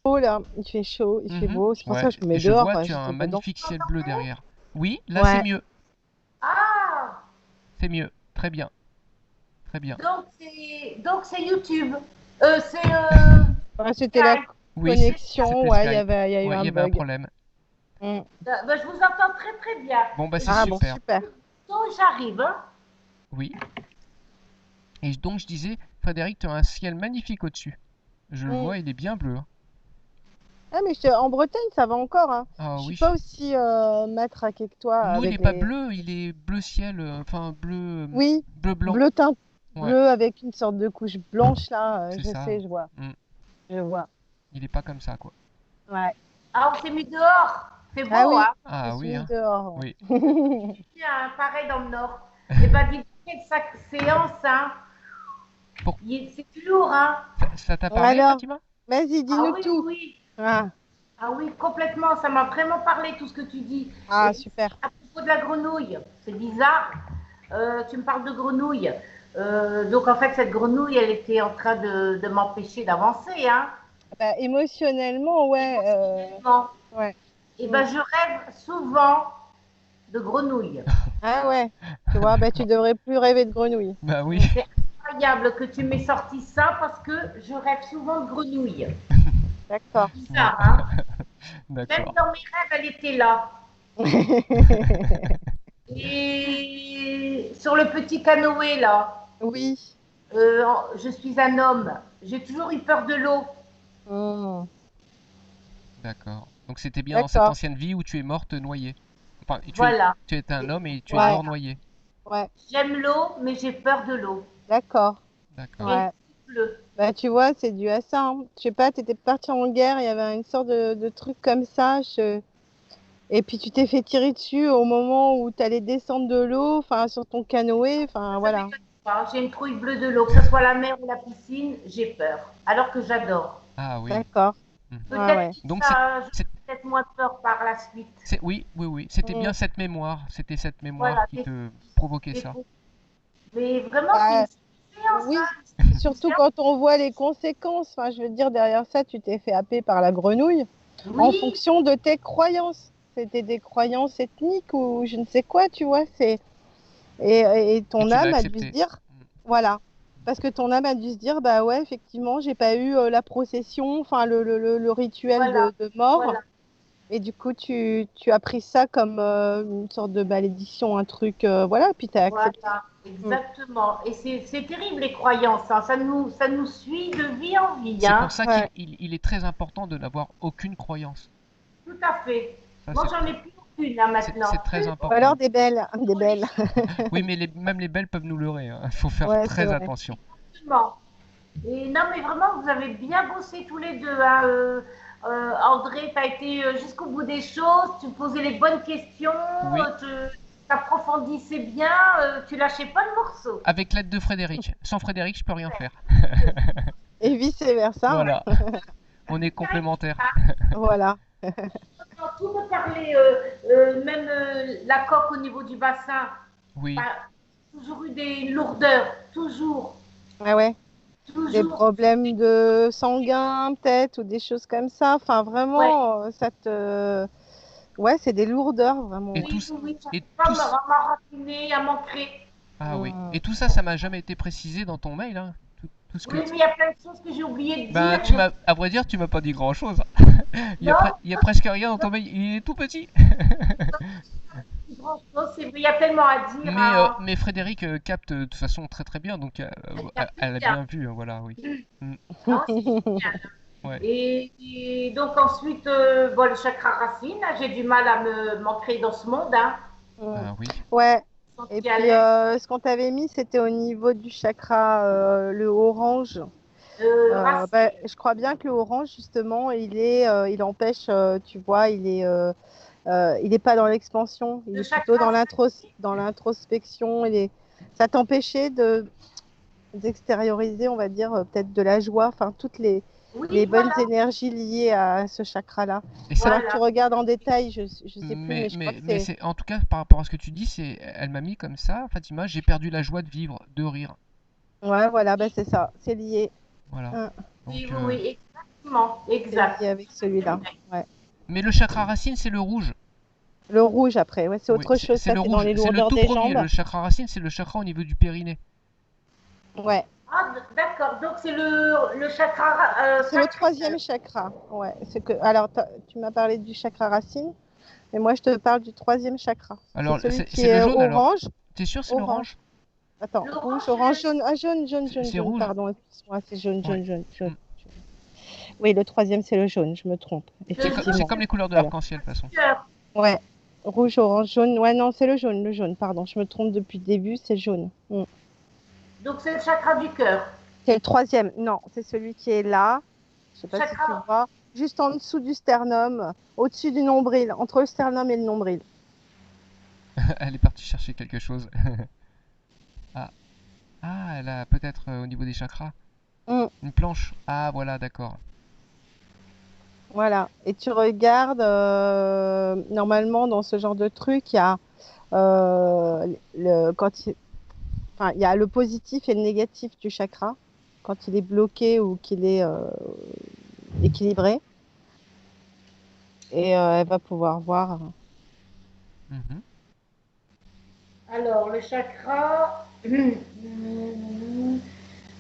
Speaker 2: Oh là, il fait chaud, il fait
Speaker 1: Mhm.
Speaker 2: beau. C'est pour ça
Speaker 1: Ouais.
Speaker 2: que je me
Speaker 1: Et
Speaker 2: mets
Speaker 1: je
Speaker 2: dehors,
Speaker 1: vois,
Speaker 2: quoi.
Speaker 1: tu as un
Speaker 2: J'étais dedans.
Speaker 1: magnifique ciel bleu derrière. Oui, là c'est
Speaker 2: Ouais.
Speaker 1: mieux.
Speaker 3: Ah,
Speaker 1: C'est mieux. Très bien. Très bien.
Speaker 3: donc c'est YouTube. C'est
Speaker 2: Ouais, c'était la
Speaker 3: Skype.
Speaker 1: Oui,
Speaker 2: connexion.
Speaker 1: c'était
Speaker 2: Ouais,
Speaker 1: Skype.
Speaker 2: il y a eu
Speaker 1: Ouais, il
Speaker 2: un
Speaker 1: y avait un
Speaker 2: bug.
Speaker 1: problème.
Speaker 2: Mm.
Speaker 3: Ben, je vous entends très très bien.
Speaker 1: Bon, bah
Speaker 3: Et
Speaker 1: c'est
Speaker 2: Ah
Speaker 3: puis,
Speaker 2: bon,
Speaker 1: super.
Speaker 2: super.
Speaker 3: j'arrive, hein.
Speaker 1: Oui. Et donc je disais, Frédéric, tu as un ciel magnifique au-dessus. Je le
Speaker 2: Mm.
Speaker 1: vois, il est bien bleu, hein.
Speaker 2: Ah, mais en Bretagne, ça va encore, hein.
Speaker 1: Ah
Speaker 2: Je suis
Speaker 1: oui.
Speaker 2: pas aussi matraquée que toi
Speaker 1: Nous, il est
Speaker 2: avec
Speaker 1: pas
Speaker 2: les.
Speaker 1: bleu, il est bleu ciel, enfin
Speaker 2: Oui,
Speaker 1: bleu blanc.
Speaker 2: bleu teint
Speaker 1: Ouais,
Speaker 2: bleu avec une sorte de couche blanche là.
Speaker 1: c'est
Speaker 2: Je
Speaker 1: ça.
Speaker 2: sais, je vois,
Speaker 1: Mm.
Speaker 2: je vois.
Speaker 1: Il est pas comme ça, quoi.
Speaker 2: Ouais.
Speaker 3: Ah, on s'est mis dehors. C'est
Speaker 2: Ah
Speaker 3: beau,
Speaker 2: oui,
Speaker 3: hein.
Speaker 2: on
Speaker 1: Ah
Speaker 2: se
Speaker 1: oui,
Speaker 2: mise
Speaker 1: hein.
Speaker 2: dehors.
Speaker 1: Oui.
Speaker 2: Ouais.
Speaker 3: Tiens, pareil dans le Nord. Et ben, dis quelle séance, hein.
Speaker 1: Pour...
Speaker 3: C'est du lourd, hein.
Speaker 1: Ça t'a parlé,
Speaker 2: Alors,
Speaker 1: Fatima?
Speaker 2: vas-y,
Speaker 3: Ah
Speaker 2: dis-nous
Speaker 3: oui,
Speaker 2: tout.
Speaker 3: oui.
Speaker 2: Ah,
Speaker 3: Ah oui, complètement. Ça m'a vraiment parlé tout ce que tu dis.
Speaker 2: ah,
Speaker 3: Et
Speaker 2: super.
Speaker 3: à propos de la grenouille, c'est bizarre. Tu me parles de grenouille. Donc en fait, cette grenouille, elle était en train de m'empêcher d'avancer, hein,
Speaker 2: Bah, émotionnellement, ouais,
Speaker 3: émotionnellement.
Speaker 2: ouais.
Speaker 3: Et
Speaker 2: Mm.
Speaker 3: ben, je rêve souvent de grenouilles.
Speaker 2: Ah ouais, tu vois, bah, tu devrais plus rêver de grenouilles.
Speaker 1: Bah oui,
Speaker 3: C'est incroyable que tu m'aies sorti ça parce que je rêve souvent de grenouilles.
Speaker 2: D'accord.
Speaker 1: bon,
Speaker 3: Bizarre, hein? Même
Speaker 1: d'accord.
Speaker 3: dans mes rêves, elle était là. Et sur le petit canoë, là,
Speaker 2: Oui.
Speaker 3: je suis un homme. J'ai toujours eu peur de l'eau.
Speaker 2: Hmm.
Speaker 1: D'accord. Donc c'était bien dans cette
Speaker 2: D'accord.
Speaker 1: ancienne vie où tu es morte noyée. Enfin,
Speaker 3: Voilà.
Speaker 1: tu es un homme et tu es
Speaker 2: Ouais,
Speaker 1: mort noyé.
Speaker 2: ouais,
Speaker 3: J'aime l'eau, mais j'ai peur de l'eau.
Speaker 2: d'accord.
Speaker 1: D'accord.
Speaker 3: Et
Speaker 2: Ouais.
Speaker 3: il pleut.
Speaker 2: Bah, tu vois, c'est dû à ça, hein. Je sais pas, t'étais parti en guerre, il y avait une sorte de truc comme ça. Et puis tu t'es fait tirer dessus au moment où tu allais descendre de l'eau, enfin sur ton canoë, enfin
Speaker 3: Ça
Speaker 2: voilà.
Speaker 3: m'étonne pas. J'ai une trouille bleue de l'eau, que ce soit la mer ou la piscine, j'ai peur. Alors que j'adore.
Speaker 1: Ah oui.
Speaker 2: D'accord.
Speaker 1: Mhm.
Speaker 2: Ouais,
Speaker 3: Peut-être
Speaker 2: ouais.
Speaker 3: que
Speaker 1: Donc
Speaker 3: ça, j'aurai
Speaker 1: c'est-
Speaker 3: peut-être moins peur par la suite.
Speaker 1: oui, oui, oui. C'était
Speaker 2: Mm.
Speaker 1: bien cette mémoire. C'était cette mémoire
Speaker 3: Voilà.
Speaker 1: qui te provoquait
Speaker 3: Des
Speaker 1: ça.
Speaker 3: Mais vraiment, c'est une
Speaker 2: Bah,
Speaker 3: séance,
Speaker 2: oui,
Speaker 3: hein. Une
Speaker 2: surtout
Speaker 3: séance.
Speaker 2: quand on voit les conséquences. Enfin, je veux dire, derrière ça, tu t'es fait happer par la grenouille en
Speaker 3: Oui,
Speaker 2: fonction de tes croyances. C'était des croyances ethniques ou je ne sais quoi, tu vois. Et
Speaker 1: Et
Speaker 2: ton
Speaker 1: tu l'as
Speaker 2: âme a dû se
Speaker 1: accepté.
Speaker 2: dire, voilà. Parce que ton âme a dû se dire, bah ouais, effectivement, j'ai pas eu la procession, enfin le rituel
Speaker 3: voilà,
Speaker 2: de mort.
Speaker 3: voilà,
Speaker 2: Et du coup, tu as pris ça comme une sorte de malédiction, un truc, voilà, puis tu as accepté.
Speaker 3: voilà,
Speaker 2: Mm.
Speaker 3: exactement. Et c'est terrible les croyances, hein. Ça nous suit de vie en vie,
Speaker 1: C'est pour
Speaker 3: hein.
Speaker 1: ça
Speaker 2: Ouais.
Speaker 1: qu'il est très important de n'avoir aucune croyance.
Speaker 3: Tout à fait.
Speaker 1: Ça,
Speaker 3: Moi, j'en ai plus aucune là maintenant.
Speaker 1: c'est très
Speaker 3: Plus
Speaker 2: Ou alors
Speaker 1: important.
Speaker 2: des belles, des belles.
Speaker 1: Oui, mais même les belles peuvent nous leurrer, hein. Il faut faire
Speaker 2: Ouais, c'est
Speaker 1: très
Speaker 2: vrai.
Speaker 1: attention.
Speaker 3: aucunement. Et non, mais vraiment, vous avez bien bossé tous les deux, hein. André, tu as été jusqu'au bout des choses, tu posais les bonnes questions,
Speaker 1: Oui,
Speaker 3: tu approfondissais bien, tu lâchais pas le morceau.
Speaker 1: avec l'aide de Frédéric. Sans Frédéric, je peux rien faire.
Speaker 2: Et vice-versa.
Speaker 1: Voilà, on est complémentaires.
Speaker 2: Voilà.
Speaker 3: Quand tout me parlait, même la coque au niveau du bassin,
Speaker 1: Oui.
Speaker 3: bah, toujours eu des lourdeurs, toujours,
Speaker 2: Ah ouais. Des
Speaker 3: toujours.
Speaker 2: problèmes de sanguin, peut-être, ou des choses comme ça. Enfin,
Speaker 3: Ouais,
Speaker 2: vraiment, ça te. Ouais, c'est des lourdeurs, vraiment.
Speaker 1: Et
Speaker 2: Ouais.
Speaker 1: tout,
Speaker 3: oui, oui, oui,
Speaker 1: et
Speaker 3: j'arrive pas à
Speaker 1: tous.
Speaker 3: m'enraciner, à m'ancrer.
Speaker 1: Ah oui.
Speaker 2: Mm.
Speaker 1: Et tout ça, ça m'a jamais été précisé dans ton mail, hein. Tout ce que.
Speaker 3: Oui, mais il y a plein de choses que j'ai oublié de
Speaker 1: Ben,
Speaker 3: dire.
Speaker 1: à vrai dire, tu m'as pas dit grand-chose.
Speaker 3: Non,
Speaker 1: Il y a presque rien dans ton mail. Il est tout petit.
Speaker 3: grand chose, il y a tellement à dire, hein.
Speaker 1: Mais Frédéric capte de toute façon très très bien, donc
Speaker 3: Elle capte
Speaker 1: elle a
Speaker 3: bien.
Speaker 1: bien vu, hein, voilà, oui. Mm,
Speaker 3: Non, c'est génial.
Speaker 1: ouais.
Speaker 3: Et donc ensuite, bon, le chakra racine, hein, j'ai du mal à m'ancrer dans ce monde, hein.
Speaker 2: Mm.
Speaker 1: Ah oui.
Speaker 2: Ouais. Et
Speaker 3: Senti à
Speaker 2: puis,
Speaker 3: l'aise.
Speaker 2: ce qu'on t'avait mis, c'était au niveau du chakra, le orange. Bah,
Speaker 3: Racine.
Speaker 2: je crois bien que le orange, justement, il empêche, tu vois, il est pas dans l'expansion, il
Speaker 3: Le
Speaker 2: est plutôt
Speaker 3: chakra
Speaker 2: dans l'introspection. Ça t'empêchait d'extérioriser, on va dire, peut-être de la joie, enfin, toutes les
Speaker 3: oui,
Speaker 2: bonnes
Speaker 3: voilà,
Speaker 2: énergies liées à ce chakra-là.
Speaker 1: Et
Speaker 2: Il
Speaker 1: ça,
Speaker 2: faudra que tu
Speaker 3: voilà.
Speaker 2: regardes en détail, je sais plus, mais je crois que
Speaker 1: mais
Speaker 2: c'est.
Speaker 1: c'est en tout cas par rapport à ce que tu dis, elle m'a mis comme ça, Fatima, j'ai perdu la joie de vivre, de rire.
Speaker 2: Ouais, voilà, bah, c'est ça, c'est lié.
Speaker 1: Voilà.
Speaker 2: Hein,
Speaker 3: Oui,
Speaker 1: Donc,
Speaker 3: oui, oui, exactement,
Speaker 2: c'est
Speaker 3: exact.
Speaker 2: lié avec
Speaker 3: C'est
Speaker 2: celui-là.
Speaker 3: vrai.
Speaker 2: Ouais.
Speaker 1: mais le chakra racine, c'est le rouge.
Speaker 2: Le rouge après, ouais, c'est
Speaker 1: Oui,
Speaker 2: autre chose,
Speaker 1: c'est
Speaker 2: ça
Speaker 1: le
Speaker 2: c'est dans
Speaker 1: rouge,
Speaker 2: les
Speaker 1: c'est le
Speaker 2: lourdeurs
Speaker 1: tout
Speaker 2: des
Speaker 1: premier.
Speaker 2: jambes.
Speaker 1: Le chakra racine, c'est le chakra au niveau du périnée.
Speaker 2: Ouais,
Speaker 3: Ah, d'accord, donc c'est le chakra
Speaker 2: c'est le
Speaker 3: sacré.
Speaker 2: troisième chakra. Ouais, alors tu m'as parlé du chakra racine, mais moi je te parle du troisième chakra. C'est
Speaker 1: Alors,
Speaker 2: celui qui
Speaker 1: c'est le
Speaker 2: est
Speaker 1: jaune alors.
Speaker 2: orange,
Speaker 1: T'es sûr c'est
Speaker 2: orange.
Speaker 1: l'orange?
Speaker 2: Attends, rouge,
Speaker 3: L'orange,
Speaker 2: orange, jaune, ah jaune, jaune, jaune,
Speaker 1: C'est
Speaker 2: jaune,
Speaker 1: rouge?
Speaker 2: pardon, excuse-moi, c'est jaune,
Speaker 1: Ouais.
Speaker 2: jaune, jaune, jaune.
Speaker 1: Mm.
Speaker 2: Oui, le troisième c'est le jaune, je me trompe,
Speaker 3: le
Speaker 1: C'est
Speaker 3: jaune,
Speaker 2: effectivement.
Speaker 1: comme les couleurs de
Speaker 2: Voilà.
Speaker 1: l'arc-en-ciel de toute façon.
Speaker 3: cœur.
Speaker 2: Ouais, rouge, orange, jaune. Ouais, non, c'est le jaune, pardon, je me trompe depuis le début, c'est jaune. Mm.
Speaker 3: Donc c'est le chakra du cœur.
Speaker 2: C'est le troisième, non, c'est celui qui est là. Je sais pas si tu
Speaker 3: Chakra,
Speaker 2: vois, juste en dessous du sternum, au-dessus du nombril, entre le sternum et le nombril.
Speaker 1: Elle est partie chercher quelque chose. Ah, elle a peut-être au niveau des chakras
Speaker 2: Mm,
Speaker 1: une planche. Ah, voilà, d'accord.
Speaker 2: voilà. Et tu regardes, normalement, dans ce genre de truc, il y a, enfin, il y a le positif et le négatif du chakra, quand il est bloqué ou qu'il est équilibré. Et elle va pouvoir voir.
Speaker 1: Mhm.
Speaker 3: Alors, le chakra.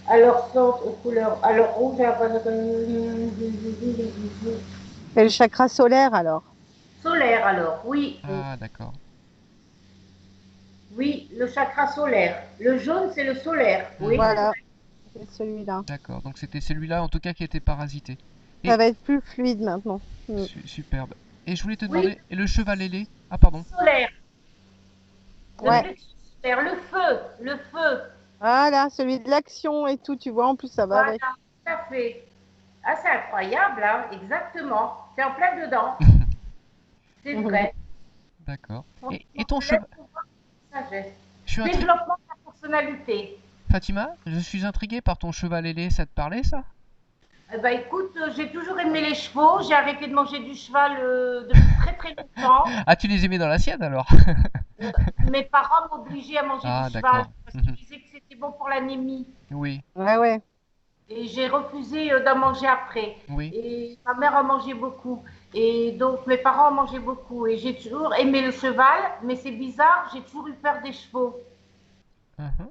Speaker 3: Alors, centre aux couleurs. Alors, rouge,
Speaker 2: Et le chakra solaire alors?
Speaker 3: solaire, alors. Oui,
Speaker 1: Ah, d'accord.
Speaker 3: oui, le chakra solaire. Le jaune, c'est le solaire. Oui, c'est
Speaker 2: Voilà,
Speaker 3: vrai.
Speaker 2: c'est celui-là.
Speaker 1: D'accord. Donc c'était celui-là en tout cas qui était parasité.
Speaker 2: Ça
Speaker 1: Et
Speaker 2: va être plus fluide maintenant.
Speaker 1: superbe. Et je voulais te
Speaker 3: Oui,
Speaker 1: demander, et le cheval ailé? Ah, pardon.
Speaker 3: solaire. Le
Speaker 2: Ouais,
Speaker 3: plexus solaire. Le feu. Le feu.
Speaker 2: voilà, celui de l'action et tout, tu vois, en plus ça va
Speaker 3: Voilà,
Speaker 2: avec.
Speaker 3: tout à fait. Ah, c'est incroyable, hein. Exactement. C'est en plein dedans. C'est vrai.
Speaker 1: D'accord. Et
Speaker 3: Franchement,
Speaker 1: ton
Speaker 3: je laisse
Speaker 1: cheval?
Speaker 3: pouvoir sagesse.
Speaker 1: Je suis intrigué.
Speaker 3: Développement de la personnalité.
Speaker 1: Fatima, je suis intrigué par ton cheval ailé, ça te parlait ça?
Speaker 3: Eh ben, écoute, j'ai toujours aimé les chevaux. J'ai arrêté de manger du cheval depuis très très longtemps.
Speaker 1: Ah, tu les aimais dans l'assiette alors?
Speaker 3: Mes parents m'obligeaient à manger du
Speaker 1: Ah,
Speaker 3: cheval
Speaker 1: d'accord.
Speaker 3: parce qu'ils disaient que c'était bon pour l'anémie.
Speaker 1: Oui,
Speaker 2: Ouais, ouais.
Speaker 3: Et j'ai refusé d'en manger après.
Speaker 1: oui.
Speaker 3: Et ma mère en mangeait beaucoup. Et donc mes parents en mangeaient beaucoup. Et j'ai toujours aimé le cheval, mais c'est bizarre, j'ai toujours eu peur des chevaux.
Speaker 1: Mhm.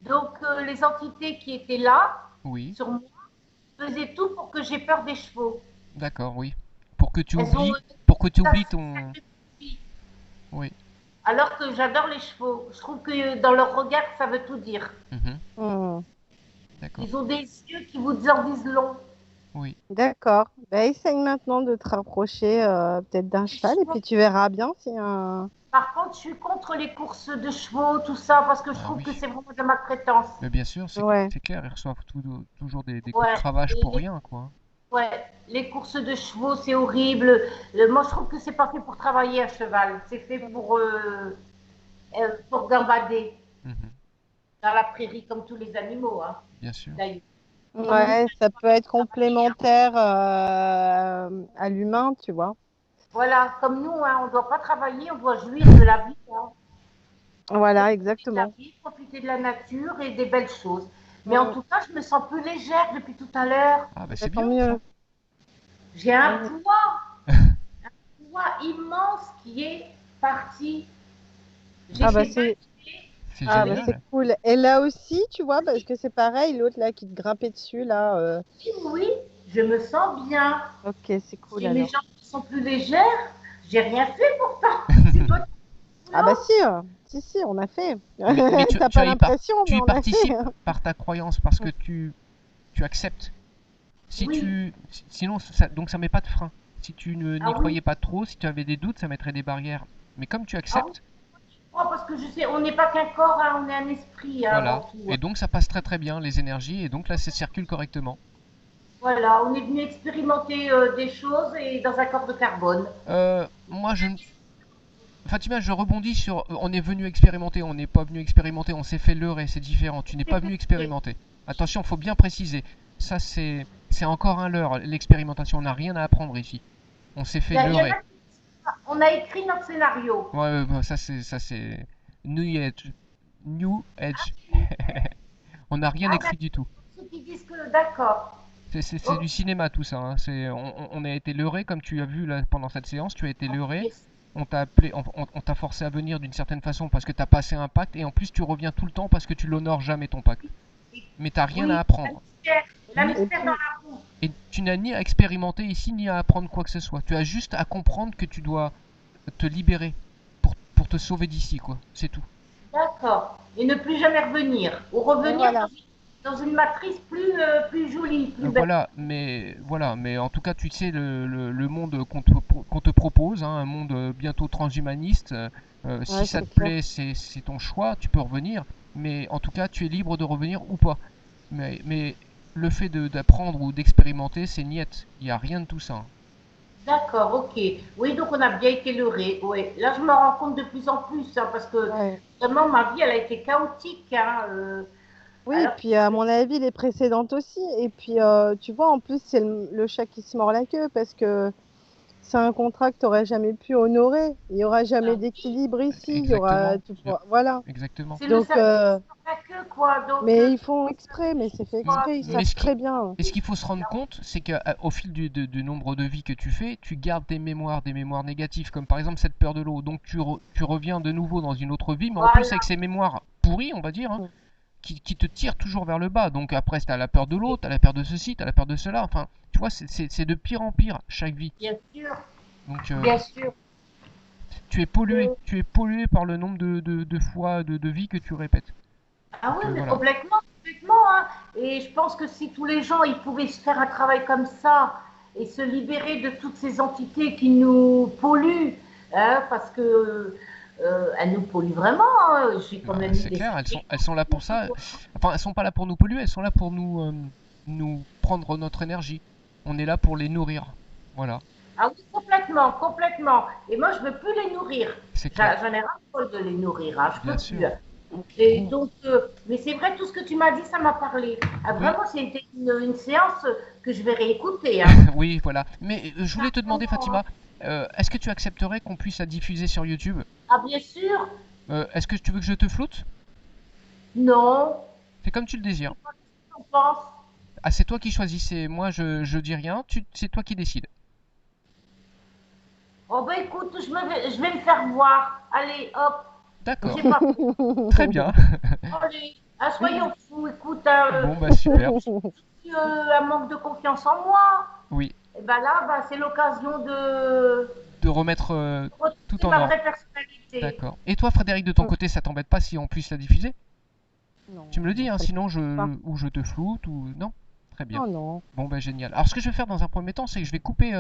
Speaker 3: Donc les entités qui étaient là,
Speaker 1: Oui,
Speaker 3: sur moi, faisaient tout pour que j'ai peur des chevaux.
Speaker 1: d'accord, oui. Pour que tu
Speaker 3: Elles ont
Speaker 1: oublies, pour que tu
Speaker 3: ça
Speaker 1: oublies ton...
Speaker 3: sacrifie.
Speaker 1: Oui.
Speaker 3: Alors que j'adore les chevaux. Je trouve que dans leur regard, ça veut tout dire.
Speaker 1: Mhm.
Speaker 2: Hmm.
Speaker 1: D'accord.
Speaker 3: Ils ont des yeux qui vous en disent long.
Speaker 1: Oui.
Speaker 2: D'accord. Bah, essaye maintenant de te rapprocher peut-être d'un cheval et puis tu verras bien si un.
Speaker 3: Par contre, je suis contre les courses de chevaux, tout ça, parce que je
Speaker 1: Ah
Speaker 3: trouve que
Speaker 1: oui.
Speaker 3: c'est vraiment de la maltraitance.
Speaker 1: Mais bien sûr,
Speaker 2: Ouais.
Speaker 1: c'est clair, ils reçoivent toujours des coups de
Speaker 3: Ouais,
Speaker 1: cravache
Speaker 3: et
Speaker 1: pour rien, quoi.
Speaker 3: ouais, les courses de chevaux, c'est horrible. Moi, je trouve que c'est pas fait pour travailler à cheval. C'est fait pour gambader
Speaker 1: Mhm.
Speaker 3: dans la prairie comme tous les animaux, hein,
Speaker 1: Bien sûr.
Speaker 3: d'ailleurs. Comme nous,
Speaker 2: Ouais, ça peut être complémentaire à l'humain, tu vois.
Speaker 3: voilà, comme nous, hein, on ne doit pas travailler, on doit jouir de la vie, hein.
Speaker 2: Voilà,
Speaker 3: Profiter de la
Speaker 2: exactement.
Speaker 3: vie, profiter de la nature et des belles choses. Mais en
Speaker 2: Hmm.
Speaker 3: tout cas, je me sens plus légère depuis tout à l'heure.
Speaker 1: Ah, bah
Speaker 2: Bah,
Speaker 1: c'est
Speaker 2: tant
Speaker 1: bien ça.
Speaker 2: mieux.
Speaker 3: J'ai
Speaker 2: Tant
Speaker 3: un
Speaker 2: mieux.
Speaker 3: poids immense qui est parti.
Speaker 2: Ah bah
Speaker 3: J'étais
Speaker 2: c'est
Speaker 1: C'est
Speaker 2: ah bah c'est
Speaker 1: génial.
Speaker 2: cool. Et là aussi, tu vois, parce que c'est pareil, l'autre là qui te grimpait dessus là.
Speaker 3: oui, je me sens bien.
Speaker 2: Ok, c'est cool
Speaker 3: J'ai mes
Speaker 2: alors.
Speaker 3: jambes qui sont plus légères. J'ai rien fait pourtant. C'est toi qui
Speaker 2: Ah bah
Speaker 3: boulot.
Speaker 2: si, si, on a fait.
Speaker 1: Mais
Speaker 2: T'as
Speaker 1: tu
Speaker 2: pas
Speaker 1: as
Speaker 2: l'impression,
Speaker 1: tu
Speaker 2: mais
Speaker 1: y
Speaker 2: on a fait.
Speaker 1: participes par ta croyance, parce que tu acceptes. Si
Speaker 3: Oui.
Speaker 1: sinon, donc ça met pas de frein. Si tu n'y
Speaker 3: Ah oui.
Speaker 1: croyais pas trop, si tu avais des doutes, ça mettrait des barrières. Mais comme tu
Speaker 3: Ah oui.
Speaker 1: acceptes,
Speaker 3: Oh, parce que je sais, on n'est pas qu'un corps, hein, on est un esprit hein, avant
Speaker 1: voilà.
Speaker 3: tout,
Speaker 1: Et
Speaker 3: hein.
Speaker 1: donc ça passe très très bien, les énergies, et donc là ça circule correctement.
Speaker 3: Voilà, on est venu expérimenter des choses et dans un corps de carbone.
Speaker 1: Moi, Fatima, je rebondis sur... On est venu expérimenter, on n'est pas venu expérimenter, on s'est fait leurrer, c'est différent. Tu n'es pas venu expérimenter. Attention, faut bien préciser. Ça, c'est encore un leurre. L'expérimentation, on n'a rien à apprendre ici. On s'est fait
Speaker 3: Il y en
Speaker 1: leurrer.
Speaker 3: a on a écrit notre scénario.
Speaker 1: Ouais, ouais, ouais, ça c'est New Age. New Age. On n'a rien
Speaker 3: Ah,
Speaker 1: écrit du tout.
Speaker 3: d'accord. Ceux qui disent que d'accord.
Speaker 1: C'est
Speaker 3: Ok.
Speaker 1: du cinéma tout ça, hein. On a été leurré, comme tu as vu là pendant cette séance. Tu as été leurré.
Speaker 3: Yes.
Speaker 1: On t'a appelé, on t'a forcé à venir d'une certaine façon parce que t'as passé un pacte, et en plus tu reviens tout le temps parce que tu l'honores jamais ton pacte. Mais t'as rien à
Speaker 3: Oui,
Speaker 1: apprendre.
Speaker 3: la
Speaker 1: Ni,
Speaker 2: Et
Speaker 3: mystère dans
Speaker 2: puis,
Speaker 3: la roue.
Speaker 1: et tu n'as ni à expérimenter ici ni à apprendre quoi que ce soit. Tu as juste à comprendre que tu dois te libérer pour te sauver d'ici, quoi. C'est tout.
Speaker 3: D'accord. Et ne plus jamais revenir. Ou
Speaker 2: et
Speaker 3: revenir
Speaker 2: voilà.
Speaker 3: dans une matrice plus jolie, plus belle.
Speaker 1: Voilà, mais en tout cas, tu sais le monde qu'on te propose, hein, un monde bientôt transhumaniste. Si
Speaker 2: Ouais,
Speaker 1: ça
Speaker 2: c'est
Speaker 1: te
Speaker 2: clair.
Speaker 1: plaît, c'est ton choix, tu peux revenir. Mais en tout cas, tu es libre de revenir ou pas. Mais le fait d'apprendre ou d'expérimenter, c'est niette. Il n'y a rien de tout ça, hein.
Speaker 3: D'accord, ok. Oui, donc on a bien été leurrés. Oui. Là, je me rends compte de plus en plus, hein, parce que
Speaker 2: Ouais.
Speaker 3: vraiment, ma vie, elle a été chaotique, hein,
Speaker 2: Oui, et
Speaker 3: alors,
Speaker 2: puis à mon avis, les précédentes aussi. Et puis, tu vois, en plus, c'est le chat qui se mord la queue parce que c'est un contrat que tu n'aurais jamais pu honorer. Il n'y aura jamais
Speaker 3: ben oui,
Speaker 2: d'équilibre ici. Il y aura,
Speaker 1: Exactement.
Speaker 2: voilà.
Speaker 1: Exactement.
Speaker 3: c'est le
Speaker 2: Donc,
Speaker 3: serpent la queue, quoi. Donc,
Speaker 2: Mais ils font exprès, mais c'est fait exprès, ils
Speaker 1: Mais
Speaker 2: savent
Speaker 1: ce qui-
Speaker 2: très bien.
Speaker 1: Et ce qu'il faut se rendre compte, c'est qu'au fil du nombre de vies que tu fais, tu gardes des mémoires négatives, comme par exemple cette peur de l'eau. Donc tu reviens de nouveau dans une autre vie, mais en plus
Speaker 3: voilà.
Speaker 1: avec ces mémoires pourries, on va dire, hein,
Speaker 2: Mm.
Speaker 1: qui te tirent toujours vers le bas. Donc après, tu as la peur de l'eau, tu as la peur de ceci, tu as la peur de cela. Enfin, tu vois, c'est de pire en pire chaque vie.
Speaker 3: Bien sûr,
Speaker 1: Donc
Speaker 3: bien sûr.
Speaker 1: tu es pollué par le nombre de fois de vies que tu répètes.
Speaker 3: Ah oui,
Speaker 1: Donc
Speaker 3: mais
Speaker 1: voilà.
Speaker 3: complètement, hein. Et je pense que si tous les gens ils pouvaient se faire un travail comme ça et se libérer de toutes ces entités qui nous polluent, hein, parce que elles nous polluent vraiment. Hein. J'ai quand
Speaker 1: Bah,
Speaker 3: même eu
Speaker 1: c'est
Speaker 3: des
Speaker 1: clair,
Speaker 3: sacrés
Speaker 1: elles sont là pour ça. Enfin, elles sont pas là pour nous polluer, elles sont là pour nous prendre notre énergie. On est là pour les nourrir. Voilà,
Speaker 3: Ah oui, complètement, complètement. Et moi, je ne veux plus les nourrir.
Speaker 1: c'est clair,
Speaker 3: J'en ai ras-le-bol de les nourrir, hein. Je
Speaker 1: bien
Speaker 3: peux
Speaker 1: sûr.
Speaker 3: plus. Et donc, mais c'est vrai, tout ce que tu m'as dit, ça m'a parlé. Ah,
Speaker 1: Oui,
Speaker 3: vraiment, c'était une séance que je vais réécouter. Hein.
Speaker 1: oui, voilà. Mais je voulais te demander, Fatima, est-ce que tu accepterais qu'on puisse la diffuser sur YouTube?
Speaker 3: Ah, bien sûr.
Speaker 1: Est-ce que tu veux que je te floute?
Speaker 3: Non.
Speaker 1: C'est comme tu le désires.
Speaker 3: On pense.
Speaker 1: Ah, c'est toi qui choisis, moi je dis rien, c'est toi qui décides.
Speaker 3: Oh, ben écoute, je vais me faire voir. Allez, hop.
Speaker 1: D'accord,
Speaker 3: C'est pas.
Speaker 1: très bien.
Speaker 3: Allez. Ah, soyons fous. Écoute, hein,
Speaker 1: Bon, bah super.
Speaker 3: un manque de confiance en moi.
Speaker 1: Oui,
Speaker 3: Et ben là, ben, c'est l'occasion de
Speaker 1: de remettre tout
Speaker 3: retrouver
Speaker 1: en
Speaker 3: ma
Speaker 1: ordre.
Speaker 3: vraie personnalité.
Speaker 1: D'accord. Et toi, Frédéric, de ton côté, ça t'embête pas si on puisse la diffuser?
Speaker 2: Non,
Speaker 1: Tu me le dis, hein,
Speaker 2: ça
Speaker 1: sinon
Speaker 2: me pas.
Speaker 1: ou je te floute ou non. Très bien.
Speaker 2: Non, non.
Speaker 1: Bon, bah génial. Alors, ce que je vais faire dans un premier temps, c'est que je vais couper